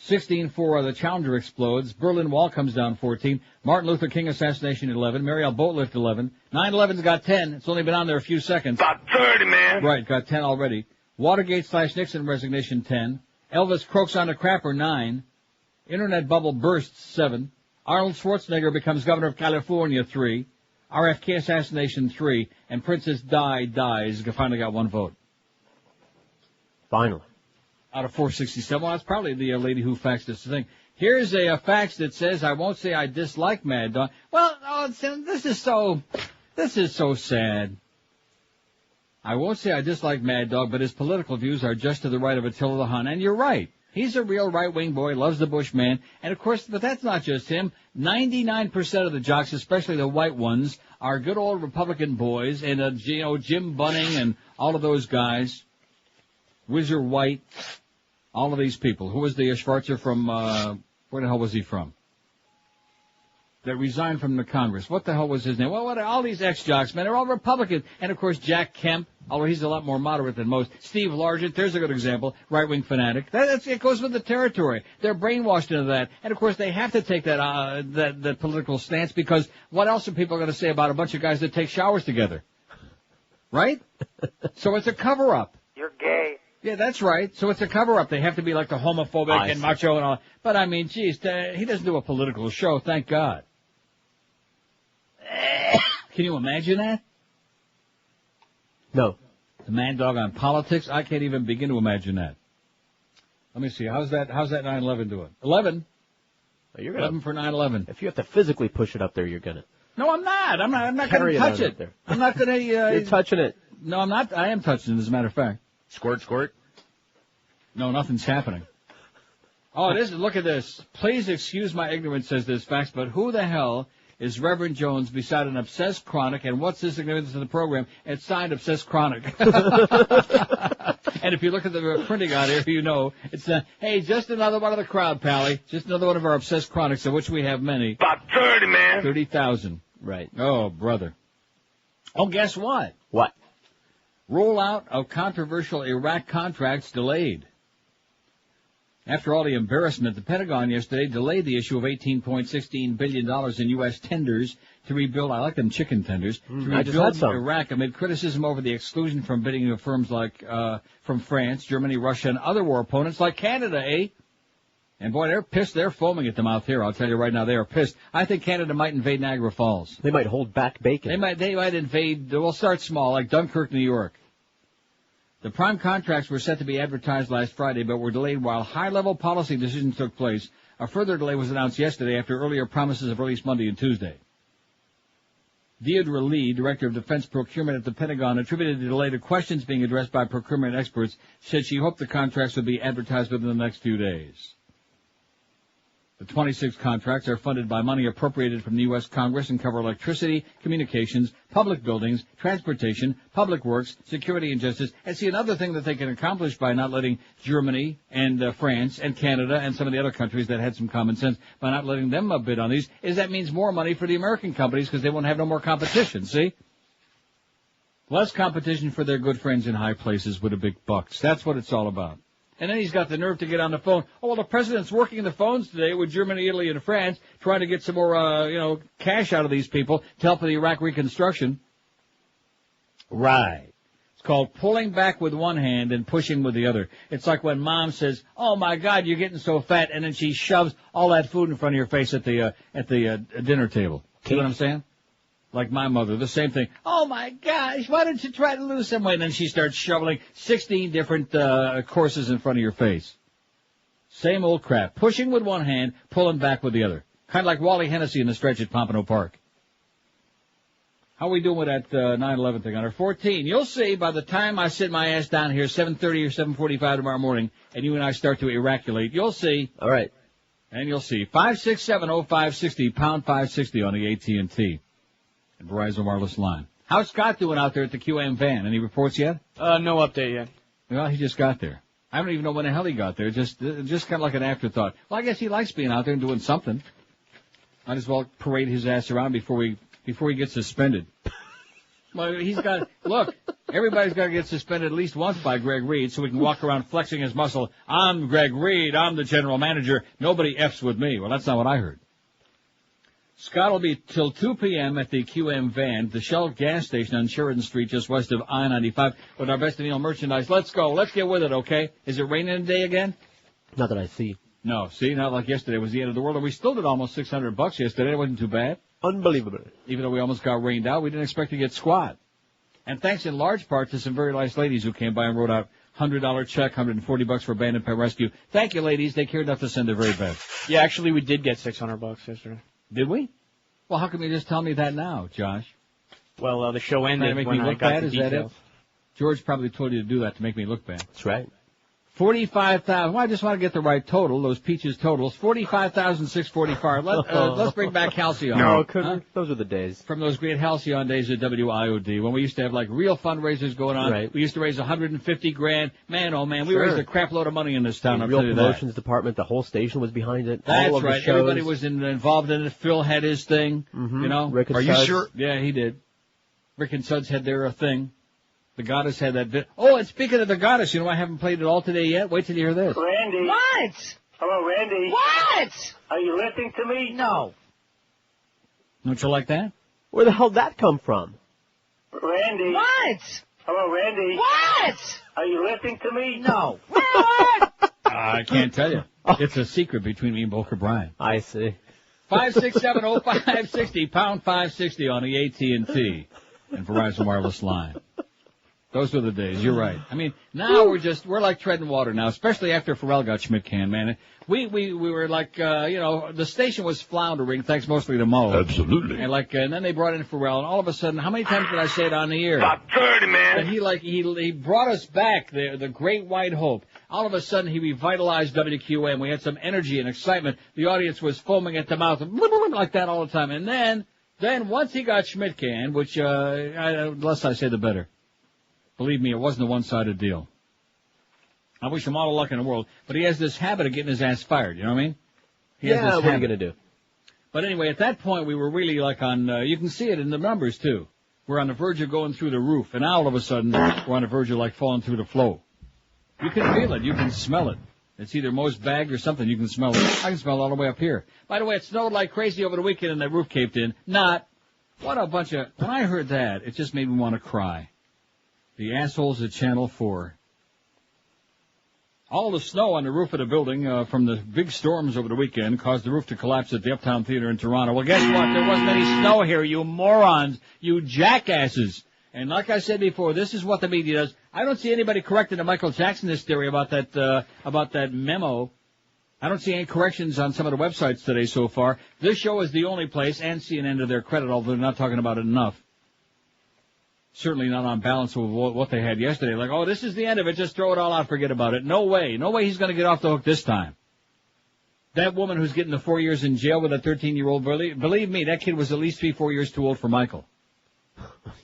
16-4, the Challenger explodes. Berlin Wall comes down 14. Martin Luther King assassination 11. Mariel Boatlift 11. 9/11's got 10. It's only been on there a few seconds. About 30, man. Right, got 10 already. Watergate/Nixon resignation 10. Elvis croaks on a crapper 9. Internet bubble bursts 7. Arnold Schwarzenegger becomes governor of California 3. RFK assassination 3. And Princess Di dies. Finally got 1 vote. Finally. Out of 467. Well, that's probably the lady who faxed this thing. Here's a fax that says, I won't say I dislike Mad Dog. Well, this is so sad. I won't say I dislike Mad Dog, but his political views are just to the right of Attila the Hun. And you're right. He's a real right-wing boy, loves the Bush man. And of course, but that's not just him. 99% of the jocks, especially the white ones, are good old Republican boys. And, Jim Bunning and all of those guys. Whizzer White. All of these people. Who was the Schwarzer from, where the hell was he from? That resigned from the Congress. What the hell was his name? Well, all these ex-jocks, man, they're all Republicans. And of course, Jack Kemp, although he's a lot more moderate than most. Steve Largent, there's a good example. Right-wing fanatic. It goes with the territory. They're brainwashed into that. And of course, they have to take that political stance because what else are people going to say about a bunch of guys that take showers together? Right? So it's a cover-up. You're gay. Yeah, that's right. So it's a cover-up. They have to be like the homophobic and macho and all. But I mean, geez, he doesn't do a political show, thank God. Can you imagine that? No. The Mad Dog on politics? I can't even begin to imagine that. Let me see. How's that 9/11 doing? 11? You're gonna 11 for 9/11. If you have to physically push it up there, you're gonna. No, I'm not. I'm not going Carry to it touch on it. up there. I'm not going to. You're touching it. No, I'm not. I am touching it, as a matter of fact. Squirt, squirt. No, nothing's happening. Oh, it is. Look at this. Please excuse my ignorance, says this fax, but who the hell is Reverend Jones beside an obsessed chronic, and what's his significance in the program? It's signed Obsessed Chronic. And if you look at the printing on here, you know, it's hey, just another one of the crowd, Pally. Just another one of our obsessed chronics, of which we have many. About 30, man. 30,000. Right. Oh, brother. Oh, guess what? What? Rollout of controversial Iraq contracts delayed. After all the embarrassment, the Pentagon yesterday delayed the issue of $18.16 billion in U.S. tenders to rebuild, I like them chicken tenders, to rebuild Iraq amid criticism over the exclusion from bidding of firms like, from France, Germany, Russia, and other war opponents like Canada, eh? And boy, they're pissed. They're foaming at the mouth here. I'll tell you right now, they are pissed. I think Canada might invade Niagara Falls. They might hold back bacon. They might invade, we'll start small, like Dunkirk, New York. The prime contracts were set to be advertised last Friday, but were delayed while high-level policy decisions took place. A further delay was announced yesterday after earlier promises of release Monday and Tuesday. Deirdre Lee, Director of Defense Procurement at the Pentagon, attributed the delay to questions being addressed by procurement experts, said she hoped the contracts would be advertised within the next few days. The 26 contracts are funded by money appropriated from the U.S. Congress and cover electricity, communications, public buildings, transportation, public works, security and justice. And see, another thing that they can accomplish by not letting Germany and France and Canada and some of the other countries that had some common sense, by not letting them bid on these, is that means more money for the American companies because they won't have no more competition, see? Less competition for their good friends in high places with the big bucks. That's what it's all about. And then he's got the nerve to get on the phone. Oh, well, the president's working the phones today with Germany, Italy, and France, trying to get some more, cash out of these people to help with the Iraq reconstruction. Right. It's called pulling back with one hand and pushing with the other. It's like when mom says, "Oh my God, you're getting so fat," and then she shoves all that food in front of your face at the dinner table. See what I'm saying? Like my mother, the same thing. "Oh my gosh, why don't you try to lose some weight?" And then she starts shoveling 16 different courses in front of your face. Same old crap. Pushing with one hand, pulling back with the other. Kind of like Wally Hennessy in the stretch at Pompano Park. How are we doing with that 9/11 thing? Under 14. You'll see by the time I sit my ass down here, 7:30 or 7:45 tomorrow morning, and you and I start to ejaculate, you'll see. All right. And you'll see. 5670560, pound 560 on the AT&T. Verizon wireless line. How's Scott doing out there at the QM van? Any reports yet? No update yet. Well, he just got there. I don't even know when the hell he got there. Just kind of like an afterthought. Well, I guess he likes being out there and doing something. Might as well parade his ass around before he gets suspended. Well, look, everybody's got to get suspended at least once by Greg Reed so we can walk around flexing his muscle. I'm Greg Reed. I'm the general manager. Nobody F's with me. Well, that's not what I heard. Scott will be till 2 p.m. at the QM van, the Shell gas station on Sheridan Street, just west of I-95, with our Best of Neil merchandise. Let's go. Let's get with it, okay? Is it raining today again? Not that I see. No, see, not like yesterday was the end of the world, and we still did almost $600 yesterday. It wasn't too bad. Unbelievable. Even though we almost got rained out, we didn't expect to get squat. And thanks in large part to some very nice ladies who came by and wrote out $100 check, $140 for abandoned pet rescue. Thank you, ladies. They cared enough to send their very best. Yeah, actually, we did get $600 yesterday. Did we? Well, how come you just tell me that now, Josh? Well, the show ended make when me I look got bad? the Is that it? details. George probably told you to do that to make me look bad. That's right. 45,000. Well, I just want to get the right total. Those peaches totals. 45,645. Let's bring back Halcyon. No, those are the days. From those great Halcyon days at WIOD when we used to have like real fundraisers going on. Right. We used to raise $150,000. Man, oh man, we raised a crap load of money in this town. The I'll real tell you promotions department, the whole station was behind it. That's all of right. The shows. Everybody was involved in it. Phil had his thing. Mm-hmm. You know. Rick and Are you Suds. sure? Yeah, he did. Rick and Suds had their thing. The Goddess had that bit. Oh, and speaking of the Goddess, I haven't played it all today yet. Wait till you hear this. Randy. What? Hello, Randy. What? Are you listening to me? No. Don't you like that? Where the hell did that come from? Randy. What? Hello, Randy. What? Are you listening to me? No. I can't tell you. It's a secret between me and Boca Brian. I see. 5670560, pound 560 on the AT&T and Verizon wireless line. Those were the days. You're right. I mean, now we're like treading water now, especially after Pharrell got Schmidt-Can, man. We were like, the station was floundering, thanks mostly to Mo. Absolutely. And then they brought in Pharrell, and all of a sudden, how many times did I say it on the air? About 30, man. And he brought us back, the great white hope. All of a sudden, he revitalized WQAM. We had some energy and excitement. The audience was foaming at the mouth, like that all the time. And then once he got Schmidt-Can, which, the less I say, the better. Believe me, it wasn't a one-sided deal. I wish him all the luck in the world, but he has this habit of getting his ass fired, you know what I mean? What are you going to do? But anyway, at that point, we were really like on, you can see it in the numbers, too. We're on the verge of going through the roof, and now all of a sudden, we're on the verge of like falling through the flow. You can feel it. You can smell it. It's either Mo's bag or something. You can smell it. I can smell it all the way up here. By the way, it snowed like crazy over the weekend, and that roof caved in. What a bunch of, when I heard that, it just made me want to cry. The assholes at Channel 4. All the snow on the roof of the building from the big storms over the weekend caused the roof to collapse at the Uptown Theater in Toronto. Well, guess what? There wasn't any snow here, you morons, you jackasses. And like I said before, this is what the media does. I don't see anybody correcting the Michael Jackson hysteria about that memo. I don't see any corrections on some of the websites today so far. This show is the only place, and CNN to their credit, although they're not talking about it enough. Certainly not on balance with what they had yesterday. Like, oh, this is the end of it. Just throw it all out. Forget about it. No way. No way he's going to get off the hook this time. That woman who's getting the 4 years in jail with a 13-year-old, believe me, that kid was at least 3-4 years too old for Michael.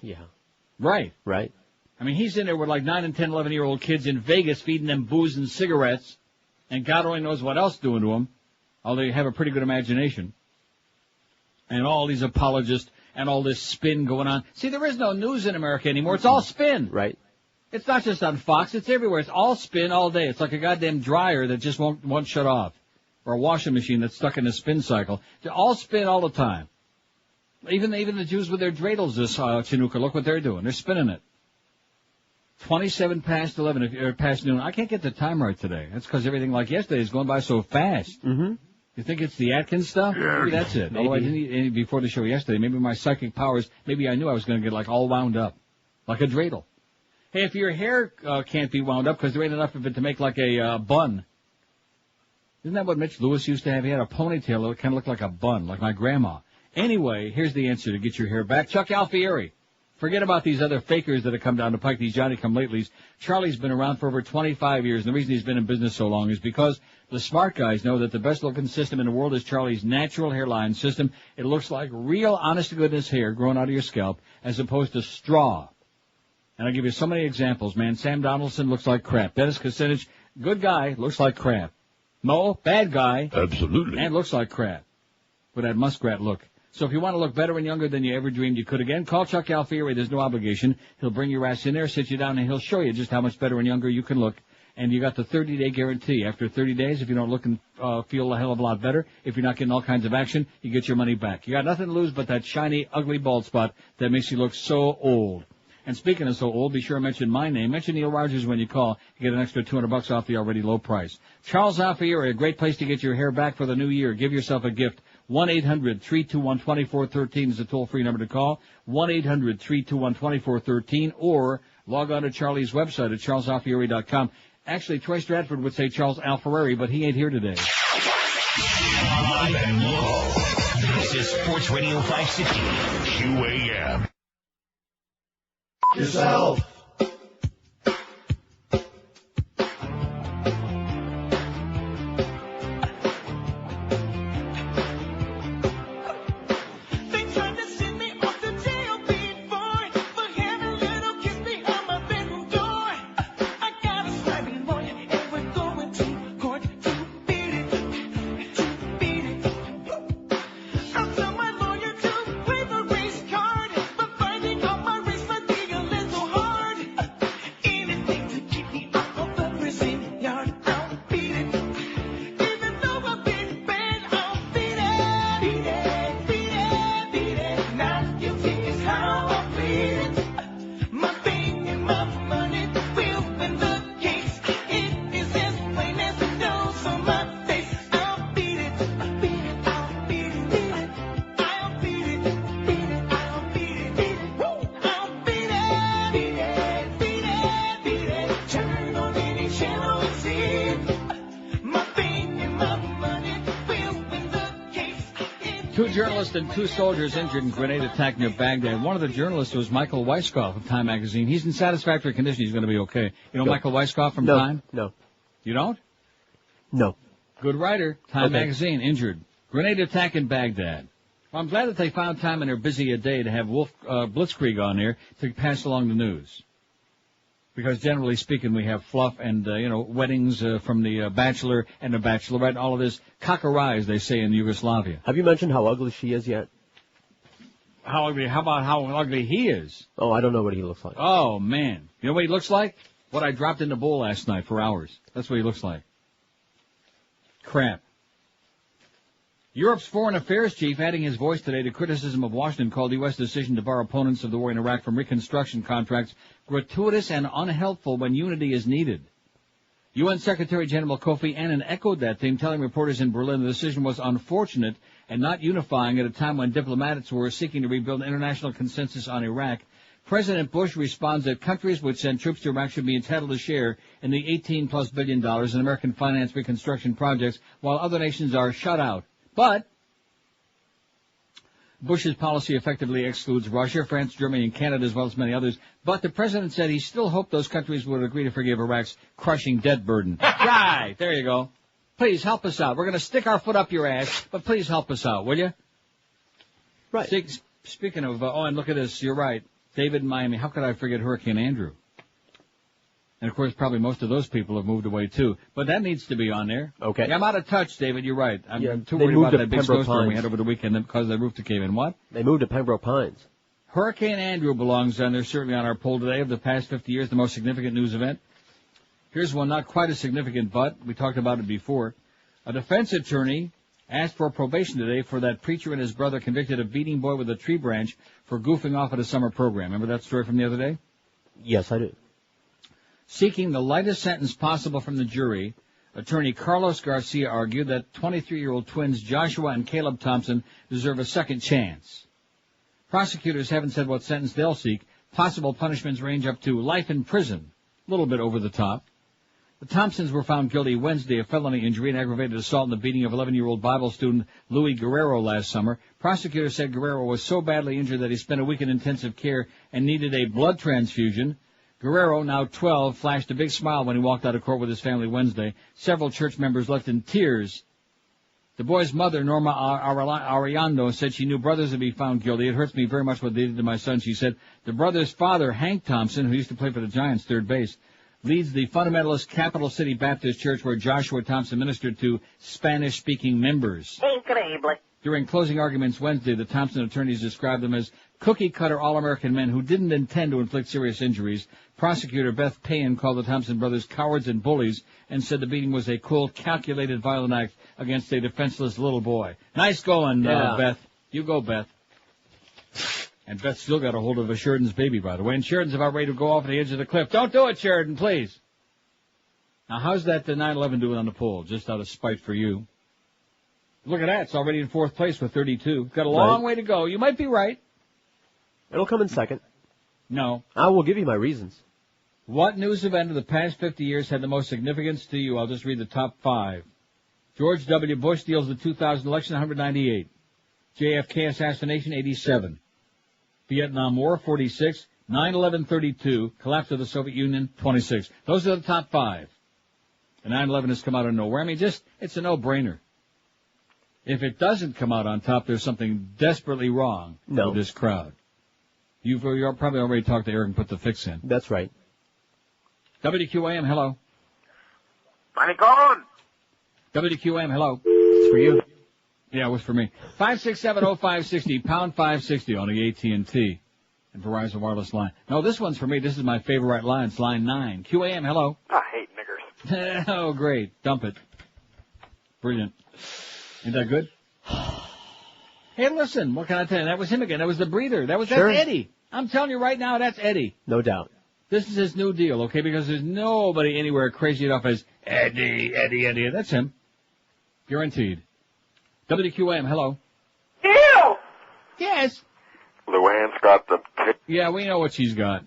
Yeah. Right. Right. I mean, he's in there with like 9 and 10, 11-year-old kids in Vegas feeding them booze and cigarettes, and God only knows what else doing to them, although they have a pretty good imagination. And all these apologists and all this spin going on. See, there is no news in America anymore. It's all spin. Right. It's not just on Fox. It's everywhere. It's all spin all day. It's like a goddamn dryer that just won't shut off, or a washing machine that's stuck in a spin cycle. They all spin all the time. Even the Jews with their dreidels this Chinooka, look what they're doing. They're spinning it. 27 past 11, or past noon. I can't get the time right today. That's because everything like yesterday is going by so fast. Mm-hmm. You think it's the Atkins stuff? Yeah, maybe that's it. maybe. Although I didn't eat any before the show yesterday. Maybe my psychic powers, maybe I knew I was going to get like all wound up. Like a dreidel. Hey, if your hair can't be wound up because there ain't enough of it to make like a bun. Isn't that what Mitch Lewis used to have? He had a ponytail that kind of looked like a bun, like my grandma. Anyway, here's the answer to get your hair back. Chuck Alfieri. Forget about these other fakers that have come down the pike, these Johnny-come-latelys. Charlie's been around for over 25 years, and the reason he's been in business so long is because the smart guys know that the best-looking system in the world is Charlie's natural hairline system. It looks like real, honest-to-goodness hair growing out of your scalp, as opposed to straw. And I'll give you so many examples, man. Sam Donaldson looks like crap. Dennis Kucinich, good guy, looks like crap. Mo, bad guy. Absolutely. And looks like crap. With that muskrat look. So if you want to look better and younger than you ever dreamed you could again, call Chuck Alfieri. There's no obligation. He'll bring your ass in there, sit you down, and he'll show you just how much better and younger you can look. And you got the 30-day guarantee. After 30 days, if you don't look and feel a hell of a lot better, if you're not getting all kinds of action, you get your money back. You got nothing to lose but that shiny, ugly bald spot that makes you look so old. And speaking of so old, be sure to mention my name. Mention Neil Rogers when you call. You get an extra $200 off the already low price. Charles Alfieri, a great place to get your hair back for the new year. Give yourself a gift. 1-800-321-2413 is the toll-free number to call. 1-800-321-2413, or log on to Charlie's website at charlesalfieri.com. Actually, Troy Stratford would say Charles Alfieri, but he ain't here today. Live and local. This is Sports Radio 560 QAM. Yourself. 2 journalists and 2 soldiers injured in grenade attack near Baghdad. One of the journalists was Michael Weiskopf of Time magazine. He's in satisfactory condition. He's going to be okay. You know Michael Weiskopf from Time? No. You don't? No. Good writer. Time magazine, injured. Grenade attack in Baghdad. Well, I'm glad that they found time in their busy day to have Wolf Blitzkrieg on there to pass along the news. Because generally speaking, we have fluff and, weddings from the Bachelor and the Bachelorette, all of this cock-a-rye, as they say in Yugoslavia. Have you mentioned how ugly she is yet? How ugly? How about how ugly he is? Oh, I don't know what he looks like. Oh, man. You know what he looks like? What I dropped in the bowl last night for hours. That's what he looks like. Crap. Europe's foreign affairs chief, adding his voice today to criticism of Washington, called the U.S. decision to bar opponents of the war in Iraq from reconstruction contracts gratuitous and unhelpful when unity is needed. UN Secretary General Kofi Annan echoed that theme, telling reporters in Berlin the decision was unfortunate and not unifying at a time when diplomats were seeking to rebuild international consensus on Iraq. President Bush responds that countries which send troops to Iraq should be entitled to share in the $18+ billion in American financed reconstruction projects, while other nations are shut out. But Bush's policy effectively excludes Russia, France, Germany, and Canada, as well as many others. But the president said he still hoped those countries would agree to forgive Iraq's crushing debt burden. Right, there you go. Please help us out. We're going to stick our foot up your ass, but please help us out, will you? Right. Speaking of, and look at this, you're right. David in Miami, how could I forget Hurricane Andrew? And, of course, probably most of those people have moved away, too. But that needs to be on there. Okay. Yeah, I'm out of touch, David. You're right. I'm too worried about that big snowstorm we had over the weekend because the roof came in. What? They moved to Pembroke Pines. Hurricane Andrew belongs on there, certainly on our poll today of the past 50 years, the most significant news event. Here's one not quite as significant, but we talked about it before. A defense attorney asked for probation today for that preacher and his brother convicted of beating boy with a tree branch for goofing off at a summer program. Remember that story from the other day? Yes, I do. Seeking the lightest sentence possible from the jury, attorney Carlos Garcia argued that 23-year-old twins Joshua and Caleb Thompson deserve a second chance. Prosecutors haven't said what sentence they'll seek. Possible punishments range up to life in prison, a little bit over the top. The Thompsons were found guilty Wednesday of felony injury and aggravated assault in the beating of 11-year-old Bible student Louis Guerrero last summer. Prosecutors said Guerrero was so badly injured that he spent a week in intensive care and needed a blood transfusion. Guerrero, now 12, flashed a big smile when he walked out of court with his family Wednesday. Several church members left in tears. The boy's mother, Norma Ariando, said she knew brothers would be found guilty. It hurts me very much what they did to my son, she said. The brother's father, Hank Thompson, who used to play for the Giants, third base, leads the fundamentalist Capital City Baptist Church where Joshua Thompson ministered to Spanish-speaking members. Increíble. During closing arguments Wednesday, the Thompson attorneys described them as cookie-cutter all-American men who didn't intend to inflict serious injuries. Prosecutor Beth Payen called the Thompson brothers cowards and bullies and said the beating was a cool, calculated, violent act against a defenseless little boy. Nice going, Beth. You go, Beth. And Beth still got a hold of Sheridan's baby, by the way. And Sheridan's about ready to go off the edge of the cliff. Don't do it, Sheridan, please. Now, how's that the 9/11 doing on the poll? Just out of spite for you. Look at that. It's already in 4th place with 32. Got a long way to go. You might be right. It'll come in second. No. I will give you my reasons. What news event of the past 50 years had the most significance to you? I'll just read the top 5. George W. Bush deals the 2000 election, 198. JFK assassination, 87. Vietnam War, 46. 9/11, 32. Collapse of the Soviet Union, 26. Those are the top 5. And 9/11 has come out of nowhere. I mean, it's a no-brainer. If it doesn't come out on top, there's something desperately wrong with this crowd. You've probably already talked to Eric and put the fix in. That's right. WQAM, hello. Panicon! WQAM, hello. It's for you. Yeah, it was for me. 5670560, pound 560 on the AT&T and Verizon wireless line. No, this one's for me. This is my favorite line. It's line 9. QAM, hello. I hate niggers. Oh, great. Dump it. Brilliant. Isn't that good? Hey, listen, what can I tell you? That was him again. That was the breather. That's Eddie. I'm telling you right now, that's Eddie. No doubt. This is his new deal, okay? Because there's nobody anywhere crazy enough as Eddie. That's him. Guaranteed. WQAM, hello. Ew! Yes. Luann's got the tick. Yeah, we know what she's got.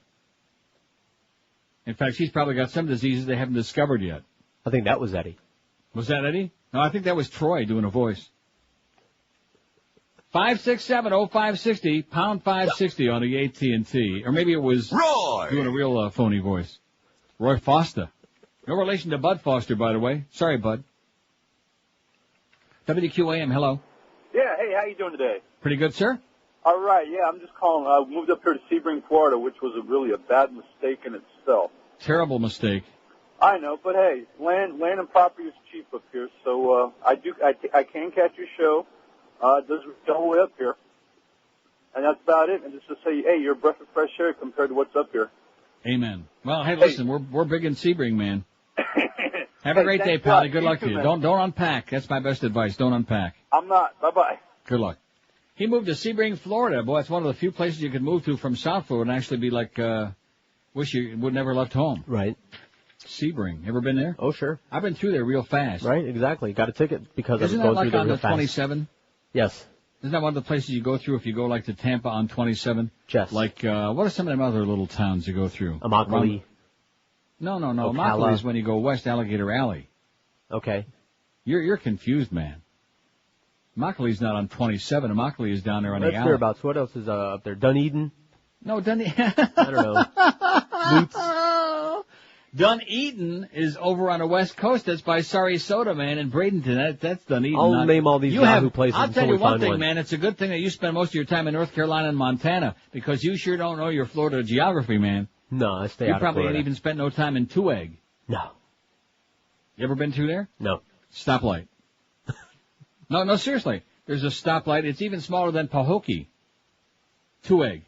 In fact, she's probably got some diseases they haven't discovered yet. I think that was Eddie. Was that Eddie? No, I think that was Troy doing a voice. 567-0560, pound 560 on the AT&T. Or maybe it was Roy doing a real phony voice. Roy Foster. No relation to Bud Foster, by the way. Sorry, Bud. WQAM, hello. Yeah, hey, how you doing today? Pretty good, sir. All right, yeah, I'm just calling. I moved up here to Sebring, Florida, which was really a bad mistake in itself. Terrible mistake. I know, but hey, land and property is cheap up here, so I can catch your show. It does reach all the way up here, and that's about it. And just to say, hey, you're a breath of fresh air compared to what's up here. Amen. Well, hey, listen, we're big in Sebring, man. Have a great day, pal. Good luck to you. Don't unpack. That's my best advice. Don't unpack. I'm not. Bye-bye. Good luck. He moved to Sebring, Florida. Boy, it's one of the few places you could move to from South Florida and actually be like, wish you would never left home. Right. Sebring. Ever been there? Oh, sure. I've been through there real fast. Right, exactly. Got a ticket because Isn't I was that going through like there on real the fast. 27? Yes. Isn't that one of the places you go through if you go like to Tampa on 27? Yes. Like, what are some of them other little towns you go through? Immokalee. No. Ocala. Immokalee is when you go west Alligator Alley. Okay. You're confused, man. Immokalee's not on 27. Immokalee is down there on the alley. That's thereabouts. What else is up there? Dunedin? No, Dunedin. I don't know. Lutz. Dunedin is over on the west coast. That's by Sarasota, man, and Bradenton. That's Dunedin. I'll name all these Yahoo places I'll until tell you we one find thing, one. man. It's a good thing that you spend most of your time in North Carolina and Montana because you sure don't know your Florida geography, man. No, I stay You out of probably Florida. ain't even spent no time in Two-Egg. No. You ever been through there? No. Stoplight. No, seriously. There's a stoplight. It's even smaller than Pahokee. Two-Egg.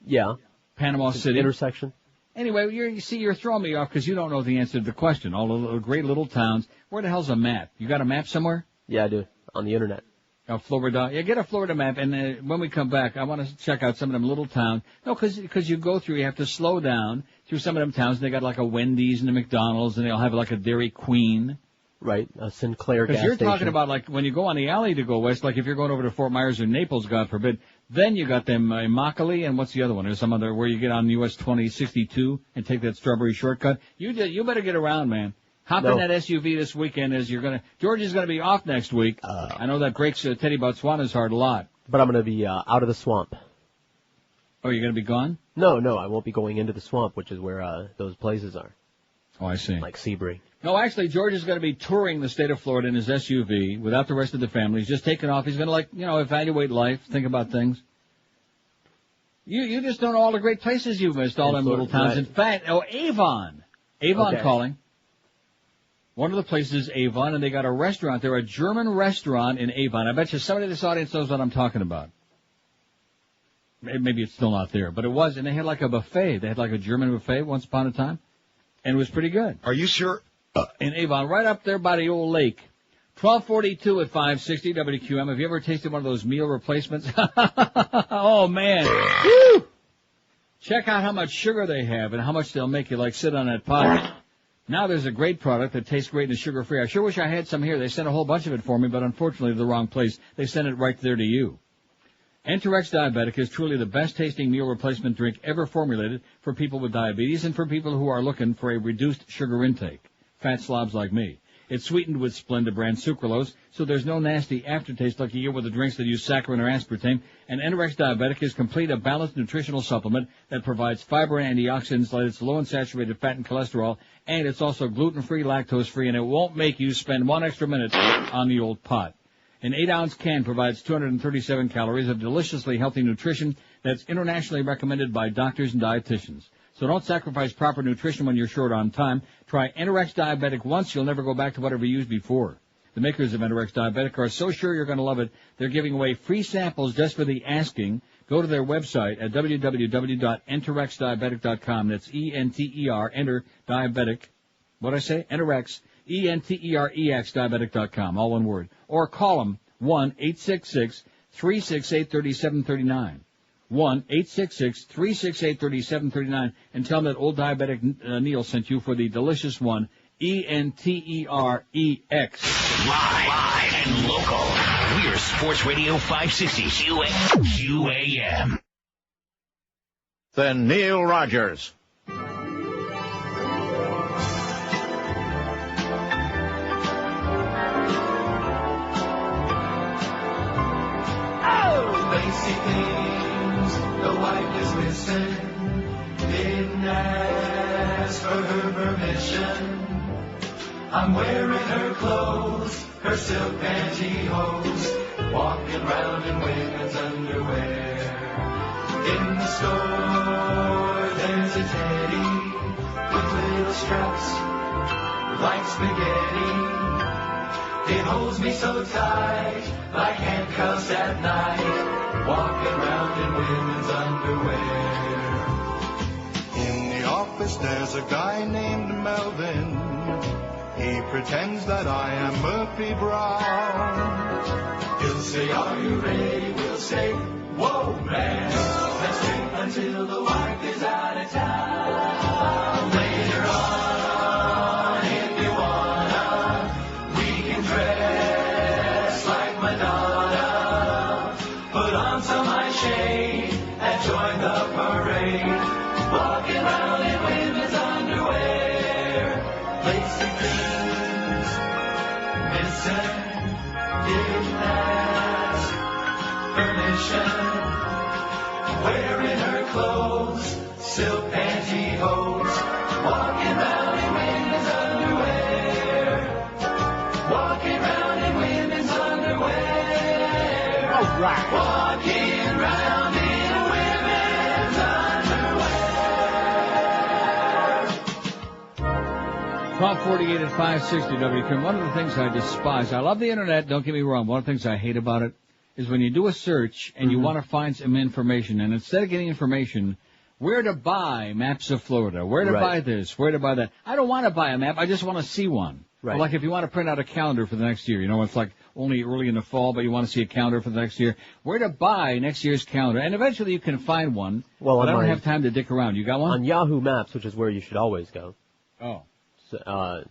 Yeah. Panama City. Intersection. Anyway, you're throwing me off because you don't know the answer to the question. All the little, great little towns. Where the hell's a map? You got a map somewhere? Yeah, I do. On the internet. Florida. Yeah, get a Florida map, and when we come back, I want to check out some of them little towns. No, because you go through, you have to slow down through some of them towns. They got like a Wendy's and a McDonald's, and they'll have like a Dairy Queen. Right, a Sinclair gas Because you're station. talking about like when you go on the alley to go west, like if you're going over to Fort Myers or Naples, God forbid, then you got them Immokalee, and what's the other one? There's some other where you get on US 2062 and take that strawberry shortcut. You better get around, man. Hop in that SUV this weekend as George is gonna be off next week. I know that breaks Teddy Botswana's heart a lot. But I'm gonna be out of the swamp. Oh, you're gonna be gone? No, I won't be going into the swamp, which is where those places are. Oh, I see. Like Sebring. No, actually, George is going to be touring the state of Florida in his SUV without the rest of the family. He's just taking off. He's going to, evaluate life, think about things. You just don't know all the great places you've missed, all them little towns. Right. In fact, Avon. Avon Okay. calling. One of the places is Avon, and they got a restaurant. They're a German restaurant in Avon. I bet you somebody in this audience knows what I'm talking about. Maybe it's still not there, but it was, and they had like a buffet. They had like a German buffet once upon a time, and it was pretty good. Are you sure? In Avon, right up there by the old lake. 1242 at 560 WQM. Have you ever tasted one of those meal replacements? Oh, man. Woo! Check out how much sugar they have and how much they'll make you, like, sit on that pot. Now there's a great product that tastes great and is sugar-free. I sure wish I had some here. They sent a whole bunch of it for me, but unfortunately to the wrong place. They sent it right there to you. Enterex Diabetic is truly the best-tasting meal replacement drink ever formulated for people with diabetes and for people who are looking for a reduced sugar intake. Fat slobs like me. It's sweetened with Splenda brand sucralose, so there's no nasty aftertaste like you get with the drinks that use saccharin or aspartame. And Enterex Diabetic is complete a balanced nutritional supplement that provides fiber and antioxidants, that it's low in saturated fat and cholesterol, and it's also gluten-free, lactose-free, and it won't make you spend one extra minute on the old pot. An 8-ounce can provides 237 calories of deliciously healthy nutrition that's internationally recommended by doctors and dietitians. So don't sacrifice proper nutrition when you're short on time. Try Enterex Diabetic once. You'll never go back to whatever you used before. The makers of Enterex Diabetic are so sure you're going to love it, they're giving away free samples just for the asking. Go to their website at www.enterexdiabetic.com. That's E-N-T-E-R, enter diabetic. What'd I say? Enterex, E-N-T-E-R-E-X, diabetic.com, all one word. Or call them 1-866-368-3739. 1-866-368-3739 and tell them that old diabetic Neil sent you for the delicious one, E-N-T-E-R-E-X. Live and local. We're Sports Radio 560 QAM. Then Neil Rogers. missing. Didn't ask for her permission. I'm wearing her clothes, her silk pantyhose, walking round in women's underwear. In the store, there's a teddy with little straps like spaghetti. It holds me so tight, like handcuffs at night, walking round in women's underwear. In the office there's a guy named Melvin. He pretends that I am Murphy Brown. He'll say, are you ready? We'll say, whoa, man. Let's drink until the wife is out of town. Later on, if you wanna, we can dress like Madonna. Put on some eye shade and join the parade. Walking around in women's underwear. Lacy things missing. Didn't ask permission. Wearing her clothes, silk pantyhose, walking round in women's underwear. Walking round in women's underwear. All right. Walking round in women's underwear. 1248 at 560 WQAM. One of the things I despise, I love the internet, don't get me wrong. One of the things I hate about it is when you do a search and you want to find some information, and instead of getting information, where to buy maps of Florida, where to buy this, where to buy that. I don't want to buy a map, I just want to see one. Right. Or like if you want to print out a calendar for the next year, you know, it's like only early in the fall, but you want to see a calendar for the next year. Where to buy next year's calendar, and eventually you can find one, Well, but I don't on have time to dick around. You got one? On Yahoo Maps, which is where you should always go. Oh. So,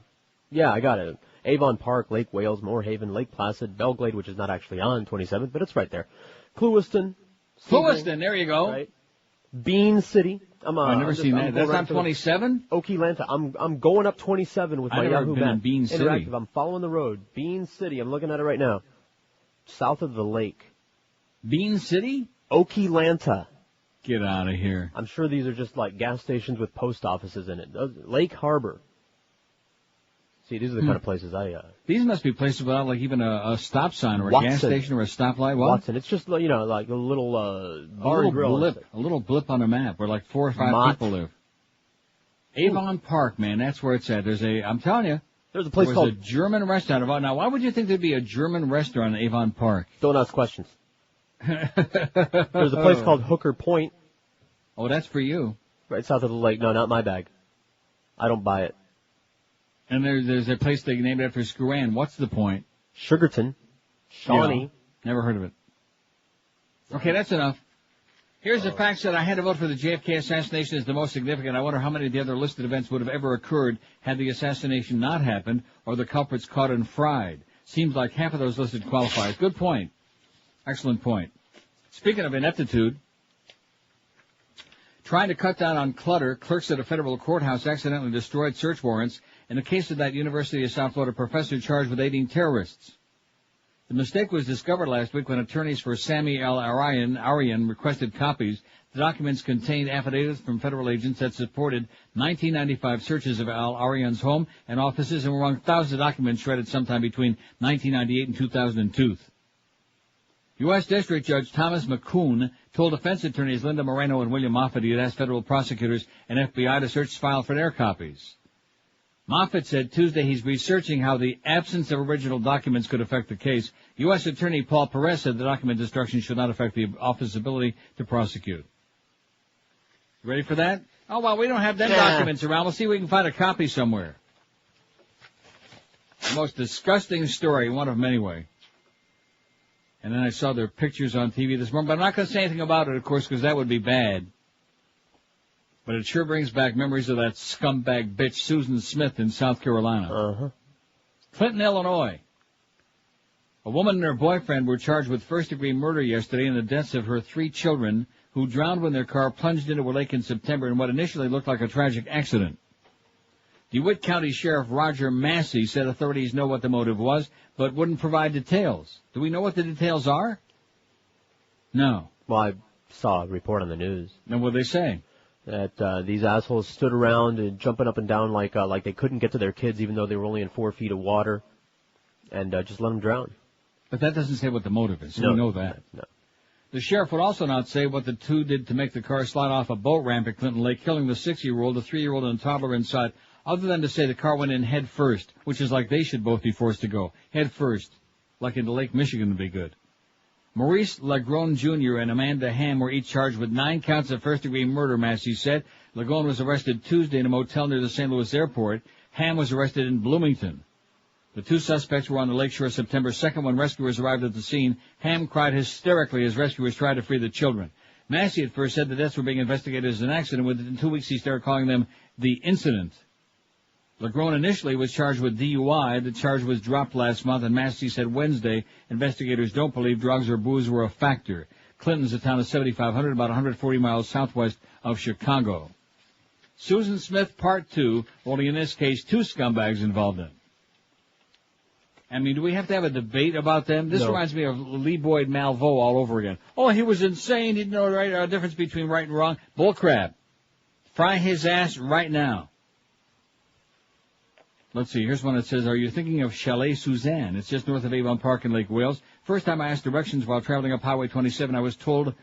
yeah, I got it. Avon Park, Lake Wales, Moorhaven, Lake Placid, Belglade, which is not actually on 27th, but it's right there. Clewiston. Clewiston, there you go. Right. Bean City. I've never seen that. That's on 27? Okeelanta. I'm going up 27 with my I've never Yahoo been in map. Bean City. Interactive. I'm following the road. Bean City. I'm looking at it right now. South of the lake. Bean City? Okeelanta. Get out of here. I'm sure these are just like gas stations with post offices in it. Lake Harbor. See, these are the kind of places These must be places without like even a stop sign or a gas station or a stoplight. What? Watson. It's just, you know, like a little bar and grill. A little blip on a map where like 4 or 5 people live. Avon Park, man, that's where it's at. I'm telling you. There's a place called a German restaurant. Now, why would you think there'd be a German restaurant in Avon Park? Don't ask questions. There's a place called Hooker Point. Oh, that's for you. Right south of the lake. No, not my bag. I don't buy it. And there's a place they named after Screwan. What's the point? Sugarton. Shawnee. Yeah, never heard of it. Okay, that's enough. Here's the facts that I had to vote for the JFK assassination as the most significant. I wonder how many of the other listed events would have ever occurred had the assassination not happened or the culprits caught and fried. Seems like half of those listed qualifiers. Good point. Excellent point. Speaking of ineptitude, trying to cut down on clutter, clerks at a federal courthouse accidentally destroyed search warrants in the case of that University of South Florida professor charged with aiding terrorists. The mistake was discovered last week when attorneys for Sami Al-Aryan requested copies. The documents contained affidavits from federal agents that supported 1995 searches of Al-Aryan's home and offices and were among thousands of documents shredded sometime between 1998 and 2002. U.S. District Judge Thomas McCoon told defense attorneys Linda Moreno and William Moffitt he had asked federal prosecutors and FBI to search his file for their copies. Moffitt said Tuesday he's researching how the absence of original documents could affect the case. U.S. Attorney Paul Perez said the document destruction should not affect the office's ability to prosecute. You ready for that? Oh, well, we don't have them documents around. We'll see if we can find a copy somewhere. The most disgusting story, one of them anyway. And then I saw their pictures on TV this morning, but I'm not going to say anything about it, of course, because that would be bad. But it sure brings back memories of that scumbag bitch Susan Smith in South Carolina. Clinton, Illinois. A woman and her boyfriend were charged with first-degree murder yesterday in the deaths of her 3 children who drowned when their car plunged into a lake in September in what initially looked like a tragic accident. DeWitt County Sheriff Roger Massey said authorities know what the motive was, but wouldn't provide details. Do we know what the details are? No. Well, saw a report on the news. And what they say? That these assholes stood around and jumping up and down like they couldn't get to their kids even though they were only in 4 feet of water, and just let them drown. But that doesn't say what the motive is. No, We know that. No. The sheriff would also not say what the two did to make the car slide off a boat ramp at Clinton Lake, killing the 6-year-old, the 3-year-old, and a toddler inside, other than to say the car went in head first, which is like they should both be forced to go. Head first. Like into Lake Michigan would be good. Maurice Lagrone Jr. and Amanda Ham were each charged with 9 counts of first-degree murder, Massey said. Lagrone was arrested Tuesday in a motel near the St. Louis airport. Ham was arrested in Bloomington. The 2 suspects were on the lakeshore September 2nd when rescuers arrived at the scene. Ham cried hysterically as rescuers tried to free the children. Massey at first said the deaths were being investigated as an accident. Within 2 weeks he started calling them the incident. Lagrone initially was charged with DUI. The charge was dropped last month, and Massey said Wednesday investigators don't believe drugs or booze were a factor. Clinton's a town of 7,500, about 140 miles southwest of Chicago. Susan Smith, Part 2, only in this case 2 scumbags involved in it. I mean, do we have to have a debate about them? This reminds me of Lee Boyd Malveaux all over again. Oh, he was insane. He didn't know the difference between right and wrong. Bullcrap. Fry his ass right now. Let's see, here's one that says, are you thinking of Chalet Suzanne? It's just north of Avon Park in Lake Wales. First time I asked directions while traveling up Highway 27, I was told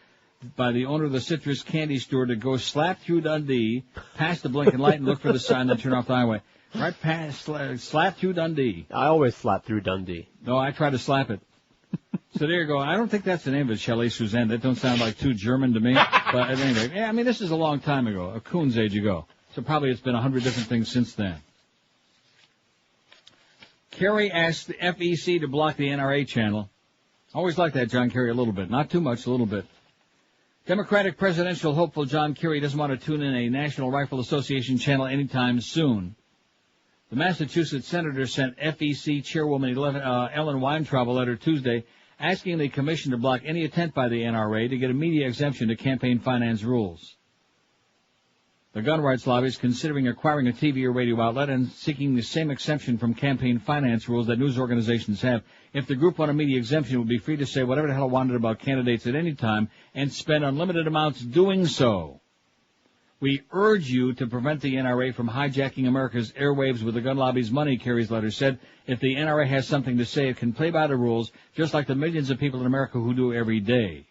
by the owner of the citrus candy store to go slap through Dundee, past the blinking light and look for the sign, then turn off the highway. Right past, slap through Dundee. I always slap through Dundee. No, I try to slap it. So there you go. I don't think that's the name of it, Chalet Suzanne. That don't sound like too German to me. But at any rate, yeah, I mean, this is a long time ago, a coon's age ago. So probably it's been 100 different things since then. Kerry asked the FEC to block the NRA channel. Always like that, John Kerry, a little bit. Not too much, a little bit. Democratic presidential hopeful John Kerry doesn't want to tune in a National Rifle Association channel anytime soon. The Massachusetts senator sent FEC chairwoman Ellen Weintraub a letter Tuesday asking the commission to block any attempt by the NRA to get a media exemption to campaign finance rules. The gun rights lobby is considering acquiring a TV or radio outlet and seeking the same exemption from campaign finance rules that news organizations have. If the group wanted media exemption, it would be free to say whatever the hell it wanted about candidates at any time and spend unlimited amounts doing so. We urge you to prevent the NRA from hijacking America's airwaves with the gun lobby's money, Kerry's letter said. If the NRA has something to say, it can play by the rules, just like the millions of people in America who do every day.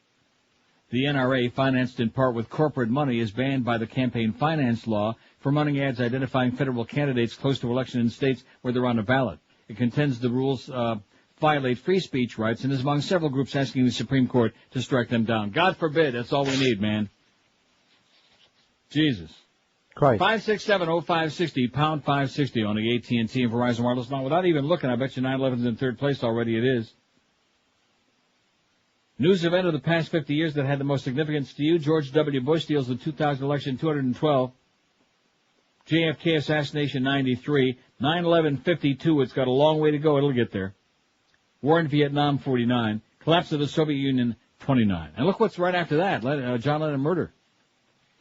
The NRA, financed in part with corporate money, is banned by the campaign finance law from running ads identifying federal candidates close to election in states where they're on the ballot. It contends the rules violate free speech rights and is among several groups asking the Supreme Court to strike them down. God forbid, that's all we need, man. Jesus. Christ. 567-0560, pound 560 on the AT&T and Verizon Wireless line. Without even looking, I bet you 9/11's in third place already. It is. News event of the past 50 years that had the most significance to you. George W. Bush steals the 2000 election 212. JFK assassination 93. 9/11 52. It's got a long way to go. It'll get there. War in Vietnam 49. Collapse of the Soviet Union 29. And look what's right after that. John Lennon murder.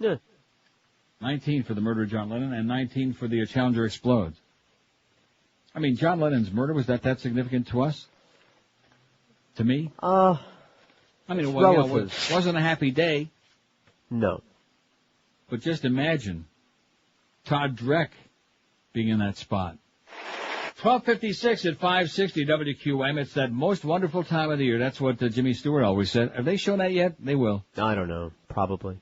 Yeah. 19 for the murder of John Lennon and 19 for the Challenger explodes. I mean, John Lennon's murder, was that significant to us? To me? I mean, it wasn't a happy day. No. But just imagine Todd Dreck being in that spot. 12:56 at 560 WQM. It's that most wonderful time of the year. That's what Jimmy Stewart always said. Have they shown that yet? They will. I don't know. Probably.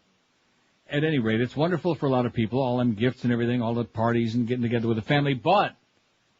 At any rate, it's wonderful for a lot of people, all them gifts and everything, all the parties and getting together with the family. But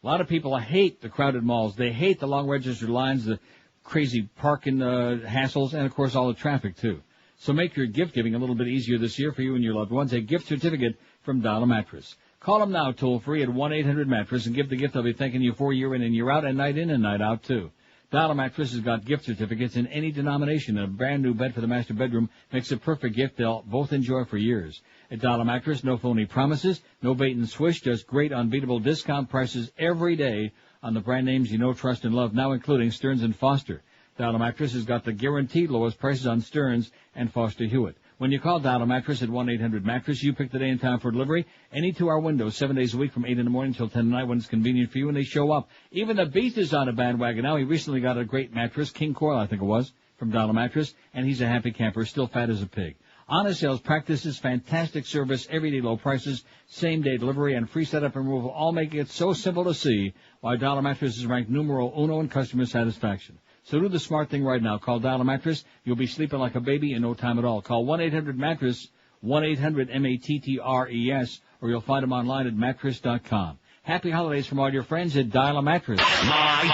a lot of people hate the crowded malls. They hate the long registered lines, the crazy parking hassles, and, of course, all the traffic, too. So make your gift giving a little bit easier this year for you and your loved ones. A gift certificate from Dollar Mattress. Call them now toll-free at 1-800-MATTRESS and give the gift they'll be thanking you for year in and year out, and night in and night out, too. Dollar Mattress has got gift certificates in any denomination, and a brand-new bed for the master bedroom makes a perfect gift they'll both enjoy for years. At Dollar Mattress, no phony promises, no bait and switch, just great unbeatable discount prices every day on the brand names you know, trust, and love, now including Stearns & Foster. Dollar Mattress has got the guaranteed lowest prices on Stearns and Foster Hewitt. When you call Dollar Mattress at 1-800-MATTRESS, you pick the day and time for delivery. Any 2-hour window, 7 days a week from 8 in the morning till 10 at night when it's convenient for you, and they show up. Even the Beast is on a bandwagon now. He recently got a great mattress, King Coil, I think it was. from Dollar Mattress, and he's a happy camper, still fat as a pig. Honest Sales practices fantastic service, everyday low prices, same-day delivery, and free setup and removal, all making it so simple to see why Dollar Mattress is ranked numero uno in customer satisfaction. So do the smart thing right now. Call Dollar Mattress. You'll be sleeping like a baby in no time at all. Call 1-800-MATTRESS, 1-800-MATTRES, or you'll find them online at mattress.com. Happy holidays from all your friends at Dollar Mattress. Live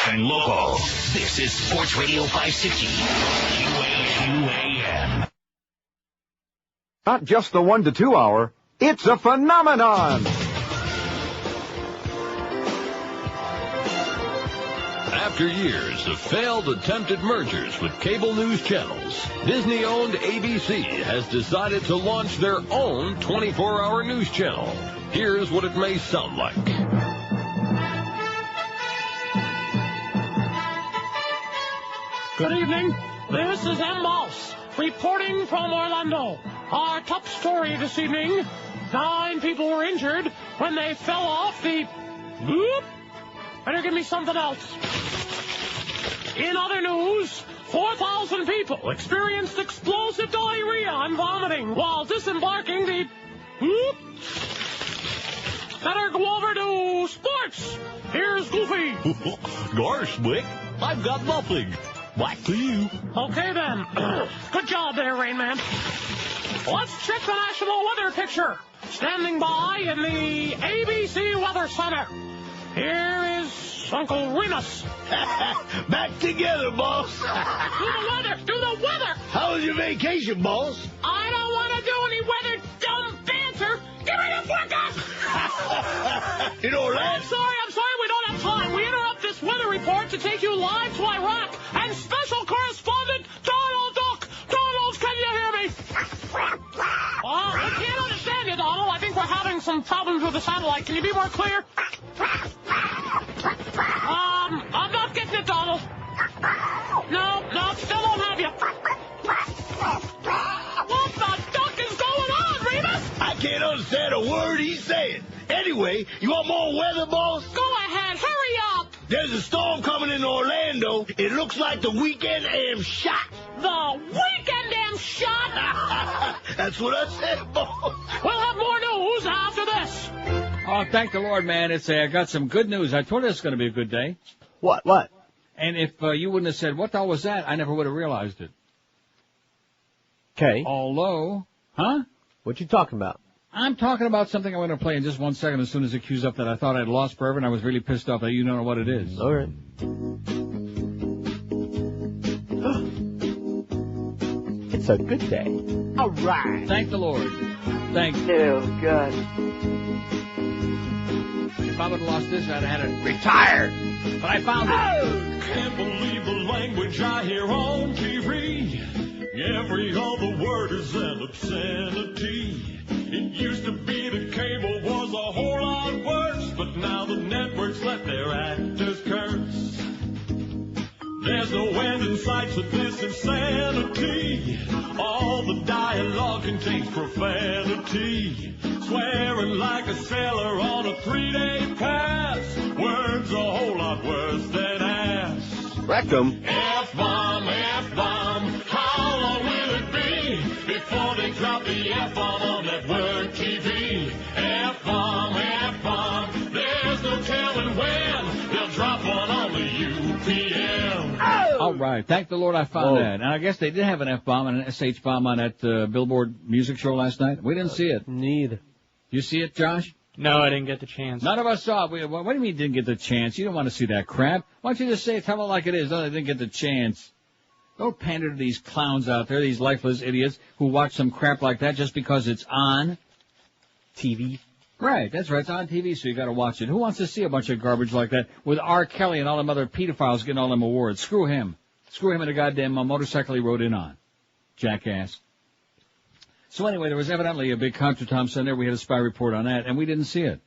and local. This is Sports Radio 560. QAM. Not just the 1 to 2 hour, it's a phenomenon! After years of failed attempted mergers with cable news channels, Disney-owned ABC has decided to launch their own 24-hour news channel. Here's what it may sound like. Good evening. This is M. Mouse, reporting from Orlando. Our top story this evening, 9 people were injured when they fell off the... Whoop! Better give me something else. In other news, 4,000 people experienced explosive diarrhea and vomiting while disembarking the... Whoop! Better go over to sports. Here's Goofy. Gosh, Wick, I've got nothing. Back to you. Okay, then. Good job there, Rain Man. Let's check the national weather picture. Standing by in the ABC Weather Center. Here is Uncle Remus. Back together, boss. Do the weather. Do the weather. How was your vacation, boss? I don't want to do any weather dumb banter. Give me the forecast. You know, I'm sorry. We don't have time. We interrupt this weather report to take you live to Iraq and special correspondent Donald Duck. Donald, can you hear me? I can't understand you, Donald. I think we're having some problems with the satellite. Can you be more clear? I'm not getting it, Donald. No, still don't have you. What the duck is going on, Remus? I can't understand a word he's saying. Anyway, you want more weather, boss? Go ahead, hurry up. There's a storm coming in Orlando. It looks like the weekend am shot. The weekend am shot? That's what I said, boss. We'll have more news after this. Oh, thank the Lord, man. I got some good news. I told you it's going to be a good day. What? And if you wouldn't have said, what the hell was that, I never would have realized it. Okay. Although, huh? What you talking about? I'm talking about something I'm going to play in just 1 second as soon as it cues up that I thought I'd lost forever, and I was really pissed off that you don't know what it is. All right. It's a good day. All right. Thank the Lord. Thank you. Good. If I would have lost this, I'd have had it retired. But I found it. Can't believe the language I hear on TV. Every other word is an obscenity. It used to be that cable was a whole lot worse, but now the networks let their actors curse. There's no end in sight to this insanity. All the dialogue contains profanity. Swearing like a sailor on a 3-day pass. Words a whole lot worse than ass. Rectum. F-bomb, F-bomb. How long will it be before they drop the F-bomb on network TV? F-bomb, F-bomb. There's no telling when they'll drop one on the UPM. All right. Thank the Lord I found that. And I guess they did have an F-bomb and an SH bomb on that Billboard music show last night. We didn't see it. Neither. You see it, Josh? No, I didn't get the chance. None of us saw it. What do you mean you didn't get the chance? You don't want to see that crap. Why don't you just say it, tell it like it is? No, they didn't get the chance. Don't pander to these clowns out there, these lifeless idiots who watch some crap like that just because it's on TV. Right, that's right. It's on TV, so you got to watch it. Who wants to see a bunch of garbage like that with R. Kelly and all them other pedophiles getting all them awards? Screw him. Screw him and the goddamn motorcycle he rode in on. Jackass. So anyway, there was evidently a big contretemps there. We had a spy report on that, and we didn't see it.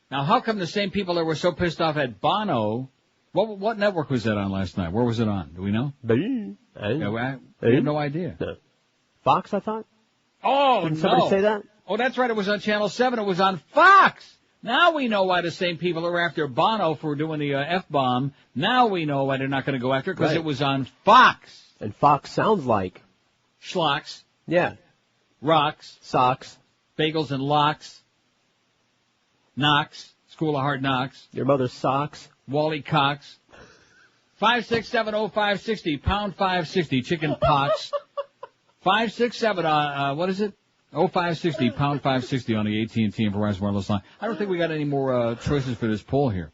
Now, how come the same people that were so pissed off at Bono, what network was that on last night? Where was it on? Do we know? We have no idea. Fox, I thought? Oh, Didn't somebody say that? Oh, that's right. It was on Channel 7. It was on Fox. Now we know why the same people are after Bono for doing the F-bomb. Now we know why they're not going to go after it, because it was on Fox. And Fox sounds like Schlocks. Yeah. Rocks. Socks. Bagels and locks. Knox. School of Hard Knocks. Your mother's socks. Wally Cox. 5670560, pound 560, chicken pox. 567, what is it? 0560, pound 560 on the AT&T and Verizon wireless line. I don't think we got any more choices for this poll here.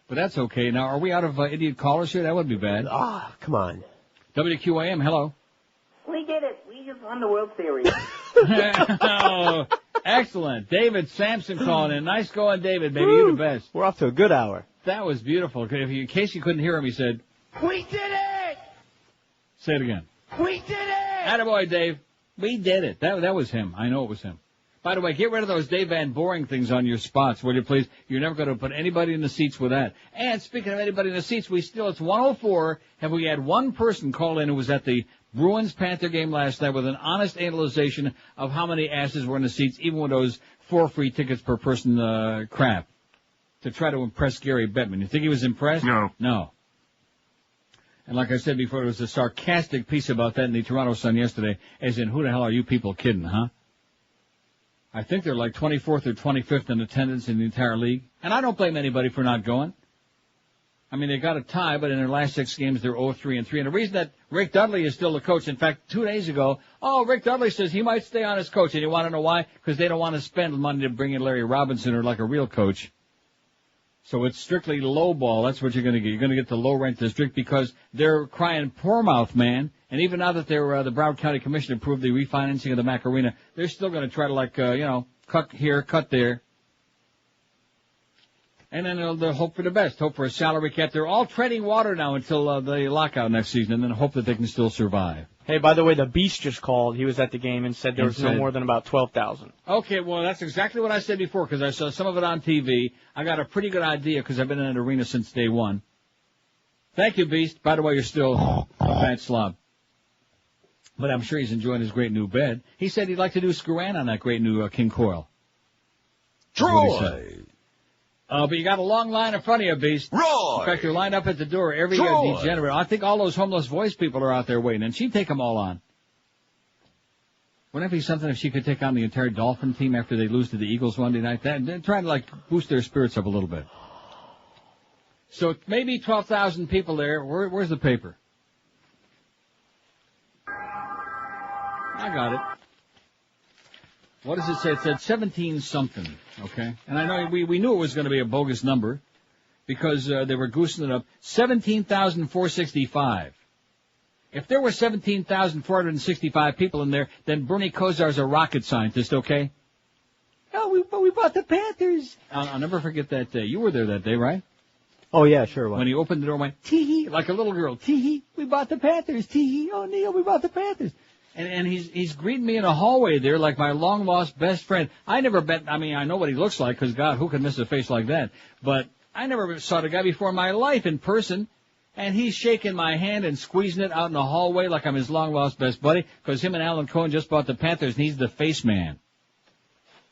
But that's okay. Now, are we out of idiot callers here? That would be bad. Come on. WQAM, hello. We did it. We just won the World Series. Oh, excellent. David Sampson calling in. Nice going, David, baby. You're the best. We're off to a good hour. That was beautiful. In case you couldn't hear him, he said, We did it! say it again. We did it! Attaboy, Dave. We did it. That was him. I know it was him. By the way, get rid of those Dave Van Boring things on your spots, will you please? You're never going to put anybody in the seats with that. And speaking of anybody in the seats, it's 104. Have we had one person call in who was at the Bruins-Panther game last night with an honest analyzation of how many asses were in the seats, even with those 4 free tickets per person crap, to try to impress Gary Bettman? You think he was impressed? No. No. And like I said before, there was a sarcastic piece about that in the Toronto Sun yesterday, as in, who the hell are you people kidding, huh? I think they're like 24th or 25th in attendance in the entire league. And I don't blame anybody for not going. I mean, they got a tie, but in their last 6 games, they're 0-3-3. And the reason that Rick Dudley is still the coach, in fact, 2 days ago, Rick Dudley says he might stay on as coach. And you want to know why? Because they don't want to spend money to bring in Larry Robinson or like a real coach. So it's strictly low ball. That's what you're going to get. You're going to get the low rent district because they're crying poor mouth, man. And even now that they're, the Broward County Commission approved the refinancing of the Mac Arena, they're still going to try to cut here, cut there. And then they'll hope for the best, hope for a salary cap. They're all treading water now until the lockout next season, and then hope that they can still survive. Hey, by the way, the Beast just called. He was at the game and said there was no more than about 12,000. Okay, well, that's exactly what I said before, because I saw some of it on TV. I got a pretty good idea, because I've been in that arena since day one. Thank you, Beast. By the way, you're still a fat slob. But I'm sure he's enjoying his great new bed. He said he'd like to do Screw-Ann on that great new King Coil. Troy! But you got a long line in front of you, Beast. Roy! In fact, you're lined up at the door. Every degenerate. I think all those homeless voice people are out there waiting, and she'd take them all on. Wouldn't it be something if she could take on the entire Dolphin team after they lose to the Eagles Monday night? They're trying to, boost their spirits up a little bit. So maybe 12,000 people there. Where's the paper? I got it. What does it say? It said 17 something, okay? And I know we knew it was going to be a bogus number because they were goosing it up. 17,465. If there were 17,465 people in there, then Bernie Kosar's a rocket scientist, okay? Oh, we bought the Panthers. I'll never forget that day. You were there that day, right? Oh, yeah, sure. When he opened the door and went, tee-hee, like a little girl. Tee-hee, we bought the Panthers. Tee-hee, oh, Neil, we bought the Panthers. And he's greeting me in a hallway there like my long-lost best friend. I never bet, I know what he looks like, because, God, who can miss a face like that? But I never saw the guy before in my life in person. And he's shaking my hand and squeezing it out in the hallway like I'm his long-lost best buddy, because him and Alan Cohen just bought the Panthers, and he's the face man.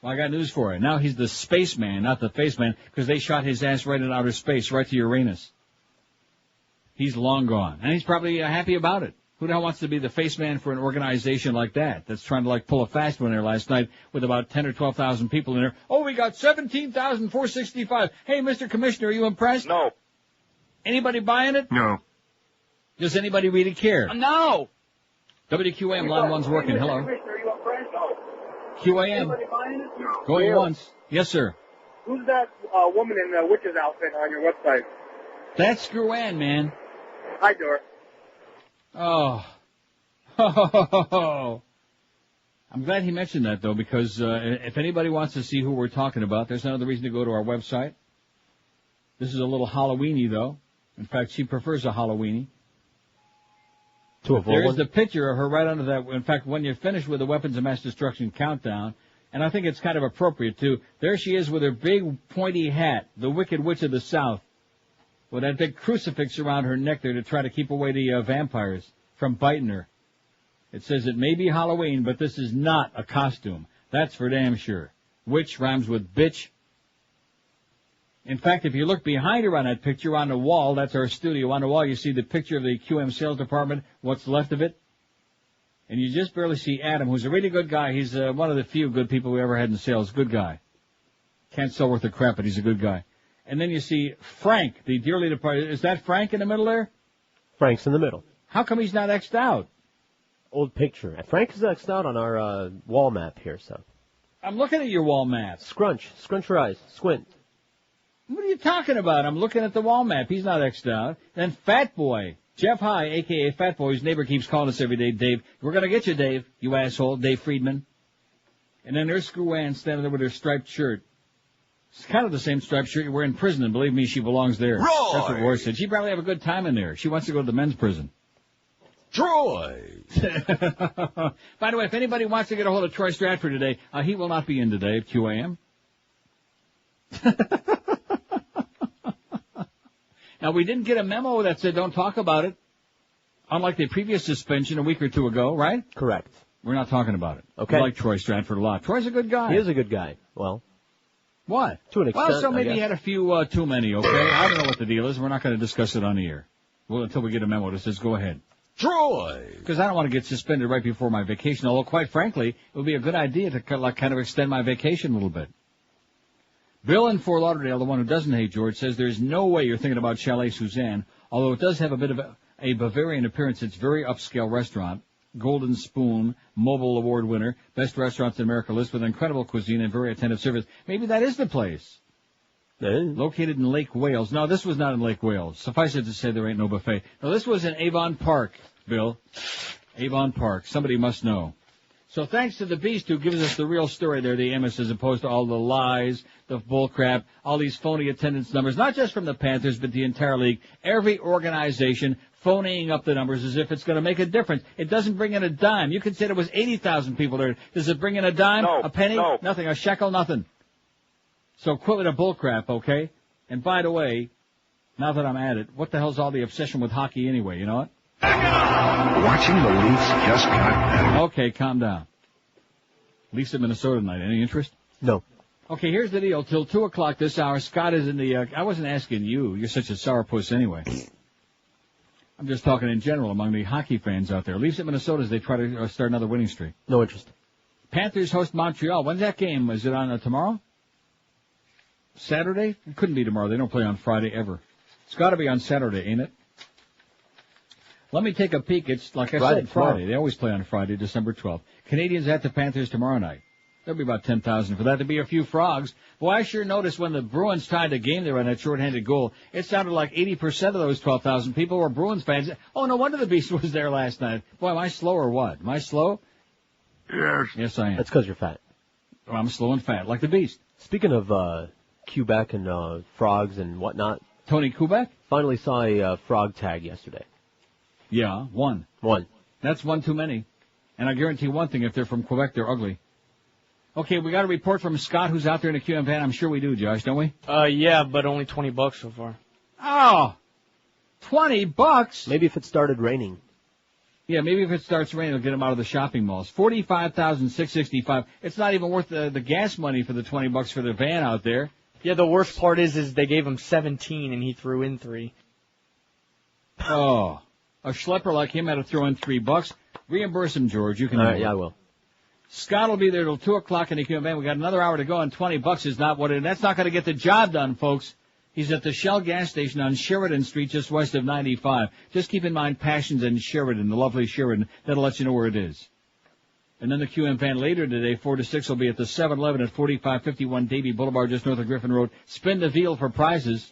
Well, I got news for you. Now he's the space man, not the face man, because they shot his ass right in outer space, right to Uranus. He's long gone. And he's probably happy about it. Who the hell wants to be the face man for an organization like that that's trying to pull a fast one there last night with about 10 or 12,000 people in there? Oh, we got 17,465. Hey, Mr. Commissioner, are you impressed? No. Anybody buying it? No. Does anybody really care? No. WQAM line 1's working. Hello. Commissioner, are you impressed? No. QAM. Anybody buying it? No. Going once. Yes, sir. Who's that woman in the witch's outfit on your website? That's Screw-Ann, man. Hi, Dor. Oh. I'm glad he mentioned that, though, because if anybody wants to see who we're talking about, there's another reason to go to our website. This is a little Halloweeny, though. In fact, she prefers a Halloweeny. There's the picture of her right under that. In fact, when you're finished with the Weapons of Mass Destruction countdown, and I think it's kind of appropriate, too, there she is with her big pointy hat, the Wicked Witch of the South, with that big crucifix around her neck there to try to keep away the vampires from biting her. It says it may be Halloween, but this is not a costume. That's for damn sure. Witch rhymes with bitch. In fact, if you look behind her on that picture on the wall, that's our studio, on the wall you see the picture of the QM sales department, what's left of it. And you just barely see Adam, who's a really good guy. He's one of the few good people we ever had in sales. Good guy. Can't sell worth a crap, but he's a good guy. And then you see Frank, the dearly departed. Is that Frank in the middle there? Frank's in the middle. How come he's not X'd out? Old picture. Frank is X'd out on our wall map here, so. I'm looking at your wall map. Scrunch your eyes. Squint. What are you talking about? I'm looking at the wall map. He's not X'd out. Then Fat Boy. Jeff High, a.k.a. Fat Boy, whose neighbor keeps calling us every day, Dave. We're going to get you, Dave, you asshole, Dave Friedman. And then there's Screw Ann standing there with her striped shirt. It's kind of the same striped shirt you wear in prison, and believe me, she belongs there. Roy! That's what Roy said. She'd probably have a good time in there. She wants to go to the men's prison. Troy! By the way, if anybody wants to get a hold of Troy Stratford today, he will not be in today at 2 a.m. Now, we didn't get a memo that said don't talk about it, unlike the previous suspension a week or two ago, right? Correct. We're not talking about it. Okay. We like Troy Stratford a lot. Troy's a good guy. He is a good guy. Well. What? To an extent, well, so maybe he had a few too many, okay? I don't know what the deal is. We're not going to discuss it on the air. Well, until we get a memo that says go ahead. Troy! Because I don't want to get suspended right before my vacation, although quite frankly, it would be a good idea to kind of extend my vacation a little bit. Bill in Fort Lauderdale, the one who doesn't hate George, says there's no way you're thinking about Chalet Suzanne, although it does have a bit of a Bavarian appearance. It's a very upscale restaurant. Golden Spoon, Mobile Award winner, best restaurants in America list with incredible cuisine and very attentive service. Maybe that is the place. Located in Lake Wales. No, this was not in Lake Wales. Suffice it to say there ain't no buffet. No, this was in Avon Park, Bill. Avon Park. Somebody must know. So thanks to the Beast who gives us the real story there, the Amos, as opposed to all the lies, the bullcrap, all these phony attendance numbers, not just from the Panthers, but the entire league. Every organization phoning up the numbers as if it's going to make a difference. It doesn't bring in a dime. You could say there was 80,000 people there. Does it bring in a dime? No, a penny? no. Nothing. A shekel? Nothing. So quit with the bullcrap, okay? And by the way, now that I'm at it, what the hell's all the obsession with hockey anyway, you know what? Watching the Leafs just got better. Okay, calm down. Leafs of Minnesota tonight. Any interest? No. Okay, here's the deal. Till 2 o'clock this hour, Scott is in the, I wasn't asking you. You're such a sourpuss anyway. I'm just talking in general among the hockey fans out there. Leafs at Minnesota as they try to start another winning streak. No interest. Panthers host Montreal. When's that game? Is it on tomorrow? Saturday? It couldn't be tomorrow. They don't play on Friday ever. It's got to be on Saturday, ain't it? Let me take a peek. It's, like I said, Friday. They always play on Friday, December 12th. Canadians at the Panthers tomorrow night. There'll be about 10,000 for that. There'll be a few frogs. Boy, I sure noticed when the Bruins tied the game there on that shorthanded goal, it sounded like 80% of those 12,000 people were Bruins fans. Oh, no wonder the Beast was there last night. Boy, am I slow or what? Am I slow? Yes. Yes, I am. That's because you're fat. Well, I'm slow and fat, like the Beast. Speaking of Quebec and frogs and whatnot. Tony Quebec? Finally saw a frog tag yesterday. Yeah, one. That's one too many. And I guarantee one thing, if they're from Quebec, they're ugly. Okay, we got a report from Scott, who's out there in the QM van. I'm sure we do, Josh, don't we? Yeah, but only $20 so far. Oh! $20? Maybe if it started raining. Yeah, maybe if it starts raining, it'll get them out of the shopping malls. $45,665. It's not even worth the gas money for the $20 for the van out there. Yeah, the worst part is they gave him 17 and he threw in 3. Oh. A schlepper like him had to throw in $3. Reimburse him, George. You can. Yeah, I will. Scott will be there till 2 o'clock in the QM van. We got another hour to go, and $20 is not what it is. That's not going to get the job done, folks. He's at the Shell gas station on Sheridan Street, just west of 95. Just keep in mind Passions and Sheridan, the lovely Sheridan. That'll let you know where it is. And then the QM van later today, 4 to 6, will be at the 7-Eleven at 4551 Davie Boulevard, just north of Griffin Road. Spin the veal for prizes.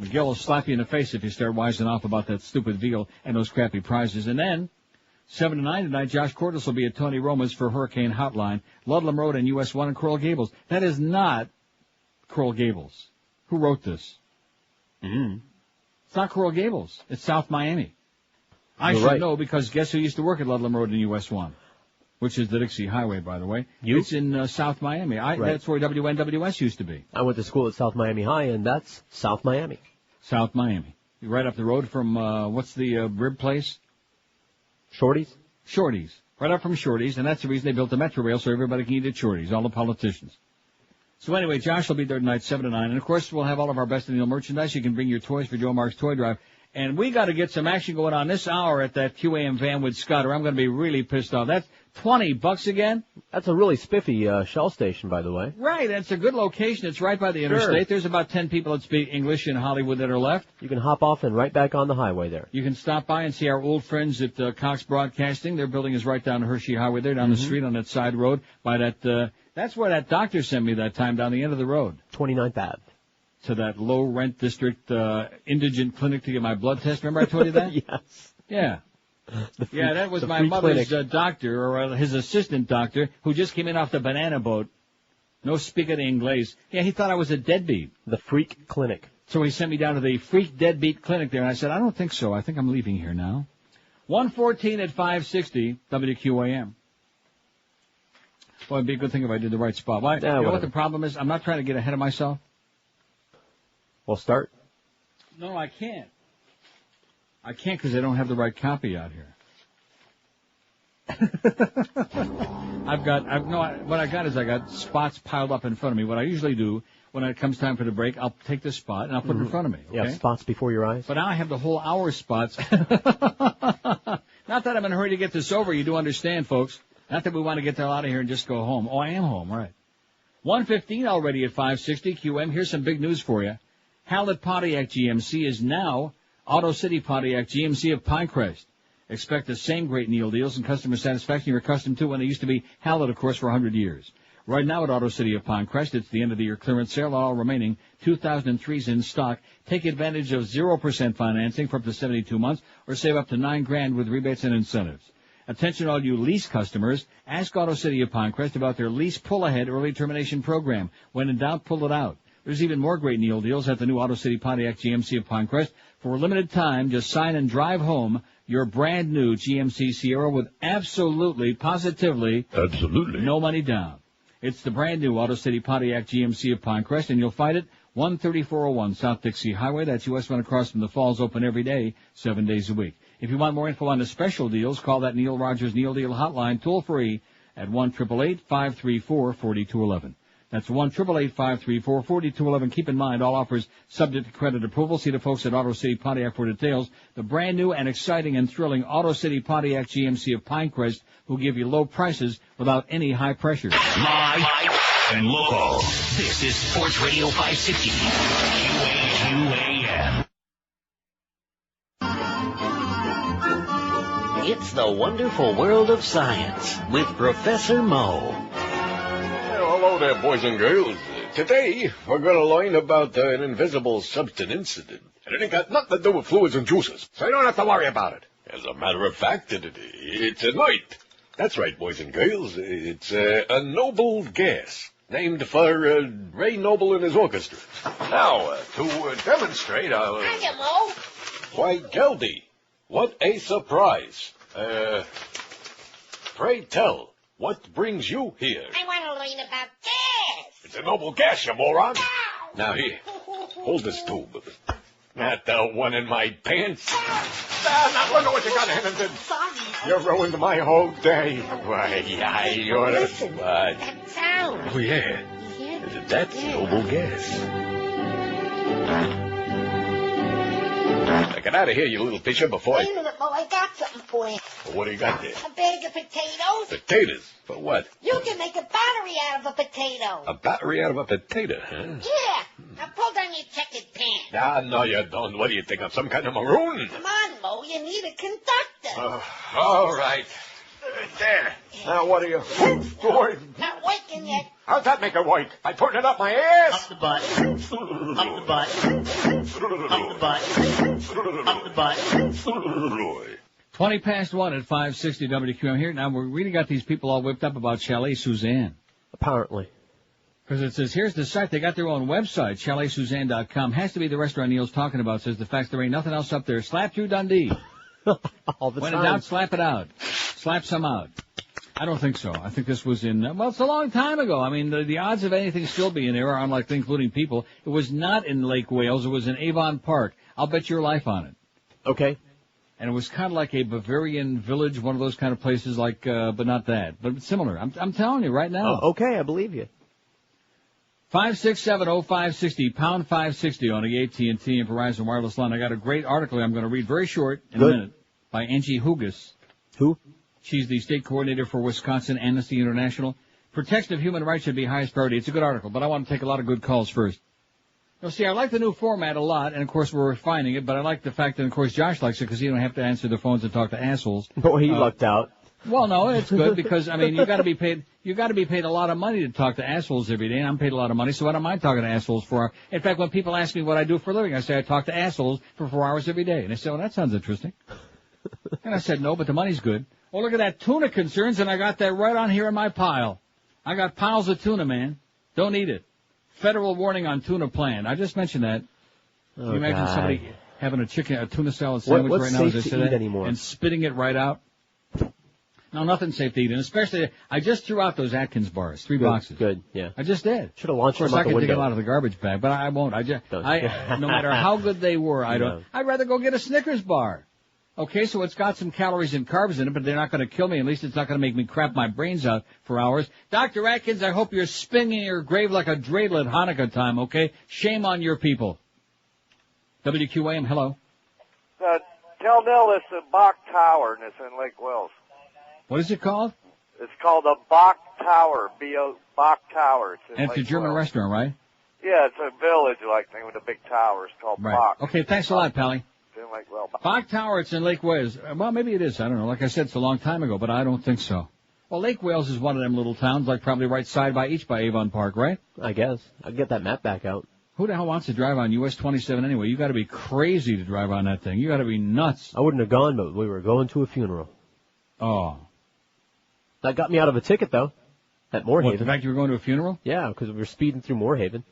Miguel will slap you in the face if you start wising off about that stupid veal and those crappy prizes. And then, 7 to 9 tonight, Josh Cordes will be at Tony Roma's for Hurricane Hotline, Ludlam Road and US 1 and Coral Gables. That is not Coral Gables. Who wrote this? It's not Coral Gables. It's South Miami. I should know because guess who used to work at Ludlam Road and US 1? Which is the Dixie Highway, by the way. You? It's in South Miami. That's where WNWS used to be. I went to school at South Miami High, and that's South Miami. South Miami. Right up the road from, what's the rib place? Shorty's? Shorty's. Right up from Shorty's, and that's the reason they built the Metro Rail so everybody can eat at Shorty's, all the politicians. So anyway, Josh will be there tonight, 7 to 9. And, of course, we'll have all of our Best of Neil merchandise. You can bring your toys for Joe Mark's Toy Drive. And we got to get some action going on this hour at that QAM van with Scott, or I'm going to be really pissed off. That's $20 again. That's a really spiffy Shell station, by the way. Right. It's a good location. It's right by the interstate. Sure. There's about 10 people that speak English in Hollywood that are left. You can hop off and right back on the highway there. You can stop by and see our old friends at Cox Broadcasting. Their building is right down Hershey Highway there, down the street on that side road by that, that's where that doctor sent me that time, down the end of the road. 29th Ave. To that low-rent district indigent clinic to get my blood test. Remember I told you that? Yes. Yeah. That was my free mother's clinic. doctor, or his assistant doctor, who just came in off the banana boat. No speaking English. Yeah, he thought I was a deadbeat. The Freak Clinic. So he sent me down to the Freak Deadbeat Clinic there, and I said, I don't think so. I think I'm leaving here now. 114 at 560 WQAM. Well, it'd be a good thing if I did the right spot. Why? You know what the problem is? I'm not trying to get ahead of myself. Well, start. No, I can't. I can't because I don't have the right copy out here. What I got is I got spots piled up in front of me. What I usually do when it comes time for the break, I'll take this spot and I'll put it in front of me. Okay? Yeah, spots before your eyes. But now I have the whole hour spots. Not that I'm in a hurry to get this over. You do understand, folks. Not that we want to get the hell out of here and just go home. Oh, I am home, right. 1:15 already at 560 QM. Here's some big news for you. Hallett Pontiac GMC is now Auto City Pontiac GMC of Pinecrest. Expect the same great Neil deals and customer satisfaction you're accustomed to when they used to be Hallett, of course, for 100 years. Right now at Auto City of Pinecrest, it's the end of the year clearance sale. All remaining 2003s in stock. Take advantage of 0% financing for up to 72 months or save up to $9,000 with rebates and incentives. Attention all you lease customers. Ask Auto City of Pinecrest about their lease pull-ahead early termination program. When in doubt, pull it out. There's even more great Neil deals at the new Auto City Pontiac GMC of Pinecrest. For a limited time, just sign and drive home your brand new GMC Sierra with positively no money down. It's the brand new Auto City Pontiac GMC of Pinecrest, and you'll find it 13401 South Dixie Highway. That's US 1 across from the Falls, open every day, 7 days a week. If you want more info on the special deals, call that Neil Rogers Neil Deal hotline toll free at 1-888-534-4211. That's 1-888-534-4211. Keep in mind, all offers subject to credit approval. See the folks at Auto City Pontiac for details. The brand new and exciting and thrilling Auto City Pontiac GMC of Pinecrest will give you low prices without any high pressure. Live and local. This is Sports Radio 560. QAM. It's the wonderful world of science with Professor Mo. Hello there, boys and girls. Today, we're going to learn about an invisible substance, and it ain't got nothing to do with fluids and juices, so you don't have to worry about it. As a matter of fact, it's a night. That's right, boys and girls. It's a noble gas, named for Ray Noble and his orchestra. Now, to demonstrate, I'll... Hiya, Mo. Why, Geldy, what a surprise. Pray tell, what brings you here? I want to learn about gas. It's a noble gas, you moron. Now, here, hold this tube. Not the one in my pants. Now, look at what you got, Hennington. Sorry. You ruined my whole day. Why, I ought to... Listen, that sound. Oh, yeah. That's noble gas. Now, get out of here, you little fisher, before Wait a minute, Mo. I got something for you. Well, what do you got there? A bag of potatoes. Potatoes? For what? You can make a battery out of a potato. A battery out of a potato, huh? Yeah. Now pull down your checkered pants. Ah, no, you don't. What do you think? I'm some kind of maroon? Come on, Mo. You need a conductor. All right. There. Now, what are you doing? Not working yet. How'd that make it work? By putting it up my ass? Up the butt. Up the butt. Up the butt. Up the butt. 20 past 1 at 560 WQM here. Now, we really got these people all whipped up about Chalet Suzanne. Apparently. Because it says, here's the site. They got their own website, chaletsuzanne.com. Has to be the restaurant Neil's talking about. Says the fact there ain't nothing else up there. Slap through Dundee. All the when time. in doubt, slap it out. Slap some out. I don't think so. I think this was in, well, it's a long time ago. I mean, the odds of anything still being there are unlikely, including people. It was not in Lake Wales. It was in Avon Park. I'll bet your life on it. Okay. And it was kind of like a Bavarian village, one of those kind of places but not that. But similar. I'm telling you right now. Oh, okay, I believe you. 5670560, pound 560 on the AT&T and Verizon wireless line. I got a great article I'm going to read very short in a minute by Angie Hugas. Who? She's the state coordinator for Wisconsin Amnesty International. Protection of human rights should be highest priority. It's a good article, but I want to take a lot of good calls first. Now, see, I like the new format a lot, and of course we're refining it, but I like the fact that, of course, Josh likes it because he don't have to answer the phones and talk to assholes. Boy, he lucked out. Well, no, it's good because, I mean, you gotta be paid a lot of money to talk to assholes every day, and I'm paid a lot of money, so what am I talking to assholes for? In fact, when people ask me what I do for a living, I say I talk to assholes for 4 hours every day. And they say, well, that sounds interesting. And I said, no, but the money's good. Oh, look at that tuna concerns, and I got that right on here in my pile. I got piles of tuna, man. Don't eat it. Federal warning on tuna plan. I just mentioned that. Can you imagine somebody having a tuna salad sandwich right now as I say that anymore? And spitting it right out? No, nothing's safe to eat, and especially, I just threw out those Atkins bars, 3 boxes. Good, yeah. I just did. Should have launched them out the window. I could take them out of the garbage bag, but I won't. No matter how good they were, I'd rather go get a Snickers bar. Okay, so it's got some calories and carbs in it, but they're not going to kill me. At least it's not going to make me crap my brains out for hours. Dr. Atkins, I hope you're spinning your grave like a dreidel at Hanukkah time, okay? Shame on your people. WQAM, hello. Tell Nell it's the Bach Tower, and it's in Lake Wells. What is it called? It's called the Bach Tower, Bach Tower. And it's a German restaurant, right? Yeah, it's a village-like thing with a big tower. It's called Bach. Okay, thanks a lot, Pally. It's in Lake Wells. Bach Tower, it's in Lake Wales. Well, maybe it is. I don't know. Like I said, it's a long time ago, but I don't think so. Well, Lake Wales is one of them little towns, like probably right side by each by Avon Park, right? I guess. I'll get that map back out. Who the hell wants to drive on US 27 anyway? You got to be crazy to drive on that thing. You got to be nuts. I wouldn't have gone, but we were going to a funeral. Oh. That got me out of a ticket, though, at Moorhaven. What, the fact you were going to a funeral? Yeah, because we were speeding through Moorhaven.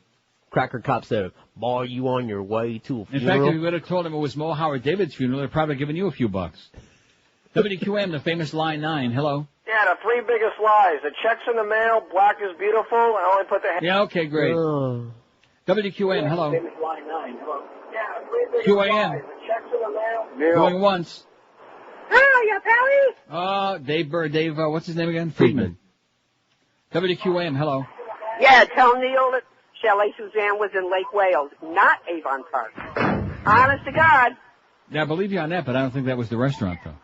Cracker cop said, boy, you on your way to a funeral? In fact, if you would have told him it was Mo Howard David's funeral, they'd probably given you a few bucks. WQM, the famous Line 9, hello. Yeah, the 3 biggest lies. The check's in the mail, black is beautiful, I only put the... Yeah, okay, great. WQM, hello. Famous Line 9, hello. Yeah, 3 biggest QAM. lies. The check's in the mail. Going once. Hiya, Pally. Dave, what's his name again? Friedman. WQAM, hello. Yeah, tell Neil that Shelley Suzanne was in Lake Wales, not Avon Park. Honest to God. Yeah, I believe you on that, but I don't think that was the restaurant, though.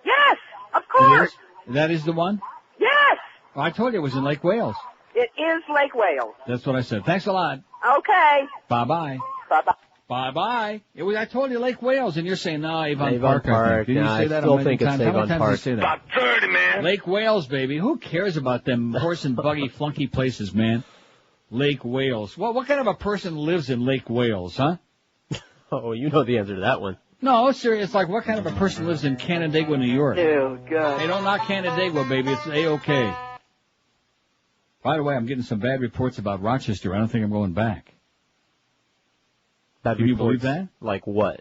Yes, of course. That is the one? Yes. Well, I told you it was in Lake Wales. It is Lake Wales. That's what I said. Thanks a lot. Okay. Bye-bye. Bye-bye. Bye-bye. I told you Lake Wales, and you're saying, no, Avon Park. Did you say that? I still think it's How many Avon times Park. did you say that? About 30, man. Lake Wales, baby. Who cares about them horse and buggy flunky places, man? Lake Wales. Well, what kind of a person lives in Lake Wales, huh? Oh, you know the answer to that one. No, serious. It's like, what kind of a person lives in Canandaigua, New York? Oh, God. Hey, don't knock Canandaigua, baby. It's A-OK. By the way, I'm getting some bad reports about Rochester. I don't think I'm going back. Bad Can you reports? believe that? Like what?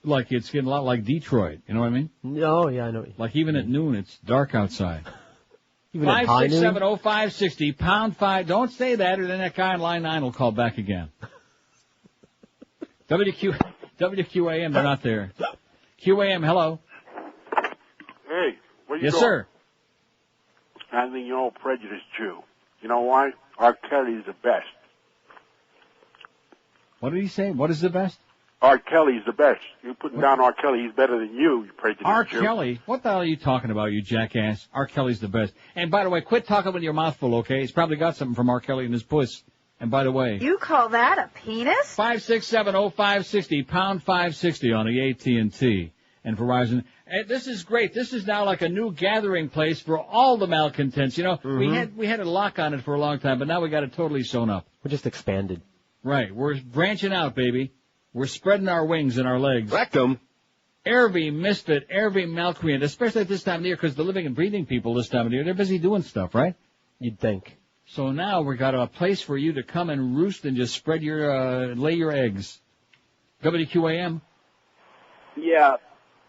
Like it's getting a lot like Detroit. You know what I mean? No, yeah, I know. Like even at noon, it's dark outside. Even at high noon? 5670560, pound 5. Don't say that, or then that guy in line 9 will call back again. WQAM, they're not there. QAM, hello. Hey, where you Yes, going? sir. I think you're all prejudiced Jew. You know why? R. Kelly's the best. What did he say? What is the best? R. Kelly's the best. You're putting down R. Kelly. He's better than you prejudiced R. Jew. Kelly? What the hell are you talking about, you jackass? R. Kelly's the best. And by the way, quit talking with your mouth full, okay? He's probably got something from R. Kelly in his puss. And by the way... You call that a penis? 5670560, pound 560 on the AT&T and Verizon. And this is great. This is now like a new gathering place for all the malcontents. You know, we had a lock on it for a long time, but now we got it totally sewn up. We just expanded. Right. We're branching out, baby. We're spreading our wings and our legs. Rectum. Every misfit, every malcreant, especially at this time of the year, because the living and breathing people this time of the year, they're busy doing stuff, right? You'd think. So now we've got a place for you to come and roost and just spread your, lay your eggs. WQAM. Yeah,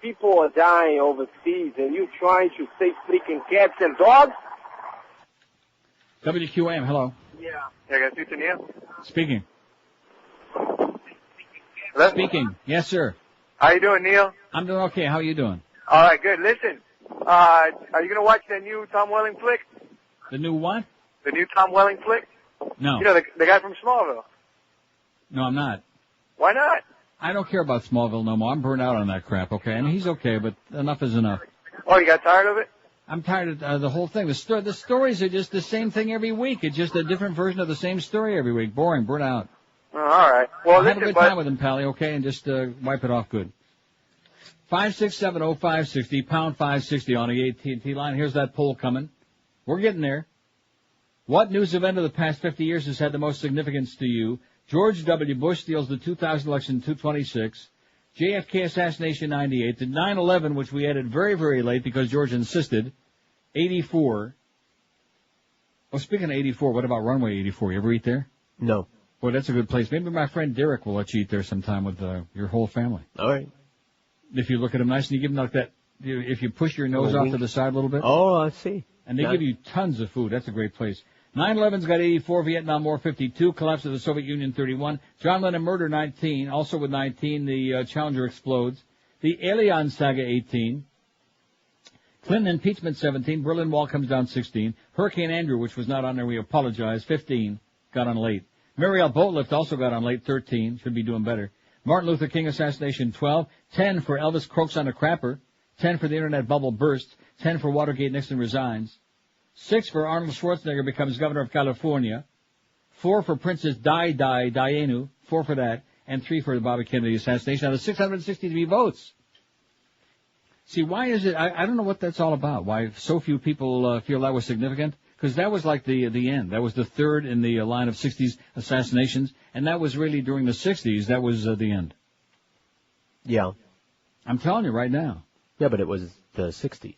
people are dying overseas, and you trying to save freaking cats and dogs? WQAM, hello. Yeah. Yeah, guys, you to Neil? Speaking. Hello? Speaking. Yes, sir. How you doing, Neil? I'm doing okay. How are you doing? All right, good. Listen, are you going to watch the new Tom Welling flick? The new what? The new Tom Welling flick? No. You know, the guy from Smallville. No, I'm not. Why not? I don't care about Smallville no more. I'm burned out on that crap, okay? I mean, he's okay, but enough is enough. Oh, you got tired of it? I'm tired of the whole thing. The stories are just the same thing every week. It's just a different version of the same story every week. Boring, burnt out. Oh, all right. Well, have a good time with him, Pally, okay? And just wipe it off good. 5670560, pound 560 on the AT&T line. Here's that poll coming. We're getting there. What news event of the past 50 years has had the most significance to you? George W. Bush steals the 2000 election 226. JFK assassination 98. The 9/11, which we added very, very late because George insisted. 84. Oh, speaking of 84, what about Runway 84? You ever eat there? No. Boy, that's a good place. Maybe my friend Derek will let you eat there sometime with your whole family. All right. If you look at him nice and you give him like that, if you push your nose off to the side a little bit. Oh, I see. And they give you tons of food. That's a great place. 9/11's got 84, Vietnam War 52, collapse of the Soviet Union 31, John Lennon murder 19, also with 19, the Challenger explodes, the Alien saga 18, Clinton impeachment 17, Berlin Wall comes down 16, Hurricane Andrew, which was not on there, we apologize, 15, got on late. Mariel Boatlift also got on late, 13, should be doing better. Martin Luther King assassination 12, 10 for Elvis croaks on a crapper, 10 for the internet bubble bursts, 10 for Watergate Nixon resigns, 6 for Arnold Schwarzenegger becomes governor of California, 4 for Princess Dianu, 4 for that, and 3 for the Bobby Kennedy assassination out of 663 votes. See, why is it, I don't know what that's all about, why so few people feel that was significant, because that was like the end. That was the third in the line of 60s assassinations, and that was really during the 60s, that was the end. Yeah. I'm telling you right now. Yeah, but it was the 60s.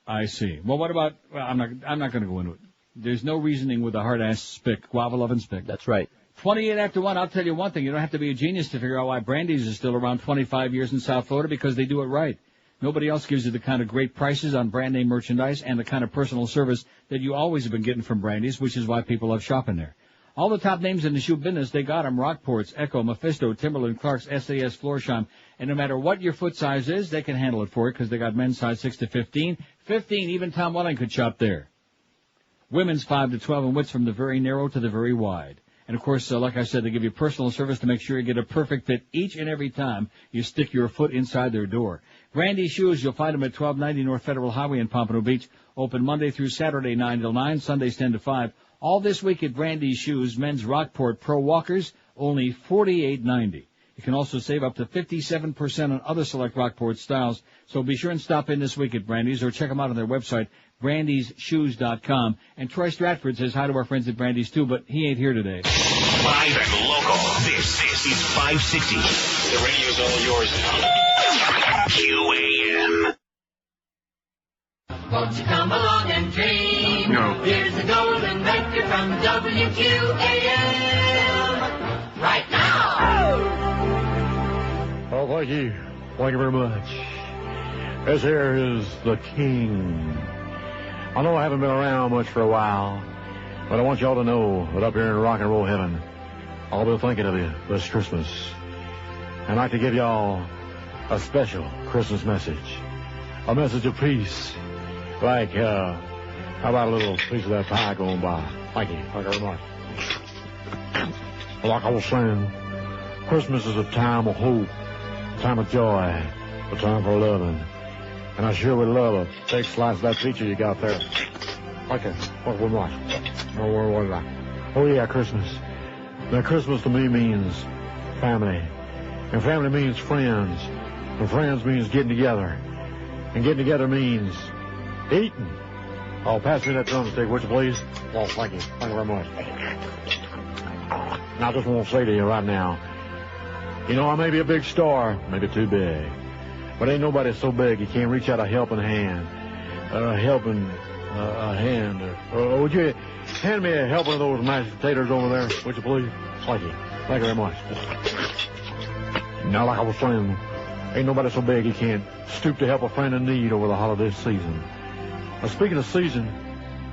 I see. Well, what about, I'm not going to go into it. There's no reasoning with a hard-ass spick, guava-loving spick. That's right. 28 after 1, I'll tell you one thing. You don't have to be a genius to figure out why Brandy's is still around 25 years in South Florida, because they do it right. Nobody else gives you the kind of great prices on brand name merchandise and the kind of personal service that you always have been getting from Brandy's, which is why people love shopping there. All the top names in the shoe business, they got them. Rockports, Echo, Mephisto, Timberland, Clark's, SAS, Florsheim. And no matter what your foot size is, they can handle it for you because they got men's size 6 to 15. 15, even Tom Welling could shop there. Women's 5 to 12 and widths from the very narrow to the very wide. And of course, like I said, they give you personal service to make sure you get a perfect fit each and every time you stick your foot inside their door. Brandy Shoes, you'll find them at 1290 North Federal Highway in Pompano Beach. Open Monday through Saturday, 9 till 9, Sundays 10 to 5. All this week at Brandy Shoes, men's Rockport Pro Walkers, only $48.90. You can also save up to 57% on other select Rockport styles. So be sure and stop in this week at Brandy's or check them out on their website, brandysshoes.com. And Troy Stratford says hi to our friends at Brandy's too, but he ain't here today. Live and local. This is 560. The radio's all yours now. QAM. Won't you come along and dream? No. Here's the golden record from WQAM. Right now. Oh, thank you. Thank you very much. This here is the King. I know I haven't been around much for a while, but I want y'all to know that up here in rock and roll heaven, I'll be thinking of you this Christmas. I'd like to give y'all a special Christmas message. A message of peace. Like, how about a little piece of that pie going by? Thank you. Thank you very much. Like I was saying, Christmas is a time of hope, a time of joy, a time for loving. And I sure would love a big slice of that pizza you got there. Thank you. What was that? What is that? Oh, yeah, Christmas. Now, Christmas to me means family. And family means friends. And friends means getting together. And getting together means eating. Oh, pass me that drumstick, would you please? Oh, thank you. Thank you very much. Now, I just want to say to you right now, you know, I may be a big star, maybe too big, but ain't nobody so big you can't reach out a helping hand, or would you hand me a helping of those mashed potatoes over there, would you please? Thank you. Thank you very much. Now, like I was saying, ain't nobody so big you can't stoop to help a friend in need over the holiday season. Now, speaking of season,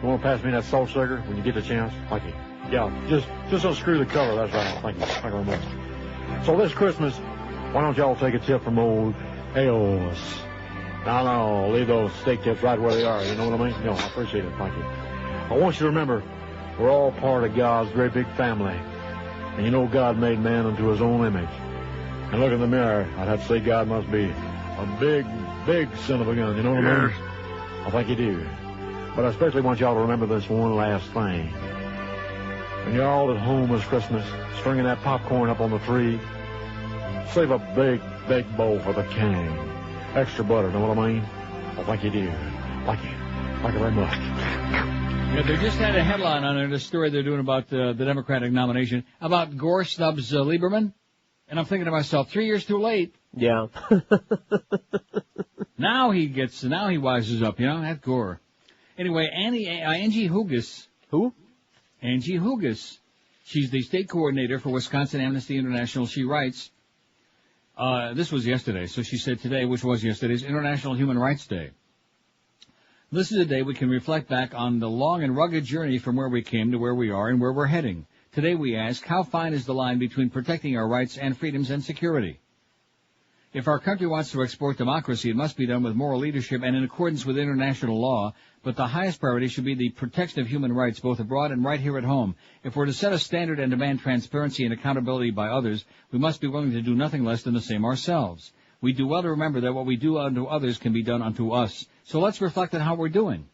you want to pass me that salt sugar when you get the chance? Thank you. Yeah, just unscrew the cover, that's right. Thank you. Thank you very much. So this Christmas, why don't y'all take a tip from old Eos? No, leave those steak tips right where they are, you know what I mean? No, I appreciate it, thank you. I want you to remember We're all part of God's great big family. And you know God made man into his own image. And look in the mirror, I'd have to say God must be a big, big son of a gun. You know what I mean? I think you do. But I especially want y'all to remember this one last thing. When you're all at home this Christmas, stringing that popcorn up on the tree, save a big, big bowl for the king. Extra butter, know what I mean? I think you do. Like you very much. Yeah, they just had a headline on there, the story they're doing about the Democratic nomination, about Gore snubs Lieberman. And I'm thinking to myself, 3 years too late. Yeah. Now he wises up, you know, that Gore. Anyway, Angie Hugas. Who? Angie Hugas. She's the state coordinator for Wisconsin Amnesty International. She writes, this was yesterday, so she said today, which was yesterday's International Human Rights Day. This is a day we can reflect back on the long and rugged journey from where we came to where we are and where we're heading. Today we ask, how fine is the line between protecting our rights and freedoms and security? If our country wants to export democracy, it must be done with moral leadership and in accordance with international law, but the highest priority should be the protection of human rights, both abroad and right here at home. If we're to set a standard and demand transparency and accountability by others, we must be willing to do nothing less than the same ourselves. We do well to remember that what we do unto others can be done unto us. So let's reflect on how we're doing.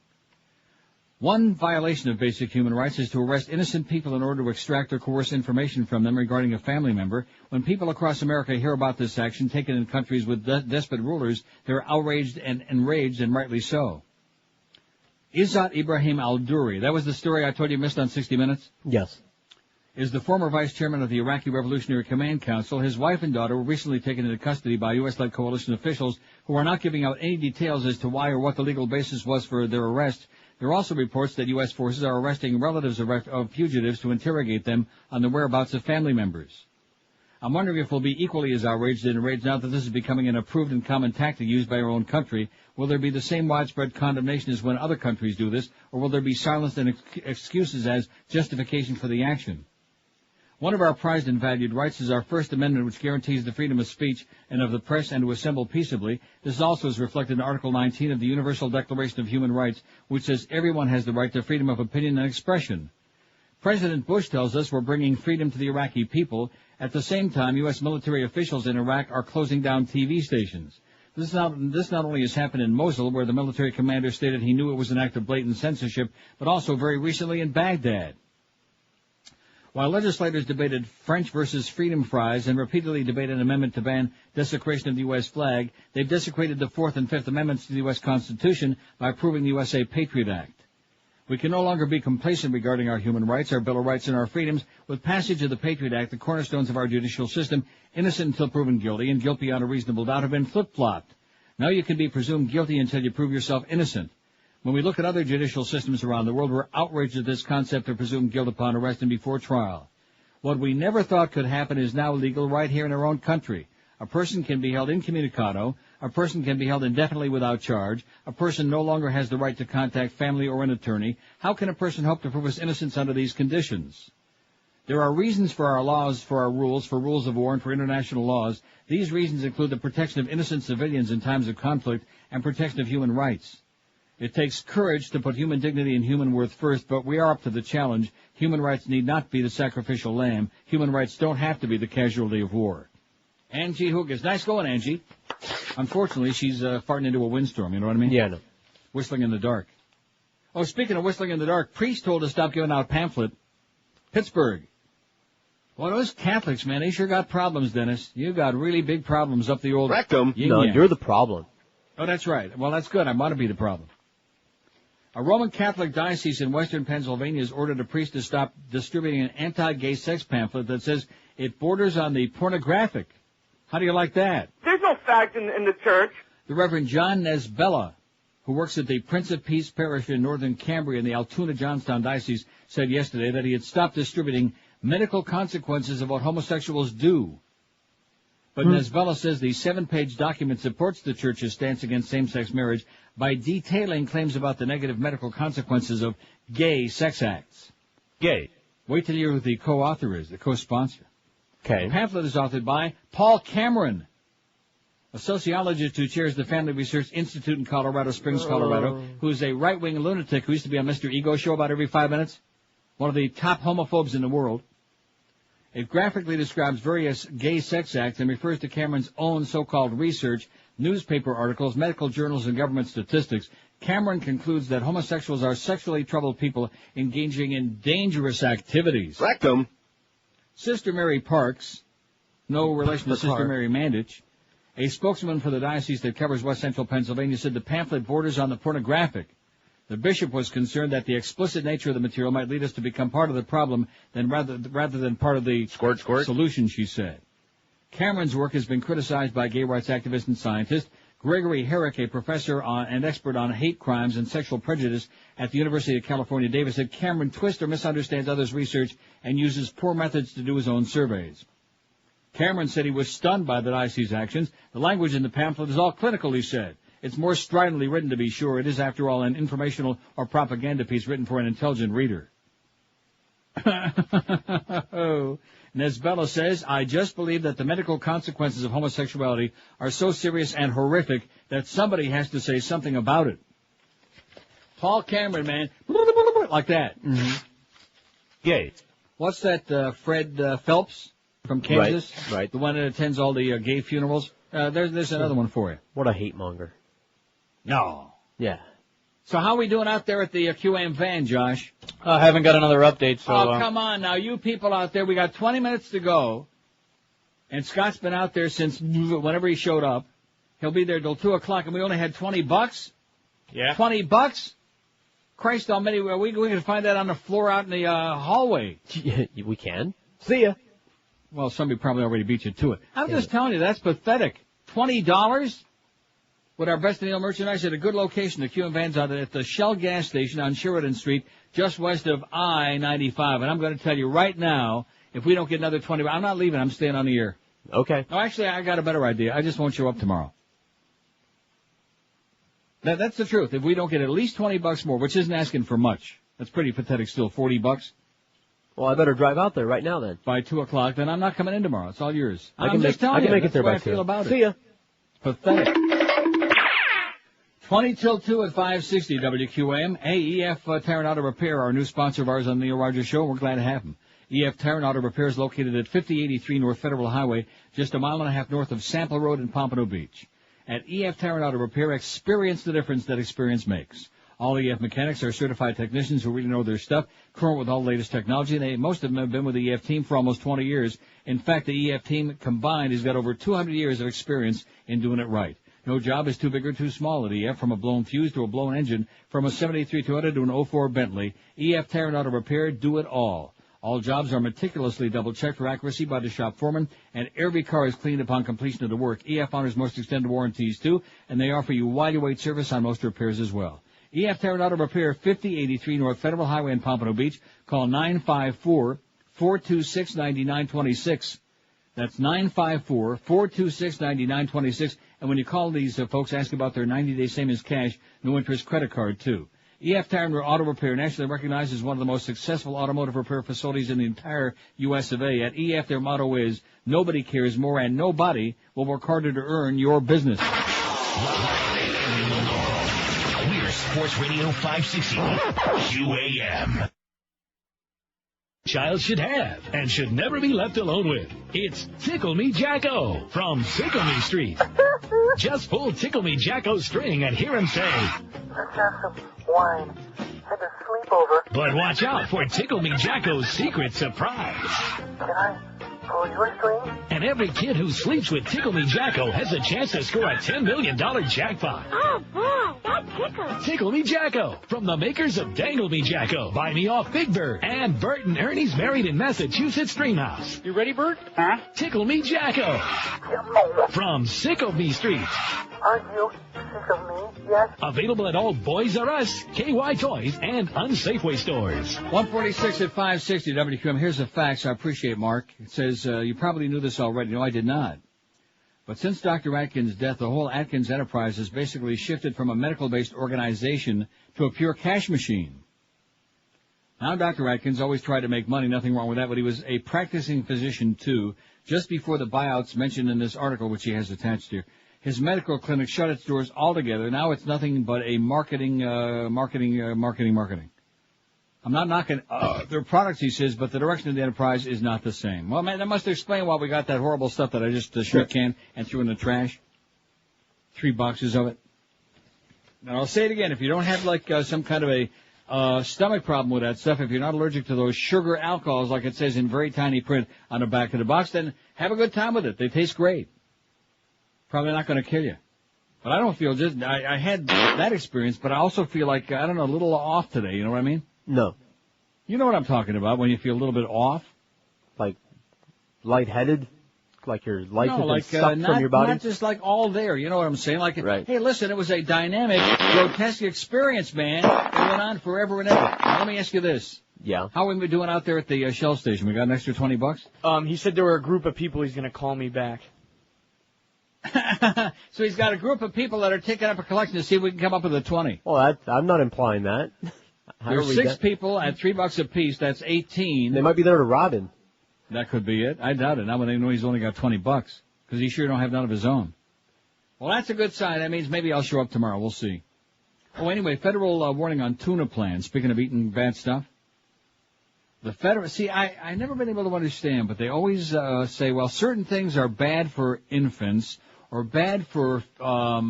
One violation of basic human rights is to arrest innocent people in order to extract or coerce information from them regarding a family member. When people across America hear about this action taken in countries with desperate rulers, they're outraged and enraged, and rightly so. Izzat Ibrahim al-Duri, that was the story I told you missed on 60 Minutes? Yes. Is the former vice chairman of the Iraqi Revolutionary Command Council. His wife and daughter were recently taken into custody by U.S.-led coalition officials who are not giving out any details as to why or what the legal basis was for their arrest. There are also reports that U.S. forces are arresting relatives of fugitives to interrogate them on the whereabouts of family members. I'm wondering if we'll be equally as outraged and enraged now that this is becoming an approved and common tactic used by our own country. Will there be the same widespread condemnation as when other countries do this, or will there be silence and excuses as justification for the action? One of our prized and valued rights is our First Amendment, which guarantees the freedom of speech and of the press and to assemble peaceably. This also is reflected in Article 19 of the Universal Declaration of Human Rights, which says everyone has the right to freedom of opinion and expression. President Bush tells us we're bringing freedom to the Iraqi people. At the same time, U.S. military officials in Iraq are closing down TV stations. This not only has happened in Mosul, where the military commander stated he knew it was an act of blatant censorship, but also very recently in Baghdad. While legislators debated French versus freedom fries and repeatedly debated an amendment to ban desecration of the U.S. flag, they've desecrated the Fourth and Fifth Amendments to the U.S. Constitution by approving the USA Patriot Act. We can no longer be complacent regarding our human rights, our Bill of Rights, and our freedoms. With passage of the Patriot Act, the cornerstones of our judicial system, innocent until proven guilty and guilt beyond a reasonable doubt, have been flip-flopped. Now you can be presumed guilty until you prove yourself innocent. When we look at other judicial systems around the world, we're outraged at this concept of presumed guilt upon arrest and before trial. What we never thought could happen is now legal right here in our own country. A person can be held incommunicado. A person can be held indefinitely without charge. A person no longer has the right to contact family or an attorney. How can a person hope to prove his innocence under these conditions? There are reasons for our laws, for our rules, for rules of war, and for international laws. These reasons include the protection of innocent civilians in times of conflict and protection of human rights. It takes courage to put human dignity and human worth first, but we are up to the challenge. Human rights need not be the sacrificial lamb. Human rights don't have to be the casualty of war. Angie Hugas. Nice going, Angie. Unfortunately, she's farting into a windstorm, you know what I mean? Yeah, I know. Whistling in the dark. Oh, speaking of whistling in the dark, priest told to stop giving out pamphlet. Pittsburgh. Well, those Catholics, man, they sure got problems, Dennis. You got really big problems up the old... Rectum. No, you're the problem. Oh, that's right. Well, that's good. I want to be the problem. A Roman Catholic diocese in western Pennsylvania has ordered a priest to stop distributing an anti-gay sex pamphlet that says it borders on the pornographic. How do you like that? There's no fact in the church. The Reverend John Nesbella, who works at the Prince of Peace Parish in northern Cambria in the Altoona-Johnstown Diocese, said yesterday that he had stopped distributing medical consequences of what homosexuals do. But Nesbella says the 7-page document supports the church's stance against same-sex marriage by detailing claims about the negative medical consequences of gay sex acts. Gay. Wait till you hear who the co-author is, the co-sponsor. Okay. The pamphlet is authored by Paul Cameron, a sociologist who chairs the Family Research Institute in Colorado Springs, Colorado, who's a right-wing lunatic who used to be on Mr. Ego show about every 5 minutes. one of the top homophobes in the world. It graphically describes various gay sex acts and refers to Cameron's own so-called research, newspaper articles, medical journals, and government statistics. Cameron concludes that homosexuals are sexually troubled people engaging in dangerous activities. Rectum. Sister Mary Parks, no relation to Sister Mary Mandich, a spokesman for the diocese that covers West Central Pennsylvania, said the pamphlet borders on the pornographic. The bishop was concerned that the explicit nature of the material might lead us to become part of the problem rather than part of the solution, she said. Cameron's work has been criticized by gay rights activist and scientist Gregory Herrick, a professor and expert on hate crimes and sexual prejudice at the University of California, Davis, said Cameron twists or misunderstands others' research and uses poor methods to do his own surveys. Cameron said he was stunned by the diocese's actions. The language in the pamphlet is all clinical, he said. It's more stridently written, to be sure. It is, after all, an informational or propaganda piece written for an intelligent reader. Nesbella says, I just believe that the medical consequences of homosexuality are so serious and horrific that somebody has to say something about it. Paul Cameron, man, like that. Mm-hmm. Gay. What's that, Fred Phelps from Kansas? Right. The one that attends all the gay funerals? There's another one for you. What a hate monger. No. Yeah. So how are we doing out there at the QAM van, Josh? I haven't got another update, so... Oh, come on now, you people out there, we got 20 minutes to go, and Scott's been out there since whenever he showed up. He'll be there till 2 o'clock, and we only had $20? Yeah. $20? Christ almighty, we can find that on the floor out in the hallway. We can. See ya. Well, somebody probably already beat you to it. I'm just telling you, that's pathetic. $20? With our Best Deal merchandise at a good location, the QM Van's out at the Shell gas station on Sheridan Street, just west of I-95. And I'm going to tell you right now, if we don't get another 20, I'm not leaving. I'm staying on the air. Okay. No, actually, I got a better idea. I just won't show up tomorrow. That's the truth. If we don't get at least $20 more, which isn't asking for much, that's pretty pathetic still, $40. Well, I better drive out there right now then. By 2 o'clock, then I'm not coming in tomorrow. It's all yours. I can make it there by 2. I feel about it. See ya. Pathetic. 20 till 2 at 560 WQAM. Hey, EF Tire and Auto Repair, our new sponsor of ours on the Neil Rogers Show. We're glad to have them. EF Tire and Auto Repair is located at 5083 North Federal Highway, just a mile and a half north of Sample Road in Pompano Beach. At EF Tire and Auto Repair, experience the difference that experience makes. All EF mechanics are certified technicians who really know their stuff, current with all the latest technology. Most of them have been with the EF team for almost 20 years. In fact, the EF team combined has got over 200 years of experience in doing it right. No job is too big or too small at EF, from a blown fuse to a blown engine, from a 73-200 to an 04 Bentley. EF Tire and Auto Repair, do it all. All jobs are meticulously double-checked for accuracy by the shop foreman, and every car is cleaned upon completion of the work. EF honors most extended warranties, too, and they offer you wide-await service on most repairs as well. EF Tire and Auto Repair, 5083 North Federal Highway in Pompano Beach. Call 954-426-9926. That's 954-426-9926. And when you call these folks, ask about their 90-day same-as cash, no-interest credit card, too. EF Tire and Auto Repair, nationally recognized as one of the most successful automotive repair facilities in the entire U.S. of A. At EF, their motto is, nobody cares more and nobody will work harder to earn your business. We're Sports Radio 560 QAM. Child should have and should never be left alone with. It's Tickle Me Jacko from Tickle Me Street. Just pull Tickle Me Jacko's string and hear him say, let's have some wine and a sleepover. But watch out for Tickle Me Jacko's secret surprise. Can I pull your string? And every kid who sleeps with Tickle Me Jacko has a chance to score a $10 million jackpot. Oh, boy, that tickles. Tickle Me Jacko, from the makers of Dangle Me Jacko, Buy Me Off Big Bird, and Bert and Ernie's Married in Massachusetts Dreamhouse. You ready, Bert? Huh? Tickle Me Jacko, from Sickle Me Street. Are you sick of me yet? Available at all Boys R Us, KY Toys, and Unsafeway stores. 146 at 560 WQM. Here's the facts. I appreciate Mark. It says, you probably knew this already. No, I did not. But since Dr. Atkins' death, the whole Atkins enterprise has basically shifted from a medical-based organization to a pure cash machine. Now, Dr. Atkins always tried to make money, nothing wrong with that, but he was a practicing physician, too. Just before the buyouts mentioned in this article, which he has attached here, his medical clinic shut its doors altogether. Now it's nothing but a marketing. I'm not knocking their products, he says, but the direction of the enterprise is not the same. Well, man, that must explain why we got that horrible stuff that I just shit canned and threw in the trash. 3 boxes of it. And I'll say it again, if you don't have like some kind of a stomach problem with that stuff, if you're not allergic to those sugar alcohols like it says in very tiny print on the back of the box, then have a good time with it. They taste great. Probably not going to kill you. But I don't feel I had that experience, but I also feel like, I don't know, a little off today, you know what I mean? No. You know what I'm talking about when you feel a little bit off? Like lightheaded? Like your life has been sucked not, from your body? not just like all there, you know what I'm saying? Like, right. Hey, listen, it was a dynamic, grotesque experience, man. It went on forever and ever. Now, let me ask you this. Yeah. How are we doing out there at the Shell station? We got an extra $20? He said there were a group of people he's going to call me back. So he's got a group of people that are taking up a collection to see if we can come up with a 20. Well, I'm not implying that. There's 6 people at $3 a piece. That's 18. They might be there to rob him. That could be it. I doubt it. Not when they know he's only got $20. Because he sure don't have none of his own. Well, that's a good sign. That means maybe I'll show up tomorrow. We'll see. Oh, anyway, federal warning on tuna plans. Speaking of eating bad stuff. The federal, see, I never been able to understand, but they always say, well, certain things are bad for infants or bad for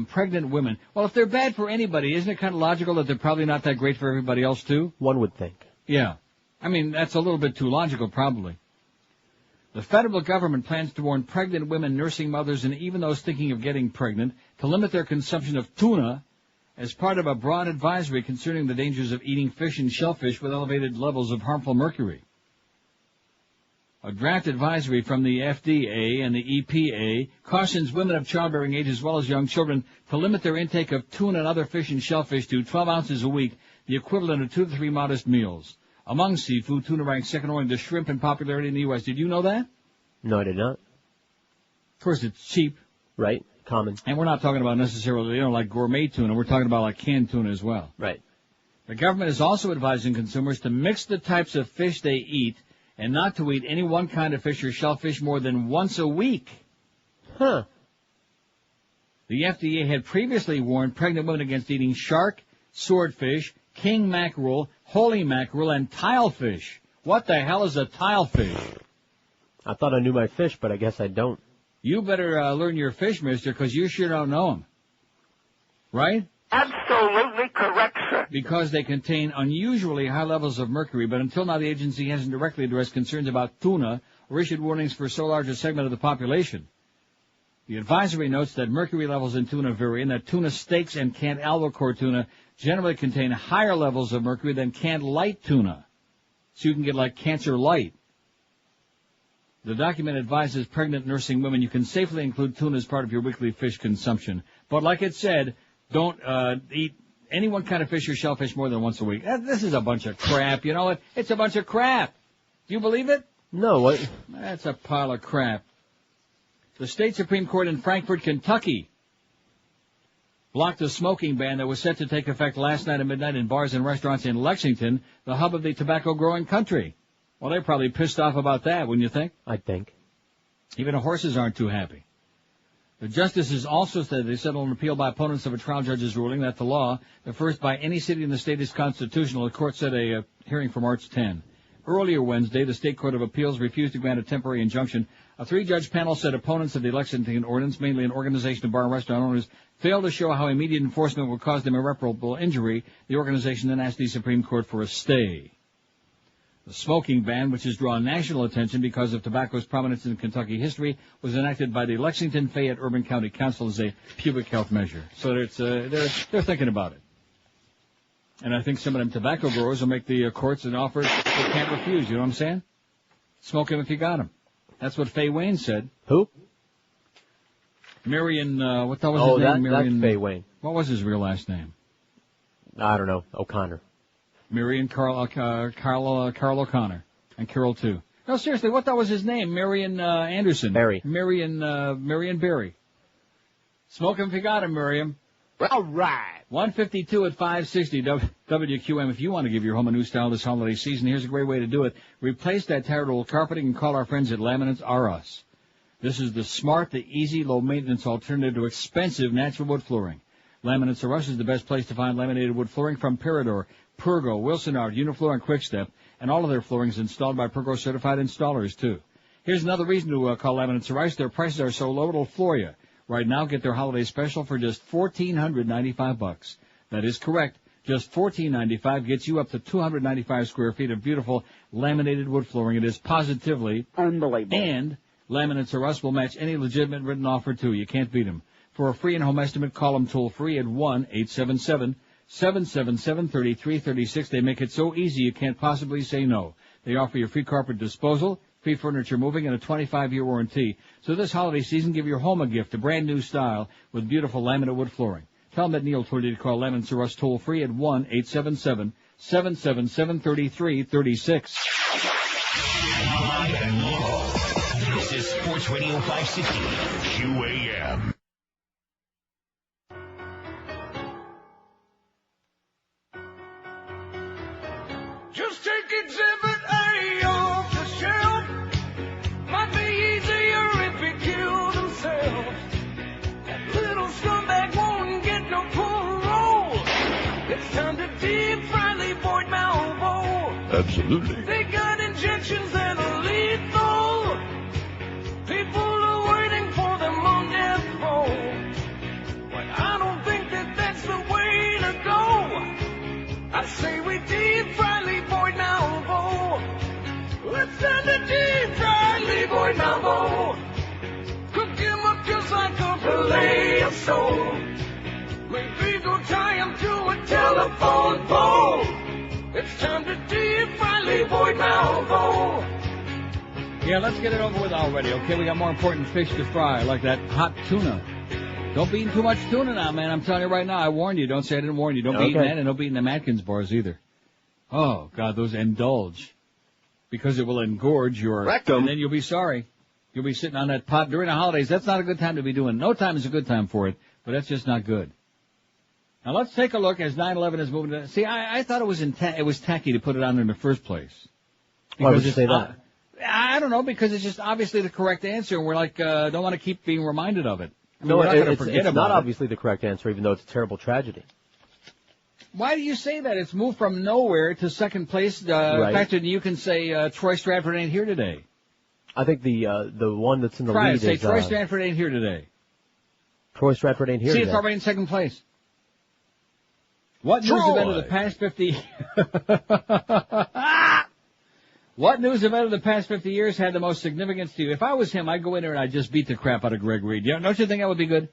pregnant women. Well, if they're bad for anybody, isn't it kind of logical that they're probably not that great for everybody else, too? One would think. Yeah. I mean, that's a little bit too logical, probably. The federal government plans to warn pregnant women, nursing mothers, and even those thinking of getting pregnant to limit their consumption of tuna as part of a broad advisory concerning the dangers of eating fish and shellfish with elevated levels of harmful mercury. A draft advisory from the FDA and the EPA cautions women of childbearing age as well as young children to limit their intake of tuna and other fish and shellfish to 12 ounces a week, the equivalent of 2 to 3 modest meals. Among seafood, tuna ranks second only to shrimp in popularity in the U.S. Did you know that? No, I did not. Of course, it's cheap. Right. Common. And we're not talking about necessarily, like gourmet tuna. We're talking about like canned tuna as well. Right. The government is also advising consumers to mix the types of fish they eat and not to eat any one kind of fish or shellfish more than once a week. Huh. The FDA had previously warned pregnant women against eating shark, swordfish, king mackerel, holy mackerel, and tilefish. What the hell is a tilefish? I thought I knew my fish, but I guess I don't. You better learn your fish, mister, because you sure don't know them. Right? Absolutely correct, sir. Because they contain unusually high levels of mercury, but until now the agency hasn't directly addressed concerns about tuna or issued warnings for so large a segment of the population. The advisory notes that mercury levels in tuna vary and that tuna steaks and canned albacore tuna generally contain higher levels of mercury than canned light tuna. So you can get like cancer light. The document advises pregnant nursing women you can safely include tuna as part of your weekly fish consumption. But like it said, don't eat any one kind of fish or shellfish more than once a week. This is a bunch of crap, you know what? It's a bunch of crap. Do you believe it? No, what? That's a pile of crap. The state Supreme Court in Frankfort, Kentucky, blocked a smoking ban that was set to take effect last night at midnight in bars and restaurants in Lexington, the hub of the tobacco-growing country. Well, they're probably pissed off about that, wouldn't you think? I think. Even the horses aren't too happy. The justices also said they settled an appeal by opponents of a trial judge's ruling that the law, the first by any city in the state, is constitutional. The court set a hearing for March 10. Earlier Wednesday, the State Court of Appeals refused to grant a temporary injunction. A 3-judge panel said opponents of the Lexington ordinance, mainly an organization of bar and restaurant owners, failed to show how immediate enforcement would cause them irreparable injury. The organization then asked the Supreme Court for a stay. The smoking ban, which has drawn national attention because of tobacco's prominence in Kentucky history, was enacted by the Lexington-Fayette Urban County Council as a public health measure. So they're thinking about it. And I think some of them tobacco growers will make the courts an offer they can't refuse. You know what I'm saying? Smoke them if you got them. That's what Fay Wayne said. Who? Marion, what was his name? That's Fay Wayne. What was his real last name? I don't know. O'Connor. Marion Carl O'Connor. And Carol, too. No, seriously, what was his name? Marion Anderson. Barry. Marion Barry. Smoke him if you got him, Miriam. All right. 152 at 560 WQM. If you want to give your home a new style this holiday season, here's a great way to do it. Replace that tired old carpeting and call our friends at Laminates R Us. This is the smart, the easy, low-maintenance alternative to expensive natural wood flooring. Laminates R Us is the best place to find laminated wood flooring from Parador. Pergo, Wilsonart, Unifloor, and Quickstep, and all of their flooring is installed by Pergo certified installers too. Here's another reason to call Laminates Rice. Their prices are so low it'll floor you. Right now, get their holiday special for just $1,495. That is correct. Just $1,495 gets you up to 295 square feet of beautiful laminated wood flooring. It is positively unbelievable. And Laminates or Us will match any legitimate written offer too. You can't beat them. For a free and-home estimate, call them toll-free at 1-877-777-3336. They make it so easy you can't possibly say no. They offer you free carpet disposal, free furniture moving, and a 25-year warranty. So this holiday season, give your home a gift, a brand-new style with beautiful laminate wood flooring. Tell them that Neil told you to call Laminates or Us toll-free at 1-877-777-3336. Live and local. This is Sports Radio 560 QAM. Just take Exhibit A off the shelf. Might be easier if he killed himself. That little scumbag won't get no parole. It's time to deep fry Boyd Malvo. Absolutely. They got injections that are lethal. People are waiting for them on death row. But I don't think that that's the way to go. I say we deep fry Boyd Malvo. Let's send a deep fry Boyd Malvo. Cook him up just like a fillet of soul. Maybe go tie him to a telephone pole. It's time to deep fry Boyd Malvo. Yeah, let's get it over with already, okay? We got more important fish to fry, like that hot tuna. Don't be eating too much tuna now, man. I'm telling you right now. I warned you. Don't say I didn't warn you. Don't be eating that, and don't be eating them Atkins bars either. Oh, God, those Endulge. Because it will engorge your rectum. And then you'll be sorry. You'll be sitting on that pot during the holidays. That's not a good time to be doing. No time is a good time for it, but that's just not good. Now, let's take a look as 9/11 is moving. See, I thought it was tacky to put it on there in the first place. Why would you say that? I don't know, because it's just obviously the correct answer, and we're like, don't want to keep being reminded of it. I mean, No, we're not gonna it's forget not about it. obviously the correct answer, even though it's a terrible tragedy. Why do you say that? It's moved from nowhere to second place. Right. Faster than you can say Troy Stratford ain't here today. I think the one that's in the Try lead it. Say is Troy Stratford ain't here today. Troy Stratford ain't here See, today. it's already in second place. What news Troy! event of the past 50... What news event of the past 50 years had the most significance to you? If I was him, I'd go in there and I'd just beat the crap out of Greg Reed. Don't you think that would be good?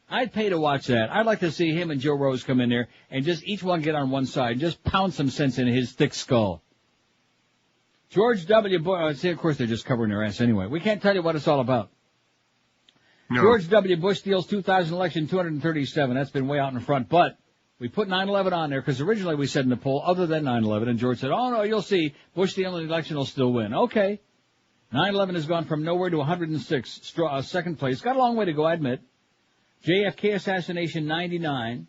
I'd pay to watch that. I'd like to see him and Joe Rose come in there and just each one get on one side and just pound some sense in his thick skull. George W. Bush, see, of course they're just covering their ass anyway. We can't tell you what it's all about. No. George W. Bush steals 2000 election 237. That's been way out in front, but we put 9/11 on there because originally we said in the poll other than 9/11, and George said, oh no, you'll see, Bush stealing the election will still win. Okay. 9/11 has gone from nowhere to 106, second place. Got a long way to go, I admit. JFK assassination 99.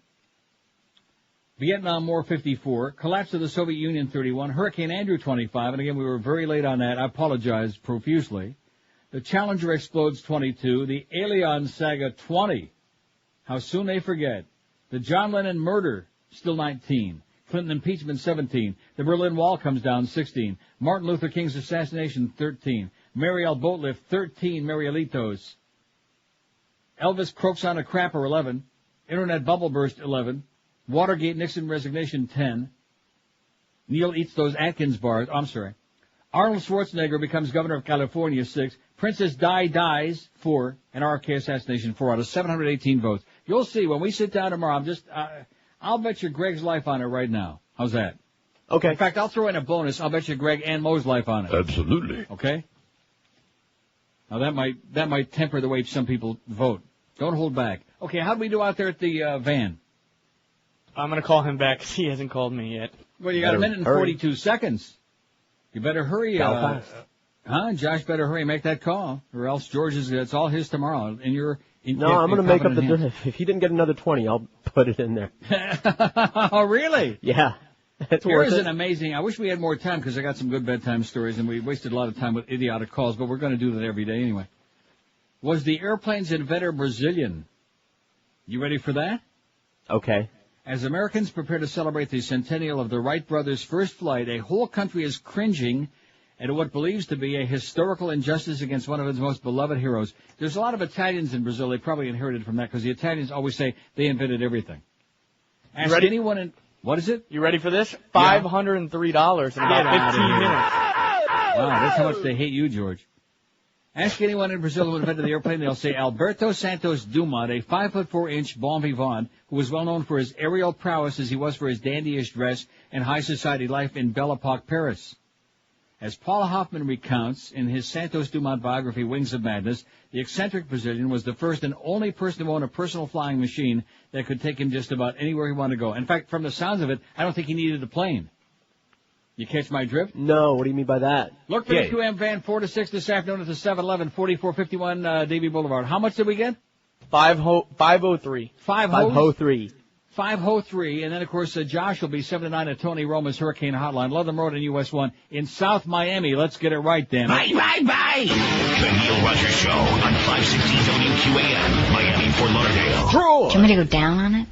Vietnam War 54. Collapse of the Soviet Union 31. Hurricane Andrew 25. And again, we were very late on that. I apologize profusely. The Challenger explodes 22. The Alien saga 20. How soon they forget. The John Lennon murder still 19. Clinton impeachment 17. The Berlin Wall comes down 16. Martin Luther King's assassination 13. Mariel Boatlift 13. Marielitos. Elvis croaks on a crapper 11. Internet bubble burst 11. Watergate Nixon resignation 10. Neil eats those Atkins bars. I'm sorry. Arnold Schwarzenegger becomes governor of California 6. Princess Di dies 4. And RFK assassination 4 out of 718 votes. You'll see when we sit down tomorrow. I'll bet you Greg's life on it right now. How's that? Okay. In fact, I'll throw in a bonus. I'll bet you Greg and Mo's life on it. Absolutely. Okay. Now that might temper the way some people vote. Don't hold back. Okay, how do we do out there at the van? I'm going to call him back because he hasn't called me yet. Well, you got a minute and 42 seconds. You better hurry. Josh better hurry, make that call, or else it's all his tomorrow. And I'm going to make up the difference. If he didn't get another 20, I'll put it in there. Oh, really? Yeah. It's Here worth is it. an amazing, I wish we had more time because I got some good bedtime stories and we wasted a lot of time with idiotic calls, but we're going to do that every day anyway. Was the airplane's inventor Brazilian? You ready for that? Okay. As Americans prepare to celebrate the centennial of the Wright brothers' first flight, a whole country is cringing at what believes to be a historical injustice against one of its most beloved heroes. There's a lot of Italians in Brazil. They probably inherited from that because the Italians always say they invented everything. Ask ready? anyone in... What is it? You ready for this? $503 in about 15 minutes. Wow, that's how much they hate you, George. Ask anyone in Brazil who invented the airplane, they'll say Alberto Santos Dumont, a 5'4" bon vivant who was well known for his aerial prowess as he was for his dandyish dress and high society life in Belle Epoque, Paris. As Paul Hoffman recounts in his Santos Dumont biography, Wings of Madness, the eccentric Brazilian was the first and only person to own a personal flying machine that could take him just about anywhere he wanted to go. In fact, from the sounds of it, I don't think he needed a plane. You catch my drift? No, what do you mean by that? Look for the QM van 4 to 6 this afternoon at the 7-Eleven, 4451 Davie Boulevard. How much did we get? 503. 503. 503. And then, of course, Josh will be 7 to 9 at Tony Roma's Hurricane Hotline. Ludlam Road in US 1 in South Miami. Let's get it right, damn it. Bye. The Neil Rogers Show on 560 WQAM, Miami, Fort Lauderdale. Do you want me to go down on it?